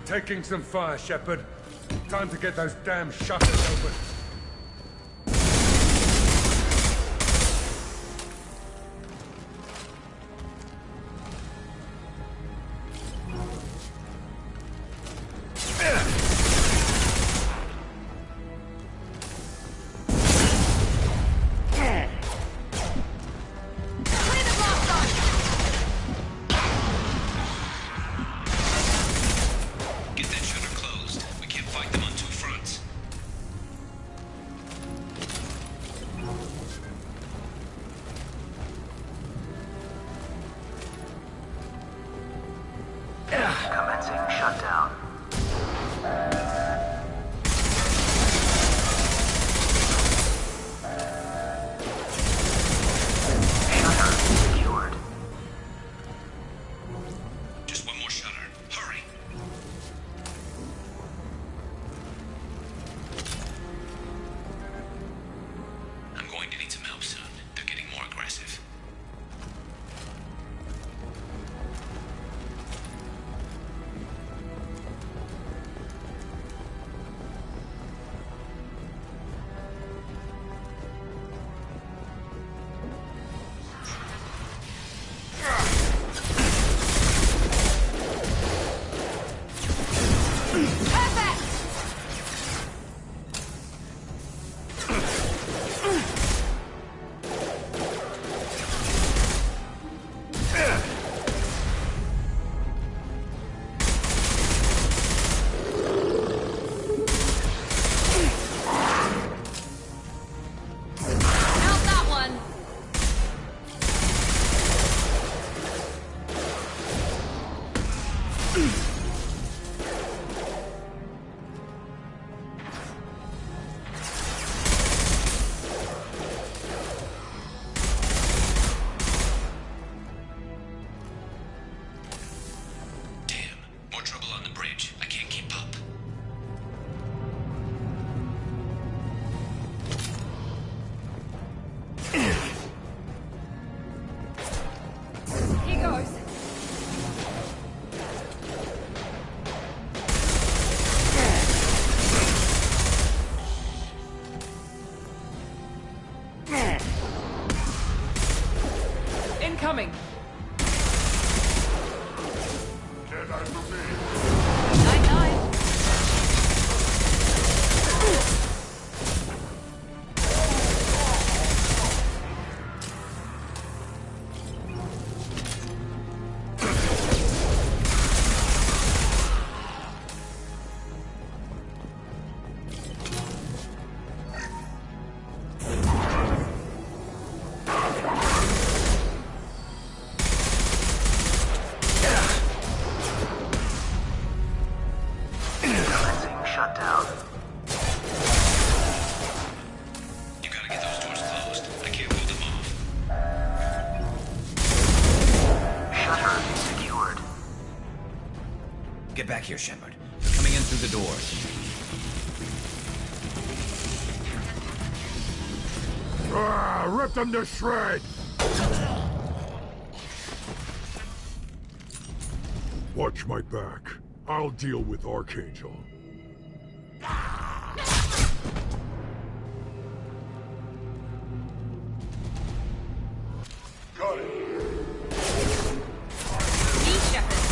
Taking some fire, Shepard. Time to get those damn shutters open. shut down. You gotta get those doors closed. I can't hold them off. Shutters secured. Get back here, Shepard. They're coming in through the doors. Rip them to shreds! Watch my back. I'll deal with Archangel. Got it. Me, Shepard.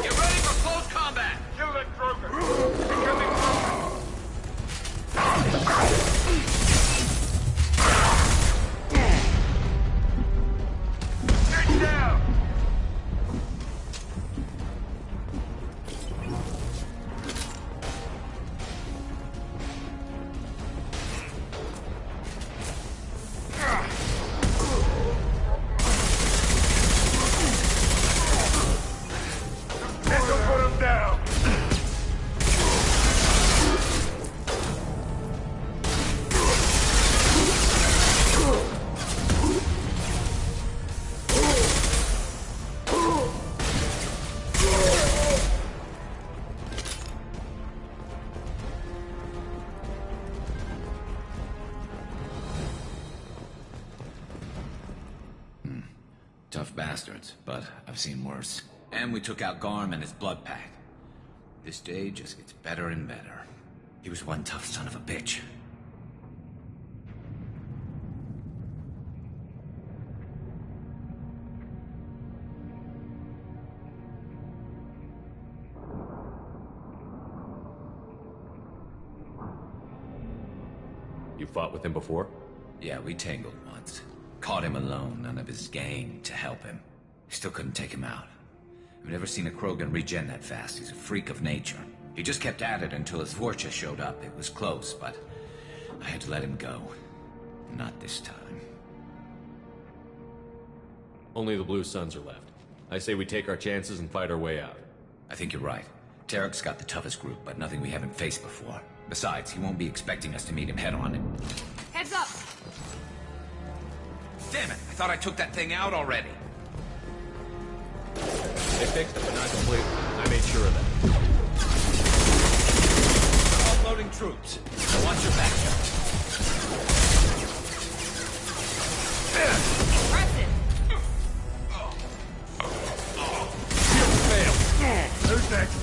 Get ready for close combat! Kill that Krogan! Becoming Get down! This'll put him down! Tough bastards, but I've seen worse. And we took out Garm and his blood pack. This day just gets better and better. He was one tough son of a bitch. You fought with him before? Yeah, we tangled once. Caught him alone, none of his gang to help him. Still couldn't take him out. I've never seen a Krogan regen that fast. He's a freak of nature. He just kept at it until his Vorcha showed up. It was close, but I had to let him go. Not this time. Only the Blue Suns are left. I say we take our chances and fight our way out. I think you're right. Tarek's got the toughest group, but nothing we haven't faced before. Besides, he won't be expecting us to meet him head-on. Heads up! Damn it! I thought I took that thing out already. They fixed it, but not completely. I made sure of that. Offloading troops. Watch your back, Shepard. Press it! Shield failed. Who's next?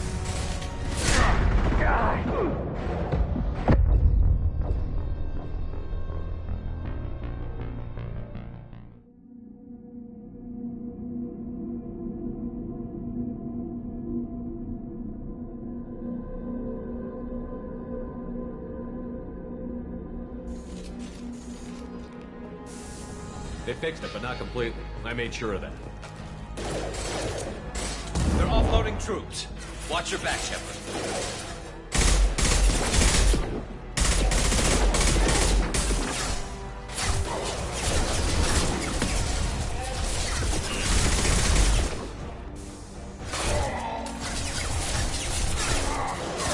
They fixed it, but not completely. I made sure of that. They're offloading troops. Watch your back, Shepard.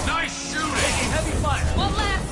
Nice shooting! Taking heavy fire. One left!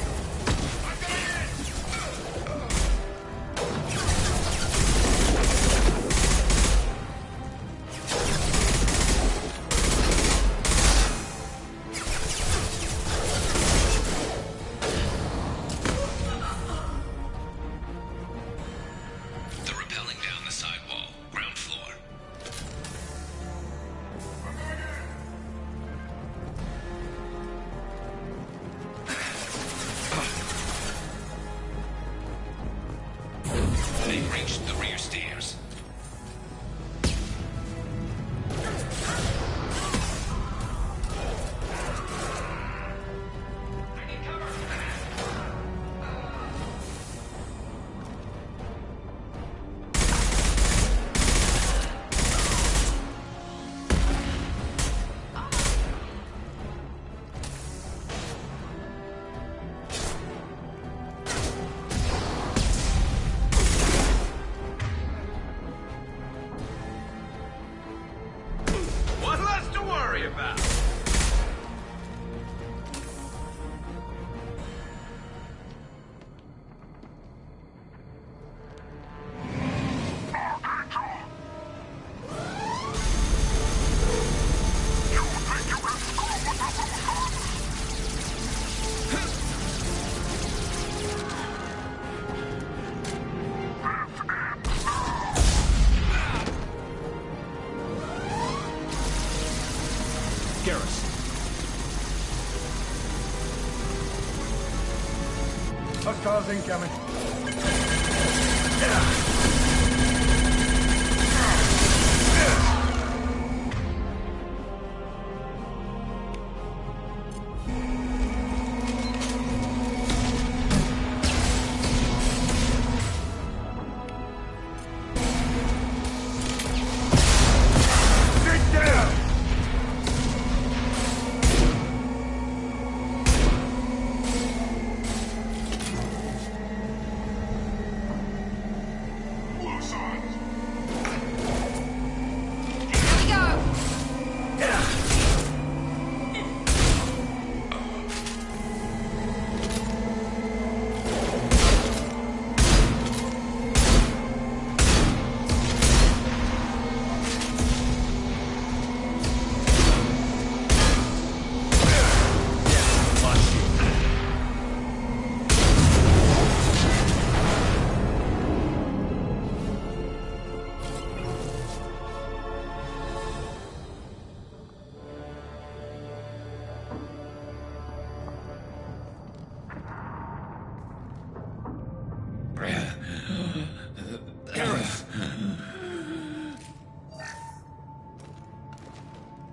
about. Hostiles incoming.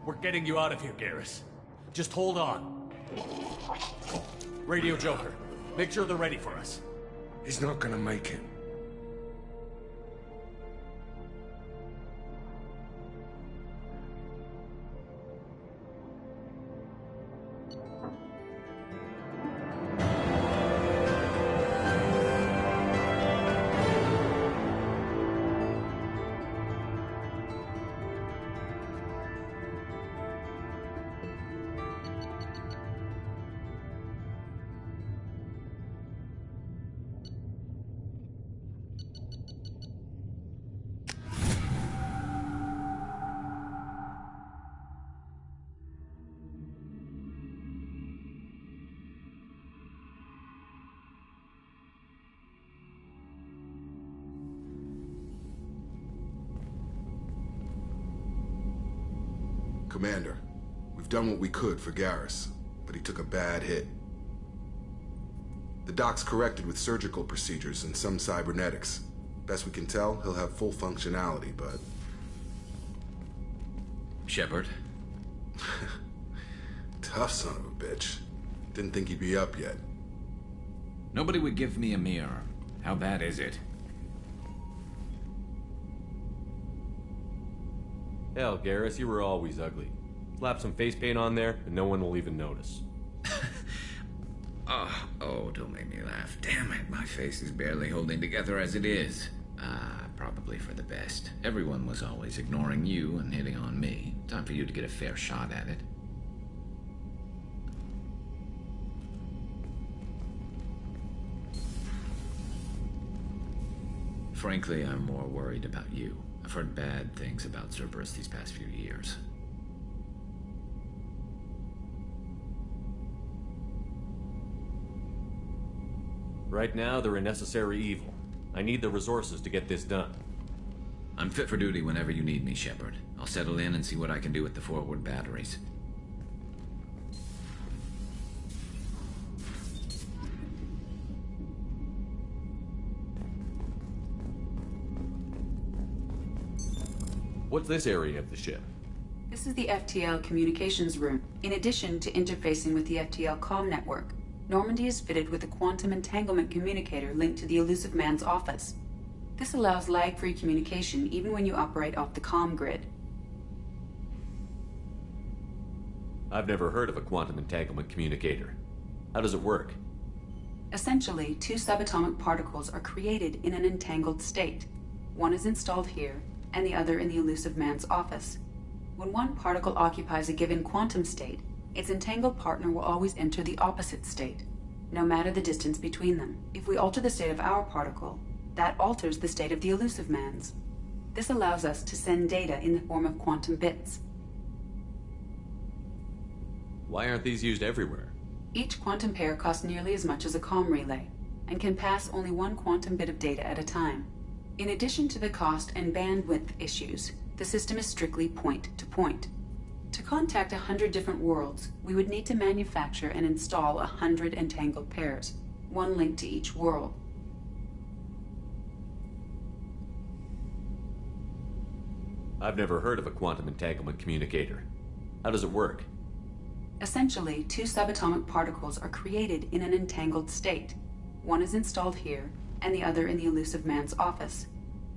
We're getting you out of here, Garrus. Just hold on. Radio Joker, make sure they're ready for us. He's not gonna make it. Commander, we've done what we could for Garrus, but he took a bad hit. The doc's corrected with surgical procedures and some cybernetics. Best we can tell, he'll have full functionality, but... Shepard? Tough son of a bitch. Didn't think he'd be up yet. Nobody would give me a mirror. How bad is it? Hell, Garrus, you were always ugly. Slap some face paint on there, and no one will even notice. Oh, don't make me laugh. Damn it, my face is barely holding together as it is. Probably for the best. Everyone was always ignoring you and hitting on me. Time for you to get a fair shot at it. Frankly, I'm more worried about you. I've heard bad things about Cerberus these past few years. Right now, they're a necessary evil. I need the resources to get this done. I'm fit for duty whenever you need me, Shepard. I'll settle in and see what I can do with the forward batteries. What's this area of the ship? This is the Ftl Communications Room. In addition to interfacing with the Ftl comm network, Normandy is fitted with a quantum entanglement communicator linked to the Elusive Man's office. This allows lag-free communication even when you operate off the comm grid. I've never heard of a quantum entanglement communicator. How does it work? Essentially, two subatomic particles are created in an entangled state. One is installed here, and the other in the Elusive Man's office. When one particle occupies a given quantum state, its entangled partner will always enter the opposite state, no matter the distance between them. If we alter the state of our particle, that alters the state of the elusive man's. This allows us to send data in the form of quantum bits. Why aren't these used everywhere? Each quantum pair costs nearly as much as a comm relay, and can pass only one quantum bit of data at a time. In addition to the cost and bandwidth issues, the system is strictly point-to-point. To contact 100 different worlds, we would need to manufacture and install 100 entangled pairs, one link to each world. I've never heard of a quantum entanglement communicator. How does it work? Essentially, two subatomic particles are created in an entangled state. One is installed here, and the other in the elusive man's office.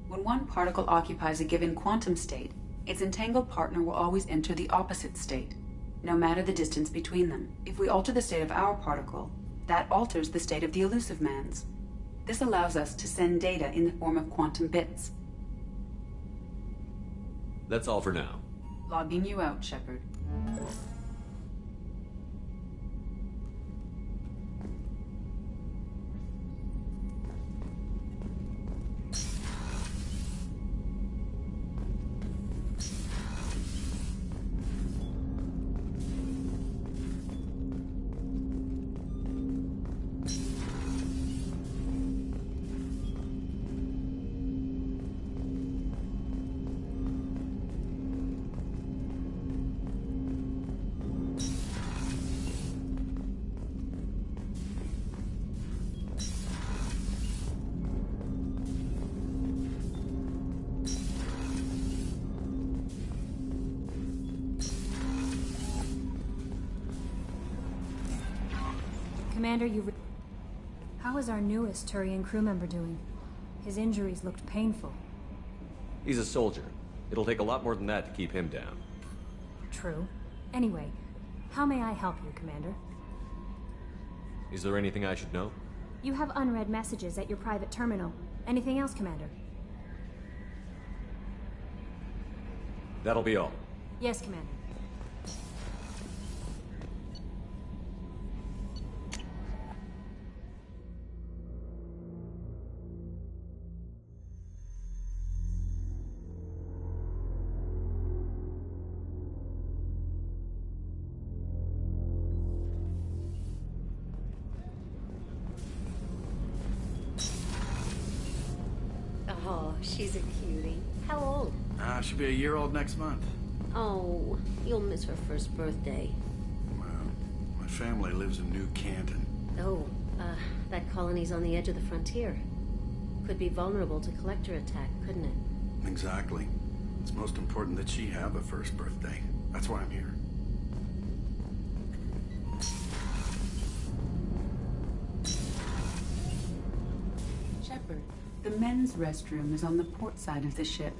When one particle occupies a given quantum state, its entangled partner will always enter the opposite state, no matter the distance between them. If we alter the state of our particle, that alters the state of the elusive man's. This allows us to send data in the form of quantum bits. That's all for now. Logging you out, Shepard. Commander, how is our newest Turian crew member doing? His injuries looked painful. He's a soldier. It'll take a lot more than that to keep him down. True. Anyway, how may I help you, Commander? Is there anything I should know? You have unread messages at your private terminal. Anything else, Commander? That'll be all. Yes, Commander. Oh, she's a cutie. How old? She'll be a year old next month. Oh, you'll miss her first birthday. Well, my family lives in New Canton. Oh, that colony's on the edge of the frontier. Could be vulnerable to collector attack, couldn't it? Exactly. It's most important that she have a first birthday. That's why I'm here. Shepard, the men's restroom is on the port side of the ship.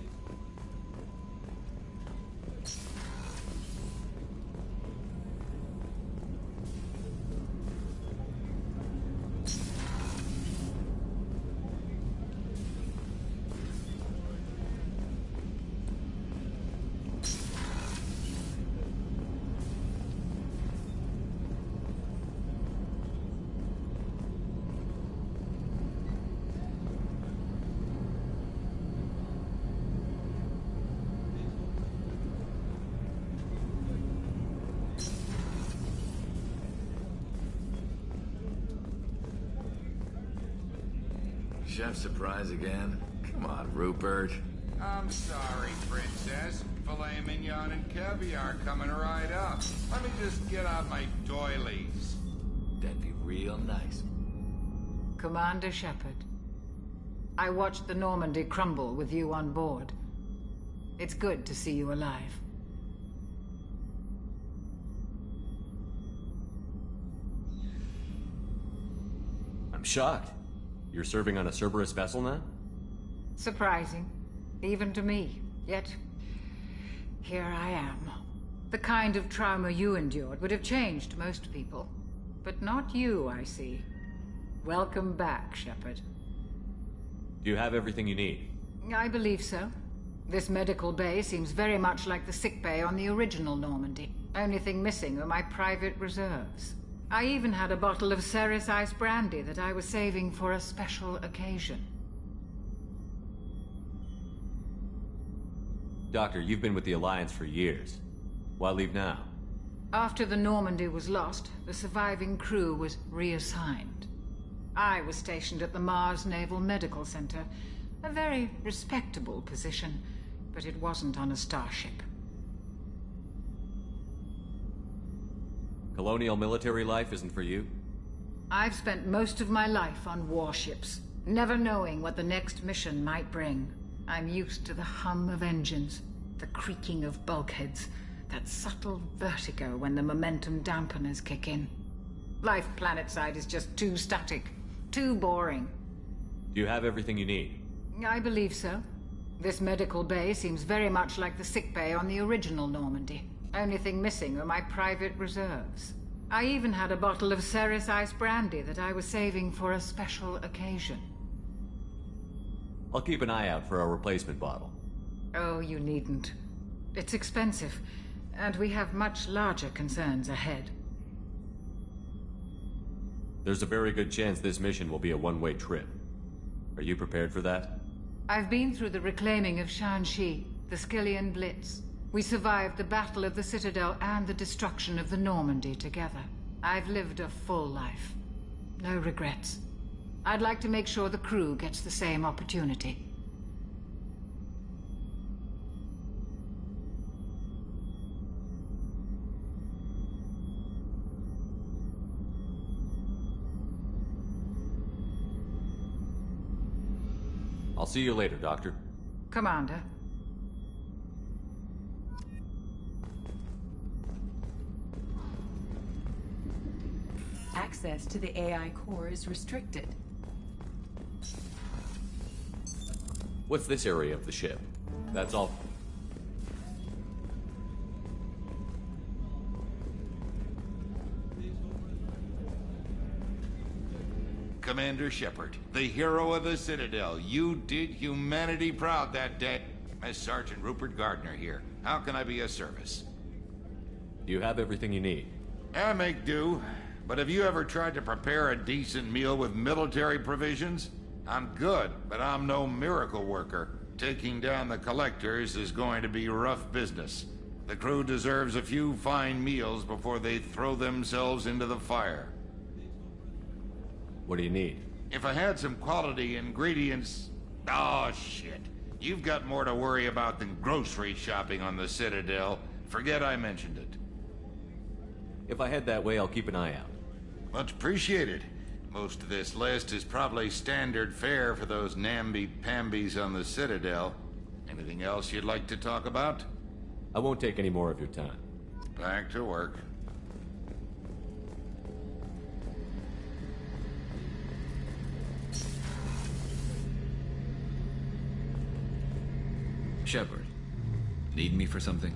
Chef surprise again? Come on, Rupert. I'm sorry, Princess. Filet mignon and caviar coming right up. Let me just get out my doilies. That'd be real nice. Commander Shepard, I watched the Normandy crumble with you on board. It's good to see you alive. I'm shocked. You're serving on a Cerberus vessel now? Surprising, even to me. Yet, here I am. The kind of trauma you endured would have changed most people. But not you, I see. Welcome back, Shepard. Do you have everything you need? I believe so. This medical bay seems very much like the sick bay on the original Normandy. Only thing missing are my private reserves. I even had a bottle of Ceres Ice brandy that I was saving for a special occasion. Doctor, you've been with the Alliance for years. Why leave now? After the Normandy was lost, the surviving crew was reassigned. I was stationed at the Mars Naval Medical Center, a very respectable position, but it wasn't on a starship. Colonial military life isn't for you? I've spent most of my life on warships, never knowing what the next mission might bring. I'm used to the hum of engines, the creaking of bulkheads, that subtle vertigo when the momentum dampeners kick in. Life planetside is just too static, too boring. Do you have everything you need? I believe so. This medical bay seems very much like the sick bay on the original Normandy. Only thing missing are my private reserves. I even had a bottle of Ceres Ice brandy that I was saving for a special occasion. I'll keep an eye out for a replacement bottle. Oh, you needn't. It's expensive, and we have much larger concerns ahead. There's a very good chance this mission will be a one-way trip. Are you prepared for that? I've been through the reclaiming of Shanxi, the Skillian Blitz. We survived the Battle of the Citadel and the destruction of the Normandy together. I've lived a full life. No regrets. I'd like to make sure the crew gets the same opportunity. I'll see you later, Doctor. Commander. Access to the AI core is restricted. What's this area of the ship? That's all. Commander Shepard, the hero of the Citadel. You did humanity proud that day. As Sergeant Rupert Gardner here. How can I be of service? Do you have everything you need? I make do. But have you ever tried to prepare a decent meal with military provisions? I'm good, but I'm no miracle worker. Taking down the collectors is going to be rough business. The crew deserves a few fine meals before they throw themselves into the fire. What do you need? If I had some quality ingredients... Oh, shit. You've got more to worry about than grocery shopping on the Citadel. Forget I mentioned it. If I head that way, I'll keep an eye out. Much appreciated. Most of this list is probably standard fare for those namby-pambies on the Citadel. Anything else you'd like to talk about? I won't take any more of your time. Back to work. Shepard, need me for something?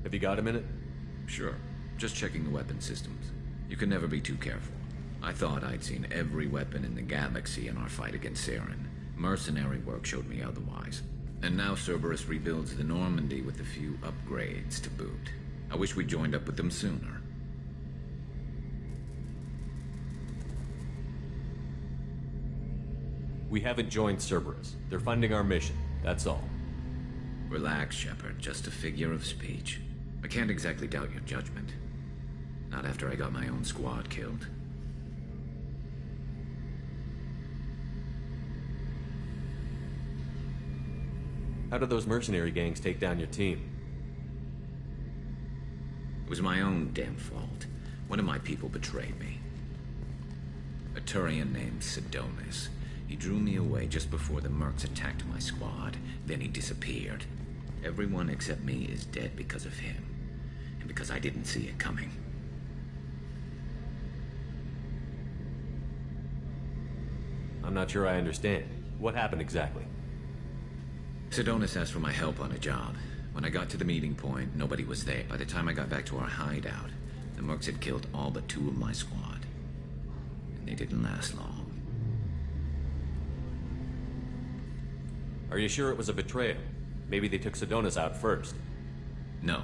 Have you got a minute? Sure. Just checking the weapon systems. You can never be too careful. I thought I'd seen every weapon in the galaxy in our fight against Saren. Mercenary work showed me otherwise. And now Cerberus rebuilds the Normandy with a few upgrades to boot. I wish we'd joined up with them sooner. We haven't joined Cerberus. They're funding our mission, that's all. Relax, Shepard. Just a figure of speech. I can't exactly doubt your judgment. Not after I got my own squad killed. How did those mercenary gangs take down your team? It was my own damn fault. One of my people betrayed me. A Turian named Sidonis. He drew me away just before the mercs attacked my squad. Then he disappeared. Everyone except me is dead because of him. And because I didn't see it coming. I'm not sure I understand. What happened exactly? Sidonis asked for my help on a job. When I got to the meeting point, nobody was there. By the time I got back to our hideout, the mercs had killed all but 2 of my squad. And they didn't last long. Are you sure it was a betrayal? Maybe they took Sedonis out first. No.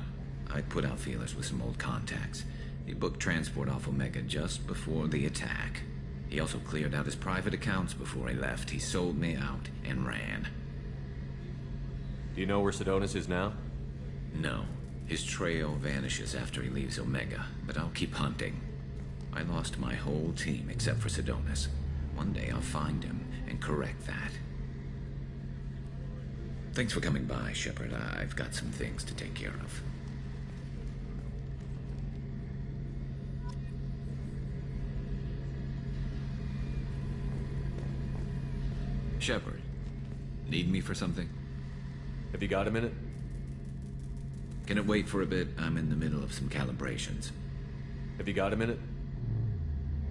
I put out feelers with some old contacts. He booked transport off Omega just before the attack. He also cleared out his private accounts before he left. He sold me out and ran. Do you know where Sedonis is now? No. His trail vanishes after he leaves Omega, but I'll keep hunting. I lost my whole team except for Sedonis. One day I'll find him and correct that. Thanks for coming by, Shepard. I've got some things to take care of. Shepard, need me for something? Have you got a minute? Can it wait for a bit? I'm in the middle of some calibrations. Have you got a minute?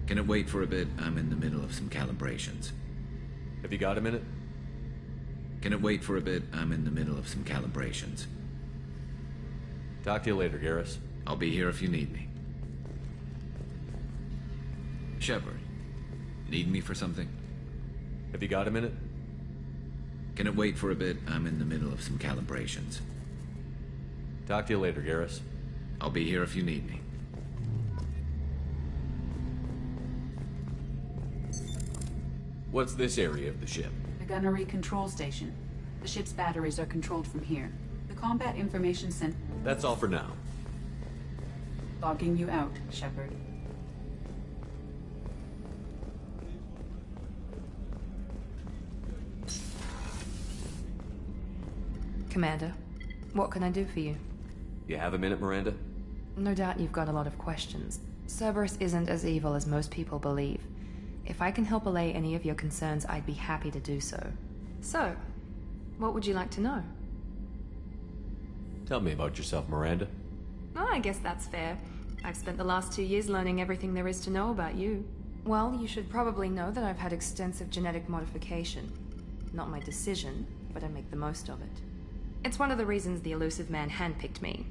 Can it wait for a bit? I'm in the middle of some calibrations. Have you got a minute? Can it wait for a bit? I'm in the middle of some calibrations. Talk to you later, Garrus. I'll be here if you need me. Shepard, need me for something? Have you got a minute? Can it wait for a bit? I'm in the middle of some calibrations. Talk to you later, Garrus. I'll be here if you need me. What's this area of the ship? The gunnery control station. The ship's batteries are controlled from here. The combat information center. That's all for now. Logging you out, Shepard. Commander, what can I do for you? You have a minute, Miranda? No doubt you've got a lot of questions. Cerberus isn't as evil as most people believe. If I can help allay any of your concerns, I'd be happy to do so. So, what would you like to know? Tell me about yourself, Miranda. Oh, I guess that's fair. I've spent the last 2 years learning everything there is to know about you. Well, you should probably know that I've had extensive genetic modification. Not my decision, but I make the most of it. It's one of the reasons the elusive man handpicked me.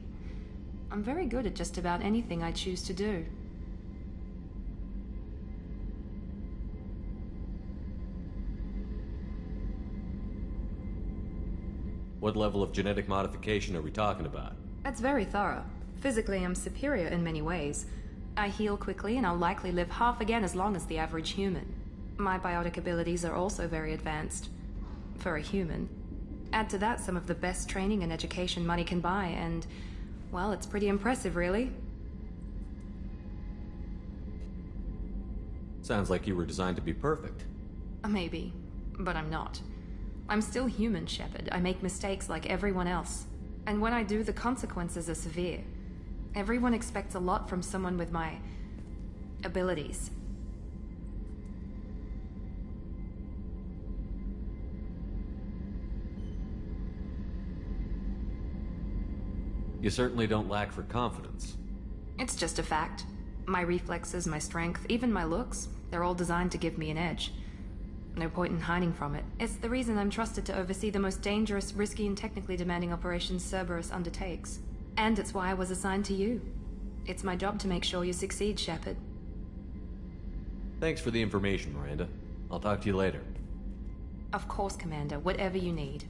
I'm very good at just about anything I choose to do. What level of genetic modification are we talking about? That's very thorough. Physically, I'm superior in many ways. I heal quickly, and I'll likely live half again as long as the average human. My biotic abilities are also very advanced. For a human. Add to that some of the best training and education money can buy, and, well, it's pretty impressive, really. Sounds like you were designed to be perfect. Maybe, but I'm not. I'm still human, Shepard. I make mistakes like everyone else. And when I do, the consequences are severe. Everyone expects a lot from someone with my abilities. You certainly don't lack for confidence. It's just a fact. My reflexes, my strength, even my looks, they're all designed to give me an edge. No point in hiding from it. It's the reason I'm trusted to oversee the most dangerous, risky, and technically demanding operations Cerberus undertakes. And it's why I was assigned to you. It's my job to make sure you succeed, Shepard. Thanks for the information, Miranda. I'll talk to you later. Of course, Commander. Whatever you need.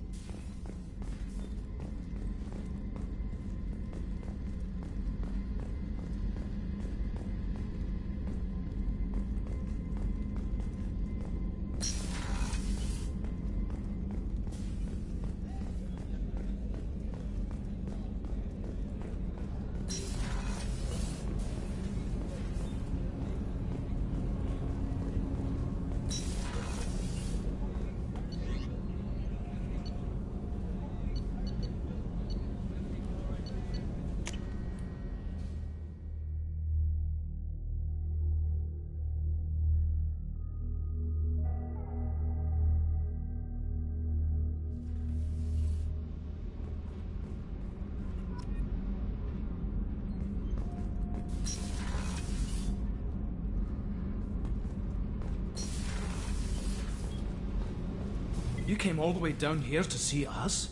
You came all the way down here to see us?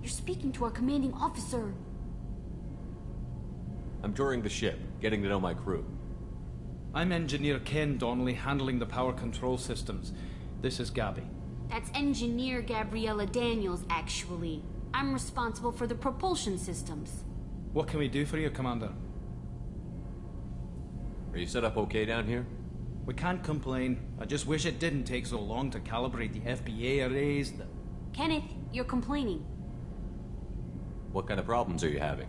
You're speaking to our commanding officer. I'm touring the ship, getting to know my crew. I'm Engineer Ken Donnelly, handling the power control systems. This is Gabby. That's Engineer Gabriella Daniels, actually. I'm responsible for the propulsion systems. What can we do for you, Commander? Are you set up okay down here? We can't complain. I just wish it didn't take so long to calibrate the FBA arrays. Kenneth, you're complaining. What kind of problems are you having?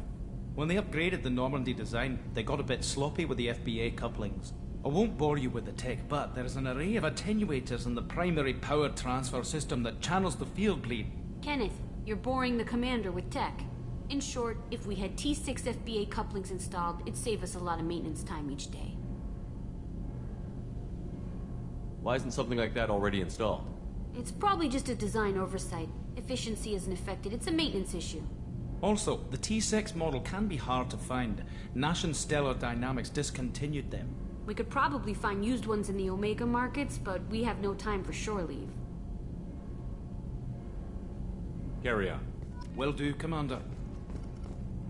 When they upgraded the Normandy design, they got a bit sloppy with the FBA couplings. I won't bore you with the tech, but there's an array of attenuators in the primary power transfer system that channels the field bleed. Kenneth, you're boring the commander with tech. In short, if we had T6 FBA couplings installed, it'd save us a lot of maintenance time each day. Why isn't something like that already installed? It's probably just a design oversight. Efficiency isn't affected, it's a maintenance issue. Also, the T6 model can be hard to find. Nash and Stellar Dynamics discontinued them. We could probably find used ones in the Omega markets, but we have no time for shore leave. Carry on. Will do, Commander.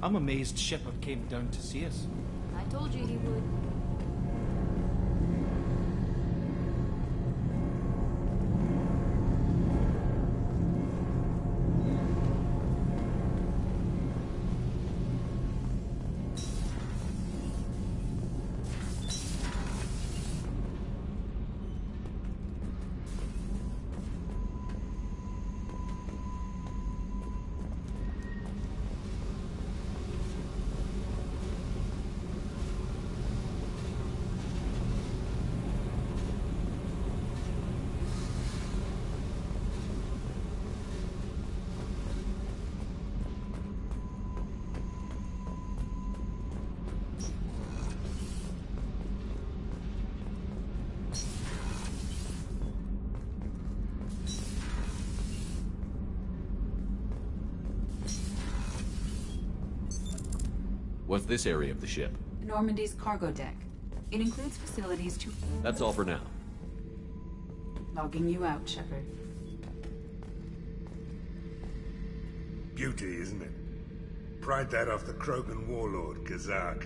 I'm amazed Shepard came down to see us. I told you he would. What's this area of the ship? Normandy's cargo deck. It includes facilities to... That's all for now. Logging you out, Shepard. Beauty, isn't it? Pried that off the Krogan warlord, Kazak.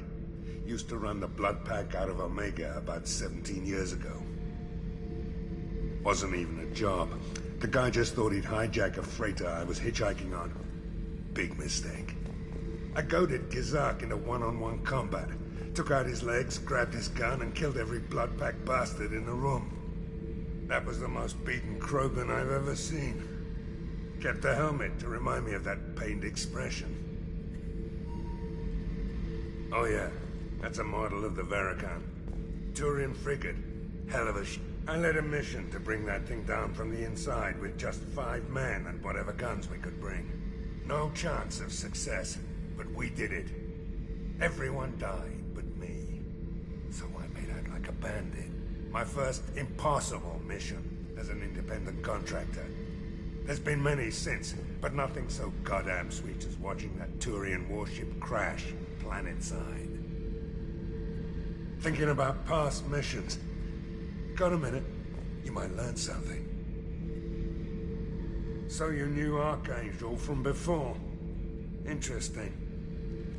Used to run the blood pack out of Omega about 17 years ago. Wasn't even a job. The guy just thought he'd hijack a freighter I was hitchhiking on. Big mistake. I goaded Kazak into one-on-one combat. Took out his legs, grabbed his gun, and killed every blood pack bastard in the room. That was the most beaten Krogan I've ever seen. Kept a helmet to remind me of that pained expression. Oh yeah, that's a model of the Veracon. Turian frigate. Hell of a I led a mission to bring that thing down from the inside with just 5 men and whatever guns we could bring. No chance of success, but we did it. Everyone died but me. So I made out like a bandit. My first impossible mission as an independent contractor. There's been many since, but nothing so goddamn sweet as watching that Turian warship crash planet-side. Thinking about past missions. Got a minute? You might learn something. So you knew Archangel from before? Interesting.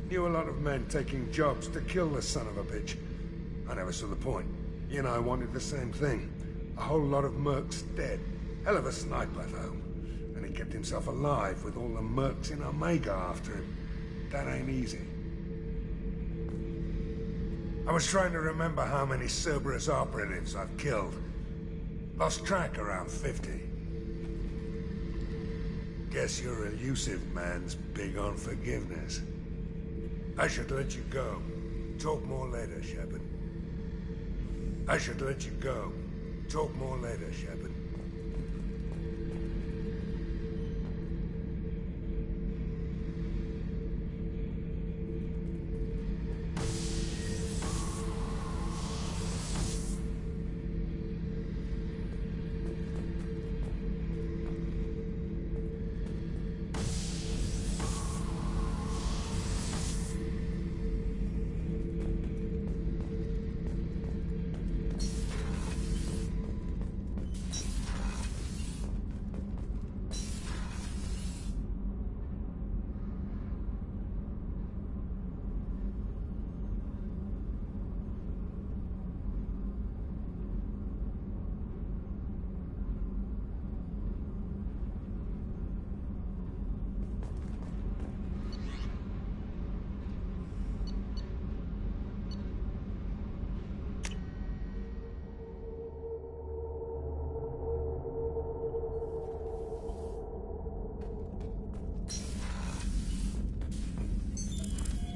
Knew a lot of men taking jobs to kill the son of a bitch. I never saw the point. He and I wanted the same thing. A whole lot of mercs dead. Hell of a sniper, though. And he kept himself alive with all the mercs in Omega after him. That ain't easy. I was trying to remember how many Cerberus operatives I've killed. Lost track around 50. Guess your elusive man's big on forgiveness. I should let you go. Talk more later, Shepard. I should let you go. Talk more later, Shepard.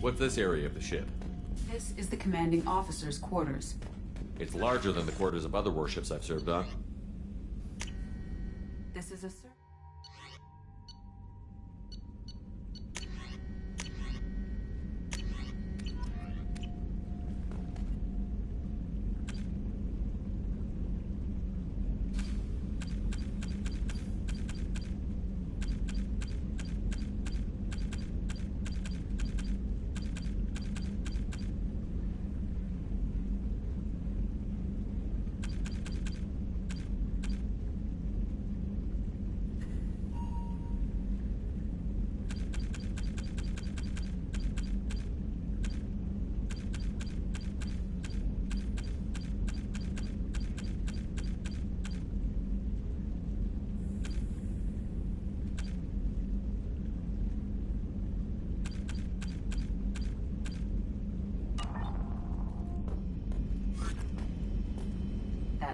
What's this area of the ship? This is the commanding officer's quarters. It's larger than the quarters of other warships I've served on. This is a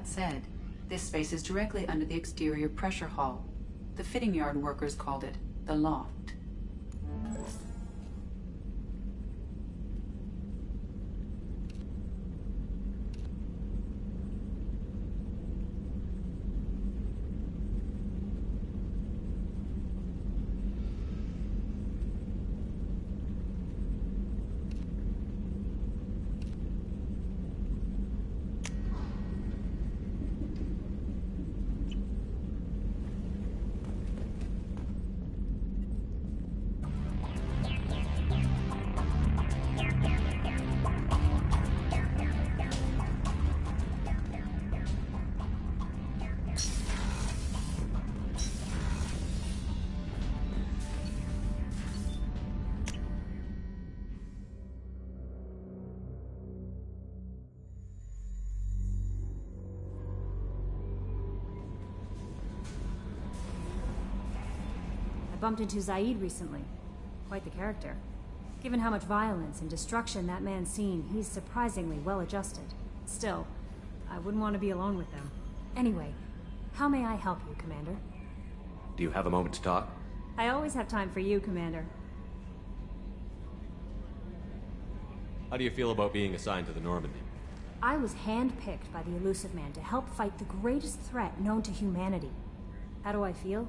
That said, this space is directly under the exterior pressure hull. The fitting yard workers called it the loft. Bumped into Zaid recently. Quite the character. Given how much violence and destruction that man's seen, he's surprisingly well adjusted. Still, I wouldn't want to be alone with them. Anyway, how may I help you, Commander? Do you have a moment to talk? I always have time for you, Commander. How do you feel about being assigned to the Normandy? I was handpicked by the Elusive Man to help fight the greatest threat known to humanity. How do I feel?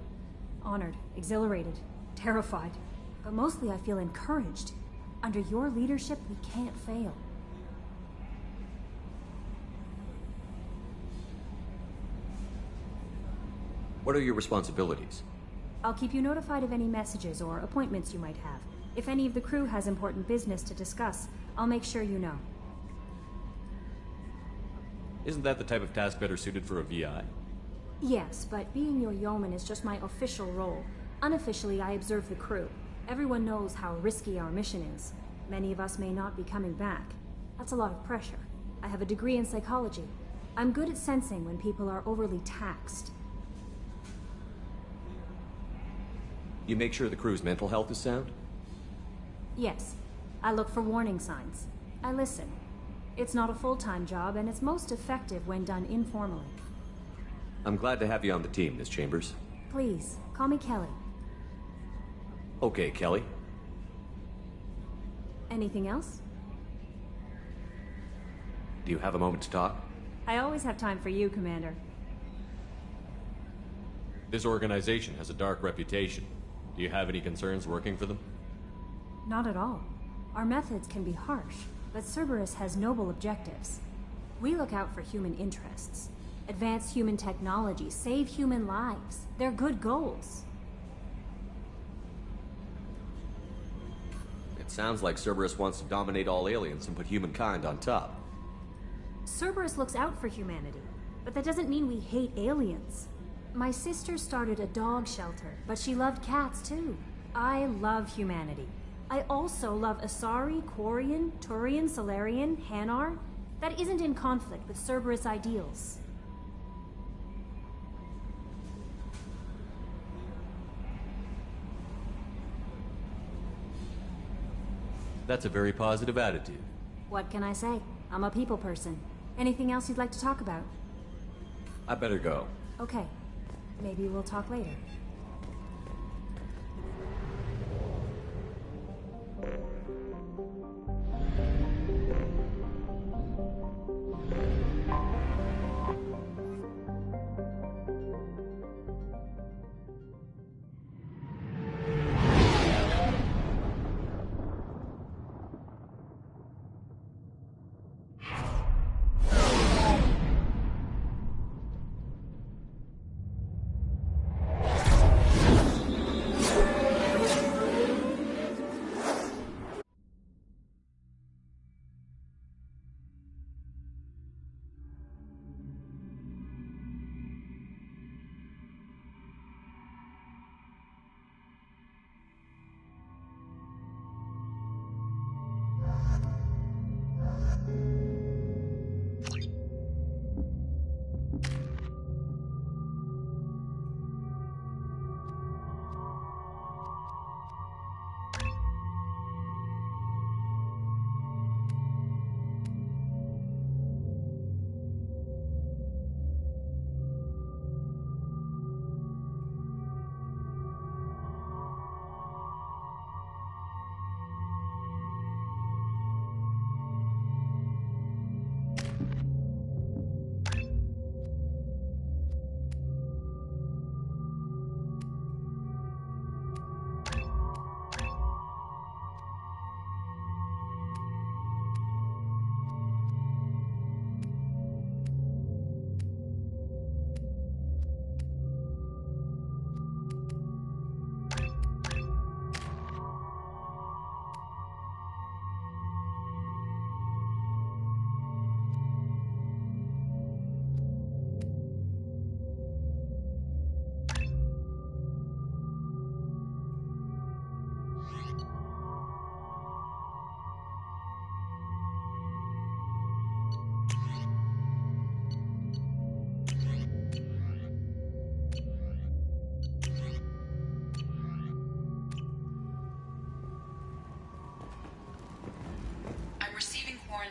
Honored, exhilarated, terrified. But mostly I feel encouraged. Under your leadership, we can't fail. What are your responsibilities? I'll keep you notified of any messages or appointments you might have. If any of the crew has important business to discuss, I'll make sure you know. Isn't that the type of task better suited for a VI? Yes, but being your yeoman is just my official role. Unofficially, I observe the crew. Everyone knows how risky our mission is. Many of us may not be coming back. That's a lot of pressure. I have a degree in psychology. I'm good at sensing when people are overly taxed. You make sure the crew's mental health is sound? Yes. I look for warning signs. I listen. It's not a full-time job, and it's most effective when done informally. I'm glad to have you on the team, Miss Chambers. Please, call me Kelly. Okay, Kelly. Anything else? Do you have a moment to talk? I always have time for you, Commander. This organization has a dark reputation. Do you have any concerns working for them? Not at all. Our methods can be harsh, but Cerberus has noble objectives. We look out for human interests. Advance human technology, save human lives. They're good goals. It sounds like Cerberus wants to dominate all aliens and put humankind on top. Cerberus looks out for humanity, but that doesn't mean we hate aliens. My sister started a dog shelter, but she loved cats too. I love humanity. I also love Asari, Quarian, Turian, Solarian, Hanar. That isn't in conflict with Cerberus ideals. That's a very positive attitude. What can I say? I'm a people person. Anything else you'd like to talk about? I better go. Okay. Maybe we'll talk later.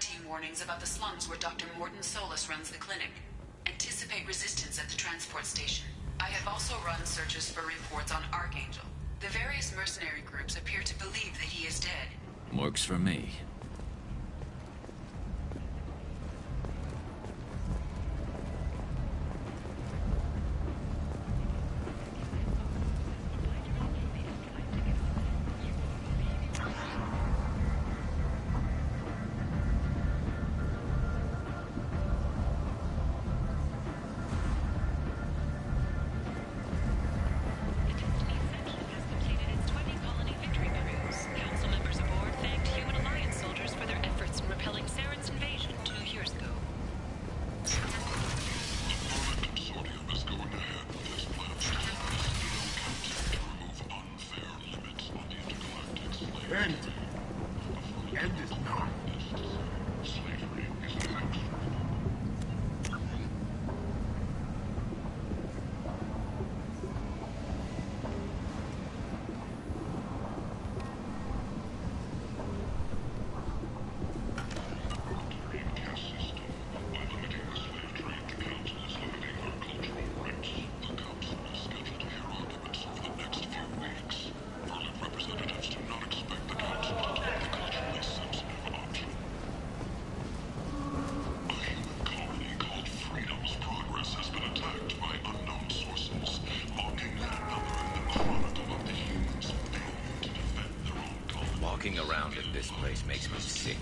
quarantine warnings about the slums where Dr. Morton Solus runs the clinic. Anticipate resistance at the transport station. I have also run searches for reports on Archangel. The various mercenary groups appear to believe that he is dead. Works for me. End is not. Slavery is an act. Walking around in this place makes me sick.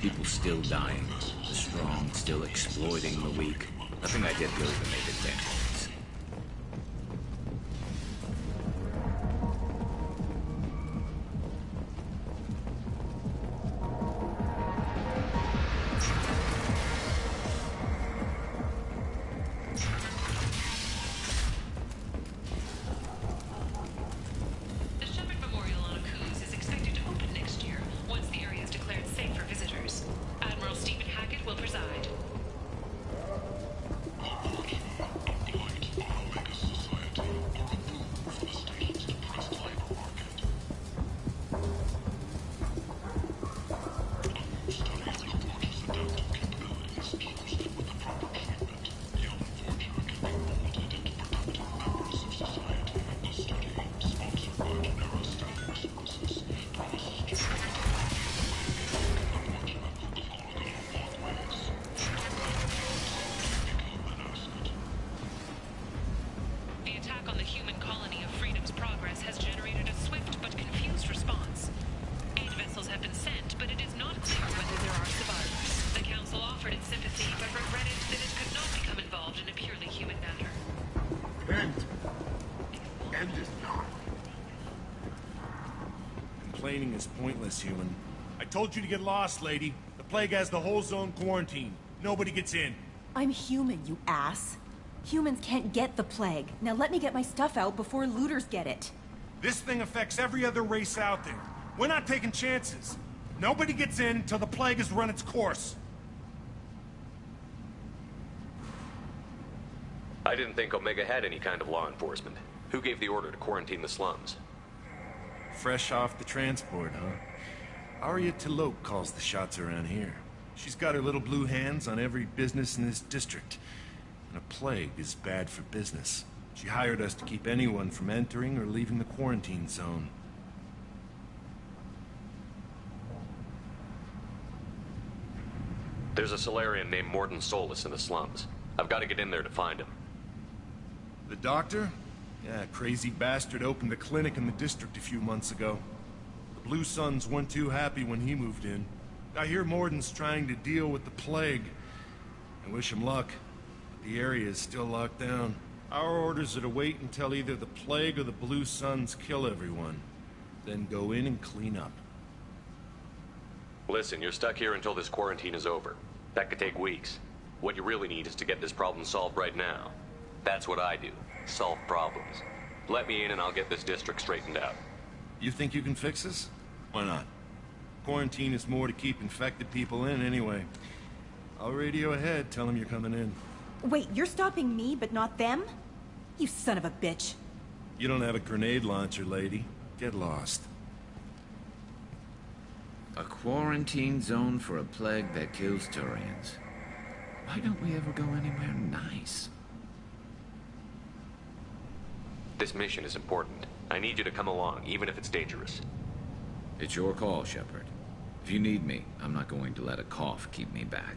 People still dying. The strong still exploiting the weak. Nothing I did really made a difference. End is not. Complaining is pointless, human. I told you to get lost, lady. The plague has the whole zone quarantined. Nobody gets in. I'm human, you ass. Humans can't get the plague. Now let me get my stuff out before looters get it. This thing affects every other race out there. We're not taking chances. Nobody gets in till the plague has run its course. I didn't think Omega had any kind of law enforcement. Who gave the order to quarantine the slums? Fresh off the transport, huh? Arya Tilok calls the shots around here. She's got her little blue hands on every business in this district. And a plague is bad for business. She hired us to keep anyone from entering or leaving the quarantine zone. There's a Solarian named Morton Solus in the slums. I've got to get in there to find him. The doctor? Yeah, crazy bastard opened a clinic in the district a few months ago. The Blue Suns weren't too happy when he moved in. I hear Morton's trying to deal with the plague. I wish him luck, but the area is still locked down. Our orders are to wait until either the plague or the Blue Suns kill everyone. Then go in and clean up. Listen, you're stuck here until this quarantine is over. That could take weeks. What you really need is to get this problem solved right now. That's what I do. Solve problems. Let me in and I'll get this district straightened out. You think you can fix this? Why not? Quarantine is more to keep infected people in anyway. I'll radio ahead, tell them you're coming in. Wait, you're stopping me, but not them? You son of a bitch. You don't have a grenade launcher, lady. Get lost. A quarantine zone for a plague that kills Turians. Why don't we ever go anywhere nice? This mission is important. I need you to come along, even if it's dangerous. It's your call, Shepard. If you need me, I'm not going to let a cough keep me back.